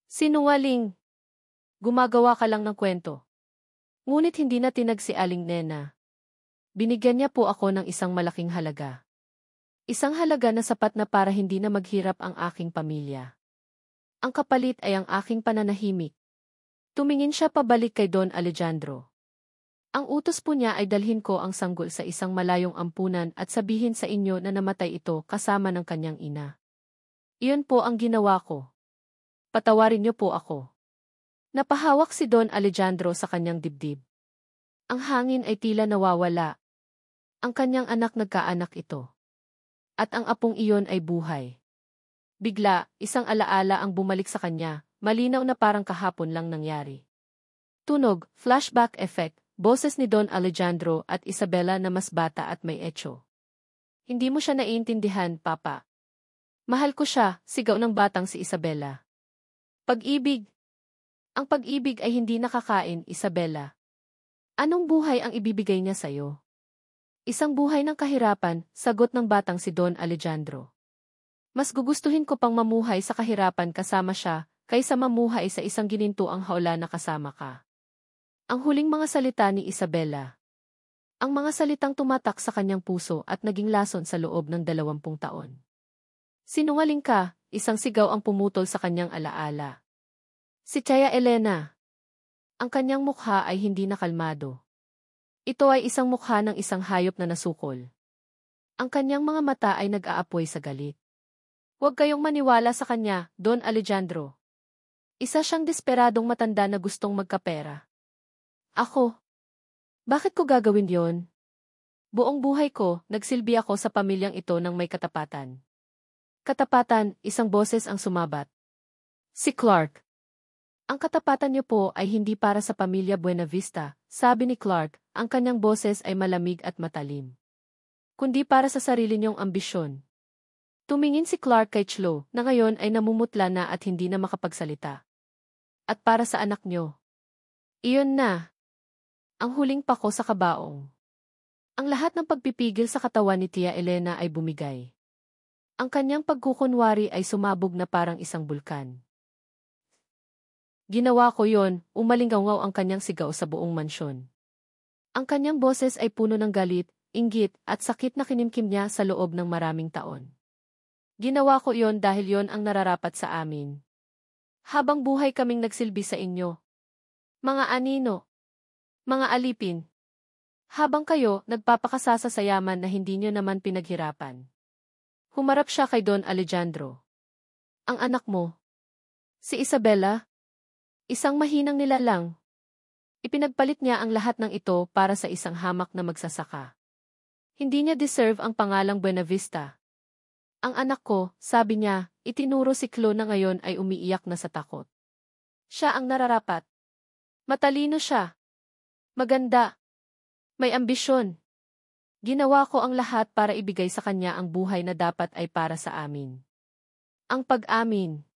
Sinungaling! Gumagawa ka lang ng kwento. Ngunit hindi na tinag si Aling Nena. Binigyan niya po ako ng isang malaking halaga. Isang halaga na sapat na para hindi na maghirap ang aking pamilya. Ang kapalit ay ang aking pananahimik. Tumingin siya pabalik kay Don Alejandro. Ang utos po niya ay dalhin ko ang sanggol sa isang malayong ampunan at sabihin sa inyo na namatay ito kasama ng kanyang ina. Iyon po ang ginawa ko. Patawarin niyo po ako. Napahawak si Don Alejandro sa kanyang dibdib. Ang hangin ay tila nawawala. Ang kanyang anak nagkaanak ito. At ang apong iyon ay buhay. Bigla, isang alaala ang bumalik sa kanya, malinaw na parang kahapon lang nangyari. Tunog, flashback effect, boses ni Don Alejandro at Isabela na mas bata at may etyo. Hindi mo siya naiintindihan, Papa. Mahal ko siya, sigaw ng batang si Isabela. Pag-ibig. Ang pag-ibig ay hindi nakakain, Isabela. Anong buhay ang ibibigay niya sa'yo? Isang buhay ng kahirapan, sagot ng batang si Don Alejandro. Mas gugustuhin ko pang mamuhay sa kahirapan kasama siya, kaysa mamuhay sa isang ginintuang hawla na kasama ka. Ang huling mga salita ni Isabela. Ang mga salitang tumatak sa kanyang puso at naging lason sa loob ng 20 taon. Sinungaling ka, isang sigaw ang pumutol sa kanyang alaala. Si Tia Elena. Ang kanyang mukha ay hindi nakalmado. Ito ay isang mukha ng isang hayop na nasukol. Ang kanyang mga mata ay nag-aapoy sa galit. Huwag kayong maniwala sa kanya, Don Alejandro. Isa siyang desperadong matanda na gustong magkapera. Ako? Bakit ko gagawin yon? Buong buhay ko, nagsilbi ako sa pamilyang ito ng may katapatan. Katapatan, isang boses ang sumabat. Si Clark. Ang katapatan niyo po ay hindi para sa pamilya Buenavista, sabi ni Clark, ang kanyang boses ay malamig at matalim. Kundi para sa sarili niyong ambisyon. Tumingin si Clark kay Chlo, na ngayon ay namumutla na at hindi na makapagsalita. At para sa anak niyo. Iyon na. Ang huling pako sa kabaong. Ang lahat ng pagpipigil sa katawan ni Tia Elena ay bumigay. Ang kanyang pagkukunwari ay sumabog na parang isang bulkan. Ginawa ko yon, umalingaw ang kanyang sigaw sa buong mansyon. Ang kanyang boses ay puno ng galit, inggit, at sakit na kinimkim niya sa loob ng maraming taon. Ginawa ko yon dahil yon ang nararapat sa amin. Habang buhay kaming nagsilbi sa inyo. Mga anino. Mga alipin. Habang kayo nagpapakasasa sa yaman na hindi nyo naman pinaghirapan. Humarap siya kay Don Alejandro. Ang anak mo. Si Isabela. Isang mahinang nilalang. Ipinagpalit niya ang lahat ng ito para sa isang hamak na magsasaka. Hindi niya deserve ang pangalang Buenavista. Ang anak ko, sabi niya, itinuro si Chlo na ngayon ay umiiyak na sa takot. Siya ang nararapat. Matalino siya. Maganda. May ambisyon. Ginawa ko ang lahat para ibigay sa kanya ang buhay na dapat ay para sa amin. Ang pag-amin.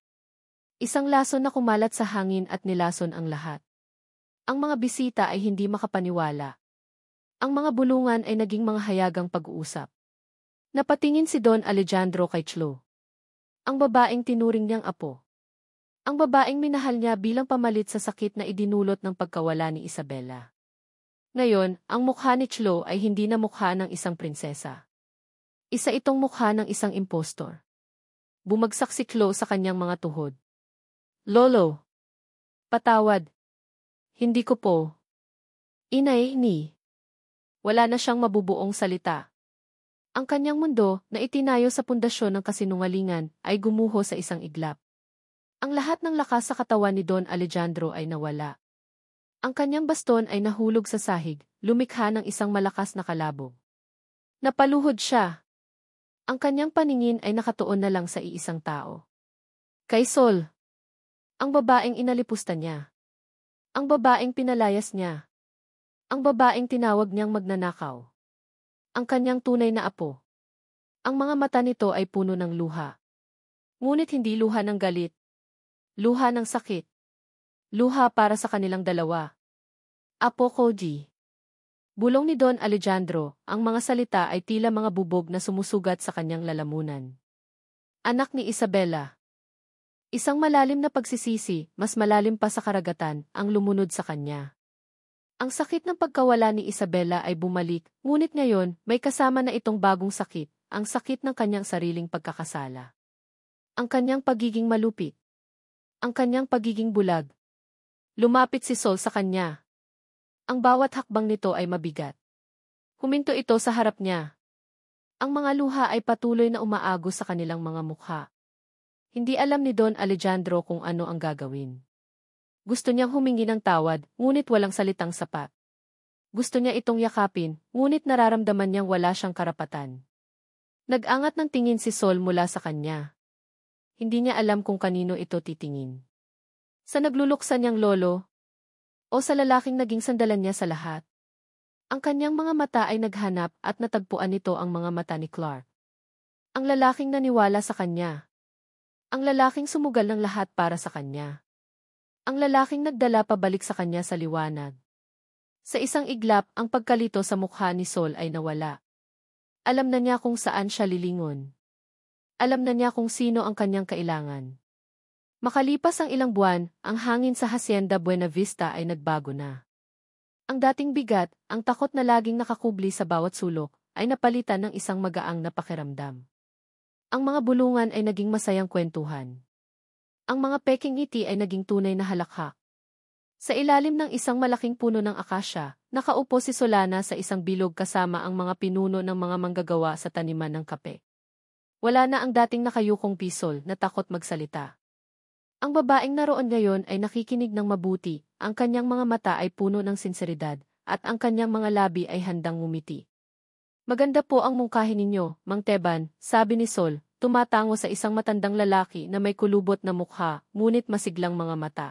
Isang lason na kumalat sa hangin at nilason ang lahat. Ang mga bisita ay hindi makapaniwala. Ang mga bulungan ay naging mga hayagang pag-uusap. Napatingin si Don Alejandro kay Chlo. Ang babaeng tinuring niyang apo. Ang babaeng minahal niya bilang pamalit sa sakit na idinulot ng pagkawala ni Isabela. Ngayon, ang mukha ni Chlo ay hindi na mukha ng isang prinsesa. Isa itong mukha ng isang impostor. Bumagsak si Chlo sa kanyang mga tuhod. Lolo. Patawad. Hindi ko po. Inay ni. Wala na siyang mabubuong salita. Ang kanyang mundo, na itinayo sa pundasyon ng kasinungalingan, ay gumuho sa isang iglap. Ang lahat ng lakas sa katawan ni Don Alejandro ay nawala. Ang kanyang baston ay nahulog sa sahig, lumikha ng isang malakas na kalabog. Napaluhod siya. Ang kanyang paningin ay nakatuon na lang sa iisang tao. Kay Sol. Ang babaeng inalipusta niya. Ang babaeng pinalayas niya. Ang babaeng tinawag niyang magnanakaw. Ang kanyang tunay na apo. Ang mga mata nito ay puno ng luha. Ngunit hindi luha ng galit. Luha ng sakit. Luha para sa kanilang dalawa. Apo Koji. Bulong ni Don Alejandro, ang mga salita ay tila mga bubog na sumusugat sa kanyang lalamunan. Anak ni Isabela. Isang malalim na pagsisisi, mas malalim pa sa karagatan, ang lumunod sa kanya. Ang sakit ng pagkawala ni Isabela ay bumalik, ngunit ngayon, may kasama na itong bagong sakit, ang sakit ng kanyang sariling pagkakasala. Ang kanyang pagiging malupit. Ang kanyang pagiging bulag. Lumapit si Sol sa kanya. Ang bawat hakbang nito ay mabigat. Huminto ito sa harap niya. Ang mga luha ay patuloy na umaagos sa kanilang mga mukha. Hindi alam ni Don Alejandro kung ano ang gagawin. Gusto niyang humingi ng tawad, ngunit walang salitang sapat. Gusto niya itong yakapin, ngunit nararamdaman niyang wala siyang karapatan. Nag-angat ng tingin si Sol mula sa kanya. Hindi niya alam kung kanino ito titingin. Sa nagluluksa niyang lolo, o sa lalaking naging sandalan niya sa lahat. Ang kanyang mga mata ay naghanap at natagpuan nito ang mga mata ni Clark. Ang lalaking naniwala sa kanya. Ang lalaking sumugal ng lahat para sa kanya. Ang lalaking nagdala pabalik sa kanya sa liwanag. Sa isang iglap, ang pagkalito sa mukha ni Sol ay nawala. Alam na niya kung saan siya lilingon. Alam na niya kung sino ang kanyang kailangan. Makalipas ang ilang buwan, ang hangin sa Hacienda Buena Vista ay nagbago na. Ang dating bigat, ang takot na laging nakakubli sa bawat sulok, ay napalitan ng isang magaang na pakiramdam. Ang mga bulungan ay naging masayang kwentuhan. Ang mga peking ngiti ay naging tunay na halakhak. Sa ilalim ng isang malaking puno ng akasya, nakaupo si Solana sa isang bilog kasama ang mga pinuno ng mga manggagawa sa taniman ng kape. Wala na ang dating nakayukong pisol na takot magsalita. Ang babaeng naroon ngayon ay nakikinig ng mabuti, ang kanyang mga mata ay puno ng sinseridad, at ang kanyang mga labi ay handang ngumiti. Maganda po ang mungkahi ninyo, Mang Teban, sabi ni Sol, tumatango sa isang matandang lalaki na may kulubot na mukha, ngunit masiglang mga mata.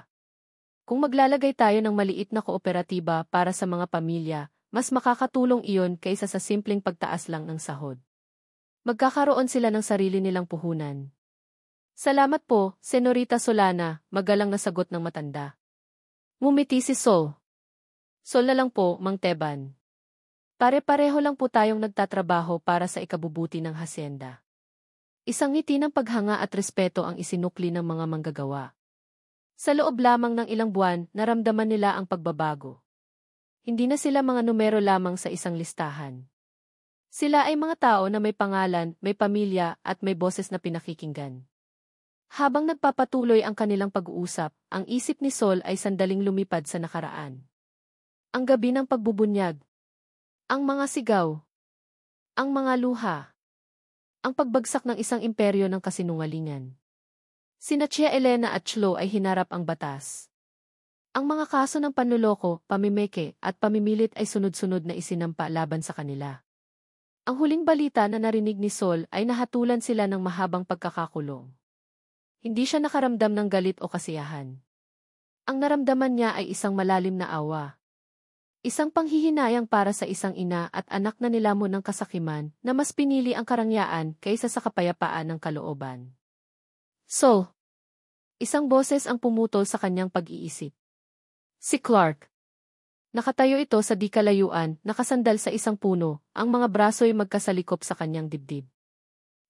Kung maglalagay tayo ng maliit na kooperatiba para sa mga pamilya, mas makakatulong iyon kaysa sa simpleng pagtaas lang ng sahod. Magkakaroon sila ng sarili nilang puhunan. Salamat po, Senorita Solana, magalang na sagot ng matanda. Ngumiti si Sol. Sol na lang po, Mang Teban. Pare-pareho lang po tayong nagtatrabaho para sa ikabubuti ng hacienda. Isang ngiti ng paghanga at respeto ang isinukli ng mga manggagawa. Sa loob lamang ng ilang buwan, naramdaman nila ang pagbabago. Hindi na sila mga numero lamang sa isang listahan. Sila ay mga tao na may pangalan, may pamilya, at may boses na pinakikinggan. Habang nagpapatuloy ang kanilang pag-uusap, ang isip ni Sol ay sandaling lumipad sa nakaraan. Ang gabi ng pagbubunyag. Ang mga sigaw. Ang mga luha. Ang pagbagsak ng isang imperyo ng kasinungalingan. Sina Tia Elena at Chlo ay hinarap ang batas. Ang mga kaso ng panloloko, pamimeke, at pamimilit ay sunod-sunod na isinampa laban sa kanila. Ang huling balita na narinig ni Sol ay nahatulan sila ng mahabang pagkakakulong. Hindi siya nakaramdam ng galit o kasiyahan. Ang naramdaman niya ay isang malalim na awa. Isang panghihinayang para sa isang ina at anak na nilamon ng kasakiman na mas pinili ang karangyaan kaysa sa kapayapaan ng kalooban. Sol. Isang boses ang pumutol sa kanyang pag-iisip. Si Clark. Nakatayo ito sa di kalayuan, nakasandal sa isang puno, ang mga braso'y magkasalikop sa kanyang dibdib.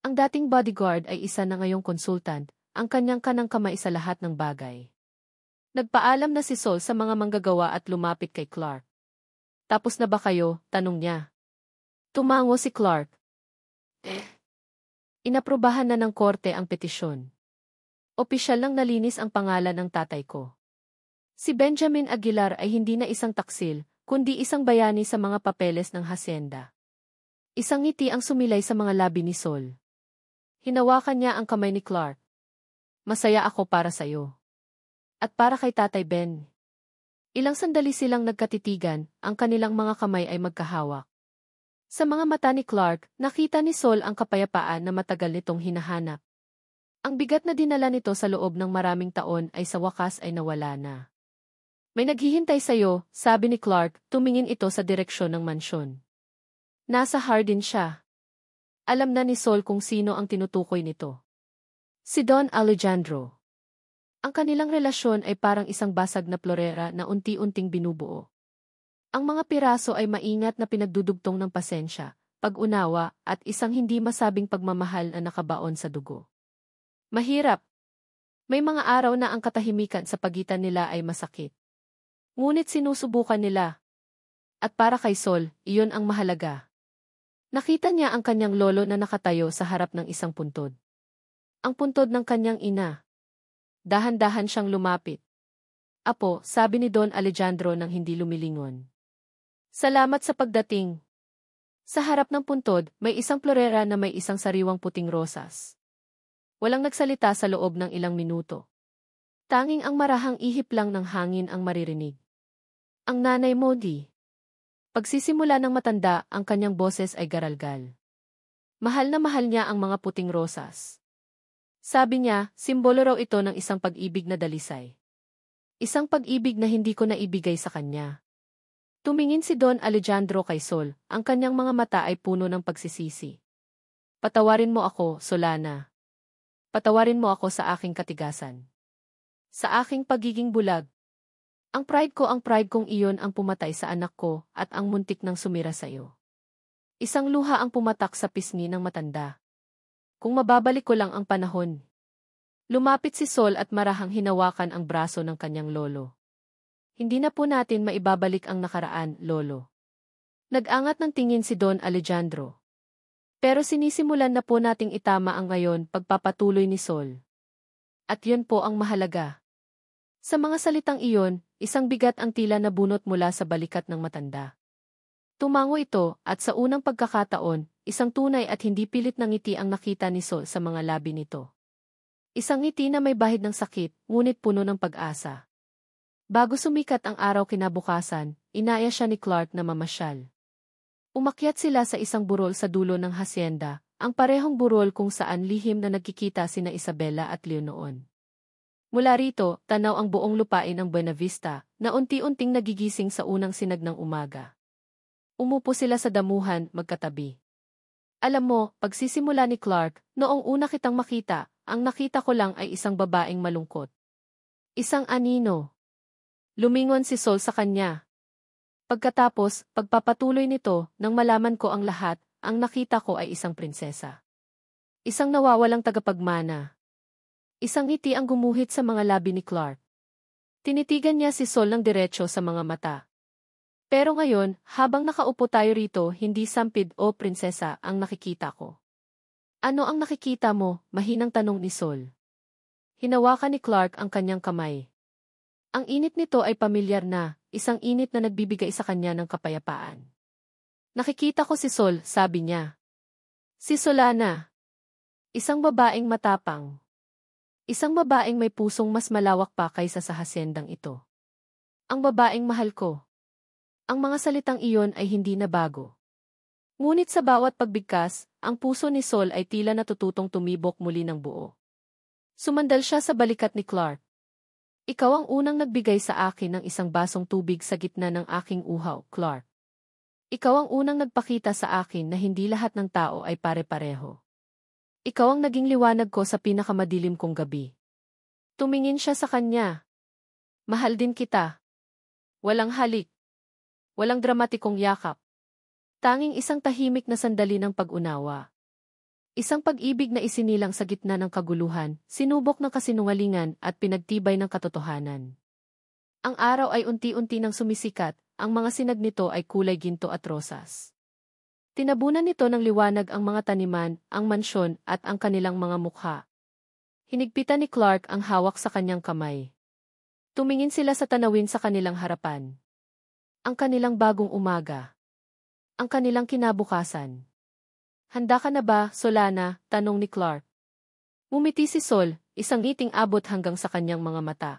Ang dating bodyguard ay isa na ngayong konsultant, ang kanyang kanang kamay sa lahat ng bagay. Nagpaalam na si Sol sa mga manggagawa at lumapit kay Clark. Tapos na ba kayo? Tanong niya. Tumango si Clark. Inaprubahan na ng korte ang petisyon. Opisyal nang nalinis ang pangalan ng tatay ko. Si Benjamin Aguilar ay hindi na isang taksil, kundi isang bayani sa mga papeles ng hasyenda. Isang ngiti ang sumilay sa mga labi ni Sol. Hinawakan niya ang kamay ni Clark. Masaya ako para sa'yo. At para kay Tatay Ben. Ilang sandali silang nagkatitigan, ang kanilang mga kamay ay magkahawak. Sa mga mata ni Clark, nakita ni Sol ang kapayapaan na matagal nitong hinahanap. Ang bigat na dinala nito sa loob ng maraming taon ay sa wakas ay nawala na. May naghihintay sa'yo, sabi ni Clark, tumingin ito sa direksyon ng mansyon. Nasa Hardin siya. Alam na ni Sol kung sino ang tinutukoy nito. Si Don Alejandro. Ang kanilang relasyon ay parang isang basag na florera na unti-unting binubuo. Ang mga piraso ay maingat na pinagdudugtong ng pasensya, pag-unawa, at isang hindi masabing pagmamahal na nakabaon sa dugo. Mahirap. May mga araw na ang katahimikan sa pagitan nila ay masakit. Ngunit sinusubukan nila. At para kay Sol, iyon ang mahalaga. Nakita niya ang kanyang lolo na nakatayo sa harap ng isang puntod. Ang puntod ng kanyang ina. Dahan-dahan siyang lumapit. Apo, sabi ni Don Alejandro nang hindi lumilingon. Salamat sa pagdating. Sa harap ng puntod, may isang florera na may isang sariwang puting rosas. Walang nagsalita sa loob ng ilang minuto. Tanging ang marahang ihip lang ng hangin ang maririnig. Ang nanay mo di. Pagsisimula ng matanda, ang kanyang boses ay garalgal. Mahal na mahal niya ang mga puting rosas. Sabi niya, simbolo raw ito ng isang pag-ibig na dalisay. Isang pag-ibig na hindi ko naibigay sa kanya. Tumingin si Don Alejandro kay Sol, ang kanyang mga mata ay puno ng pagsisisi. Patawarin mo ako, Solana. Patawarin mo ako sa aking katigasan. Sa aking pagiging bulag. Ang pride kong iyon ang pumatay sa anak ko at ang muntik ng sumira sa iyo. Isang luha ang pumatak sa pisngi ng matanda. Kung mababalik ko lang ang panahon. Lumapit si Sol at marahang hinawakan ang braso ng kanyang lolo. Hindi na po natin maibabalik ang nakaraan, lolo. Nag-angat ng tingin si Don Alejandro. Pero sinisimulan na po nating itama ang ngayon, pagpapatuloy ni Sol. At yun po ang mahalaga. Sa mga salitang iyon, isang bigat ang tila na bunot mula sa balikat ng matanda. Tumango ito, at sa unang pagkakataon, isang tunay at hindi pilit na ngiti ang nakita ni Sol sa mga labi nito. Isang ngiti na may bahid ng sakit, ngunit puno ng pag-asa. Bago sumikat ang araw kinabukasan, inaya siya ni Clark na mamasyal. Umakyat sila sa isang burol sa dulo ng hasyenda, ang parehong burol kung saan lihim na nagkikita sina Isabela at Leo noon. Mula rito, tanaw ang buong lupain ng Buena Vista, na unti-unting nagigising sa unang sinag ng umaga. Umupo sila sa damuhan, magkatabi. Alam mo, pagsisimula ni Clark, noong una kitang makita, ang nakita ko lang ay isang babaeng malungkot. Isang anino. Lumingon si Sol sa kanya. Pagkatapos, pagpapatuloy nito, nang malaman ko ang lahat, ang nakita ko ay isang prinsesa. Isang nawawalang tagapagmana. Isang ngiti ang gumuhit sa mga labi ni Clark. Tinitigan niya si Sol ng diretso sa mga mata. Pero ngayon, habang nakaupo tayo rito, hindi sampid o prinsesa ang nakikita ko. Ano ang nakikita mo? Mahinang tanong ni Sol. Hinawakan ni Clark ang kanyang kamay. Ang init nito ay pamilyar na, isang init na nagbibigay sa kanya ng kapayapaan. Nakikita ko si Sol, sabi niya. Si Solana. Isang babaeng matapang. Isang babaeng may pusong mas malawak pa kaysa sa hasyendang ito. Ang babaeng mahal ko. Ang mga salitang iyon ay hindi na bago. Ngunit sa bawat pagbigkas, ang puso ni Sol ay tila natututong tumibok muli ng buo. Sumandal siya sa balikat ni Clark. Ikaw ang unang nagbigay sa akin ng isang basong tubig sa gitna ng aking uhaw, Clark. Ikaw ang unang nagpakita sa akin na hindi lahat ng tao ay pare-pareho. Ikaw ang naging liwanag ko sa pinakamadilim kong gabi. Tumingin siya sa kanya. Mahal din kita. Walang halik. Walang dramatikong yakap. Tanging isang tahimik na sandali ng pag-unawa. Isang pag-ibig na isinilang sa gitna ng kaguluhan, sinubok ng kasinungalingan at pinagtibay ng katotohanan. Ang araw ay unti-unti nang sumisikat, ang mga sinag nito ay kulay ginto at rosas. Tinabunan nito ng liwanag ang mga taniman, ang mansyon at ang kanilang mga mukha. Hinigpitan ni Clark ang hawak sa kanyang kamay. Tumingin sila sa tanawin sa kanilang harapan. Ang kanilang bagong umaga. Ang kanilang kinabukasan. Handa ka na ba, Solana? Tanong ni Clark. Ngumiti si Sol, isang ngiting abot hanggang sa kanyang mga mata.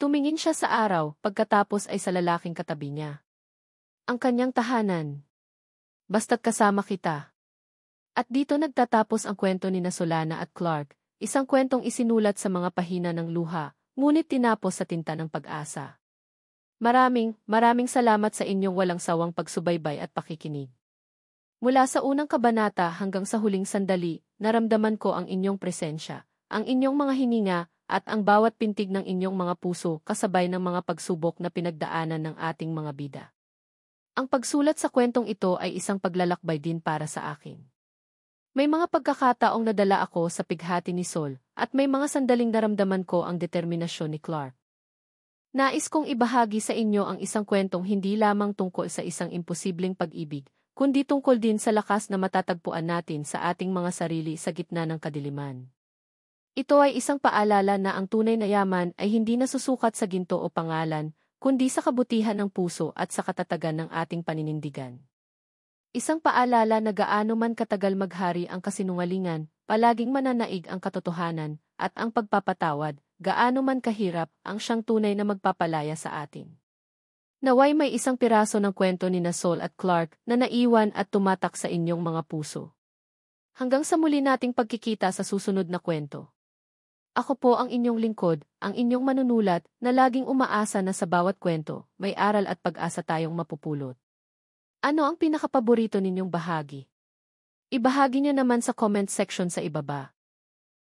Tumingin siya sa araw, pagkatapos ay sa lalaking katabi niya. Ang kanyang tahanan. Basta't kasama kita. At dito nagtatapos ang kwento ni na Solana at Clark, isang kwentong isinulat sa mga pahina ng luha, ngunit tinapos sa tinta ng pag-asa. Maraming salamat sa inyong walang sawang pagsubaybay at pakikinig. Mula sa unang kabanata hanggang sa huling sandali, naramdaman ko ang inyong presensya, ang inyong mga hininga, at ang bawat pintig ng inyong mga puso kasabay ng mga pagsubok na pinagdaanan ng ating mga bida. Ang pagsulat sa kwentong ito ay isang paglalakbay din para sa akin. May mga pagkakataong nadala ako sa pighati ni Sol, at may mga sandaling naramdaman ko ang determinasyon ni Clark. Nais kong ibahagi sa inyo ang isang kwentong hindi lamang tungkol sa isang imposibleng pag-ibig, kundi tungkol din sa lakas na matatagpuan natin sa ating mga sarili sa gitna ng kadiliman. Ito ay isang paalala na ang tunay na yaman ay hindi nasusukat sa ginto o pangalan, kundi sa kabutihan ng puso at sa katatagan ng ating paninindigan. Isang paalala na gaano man katagal maghari ang kasinungalingan, palaging mananaig ang katotohanan, at ang pagpapatawad, gaano man kahirap, ang siyang tunay na magpapalaya sa atin. Naway may isang piraso ng kwento ni na Sol at Clark na naiwan at tumatak sa inyong mga puso. Hanggang sa muli nating pagkikita sa susunod na kwento. Ako po ang inyong lingkod, ang inyong manunulat, na laging umaasa na sa bawat kwento, may aral at pag-asa tayong mapupulot. Ano ang pinakapaborito ninyong bahagi? Ibahagi niyo naman sa comment section sa ibaba.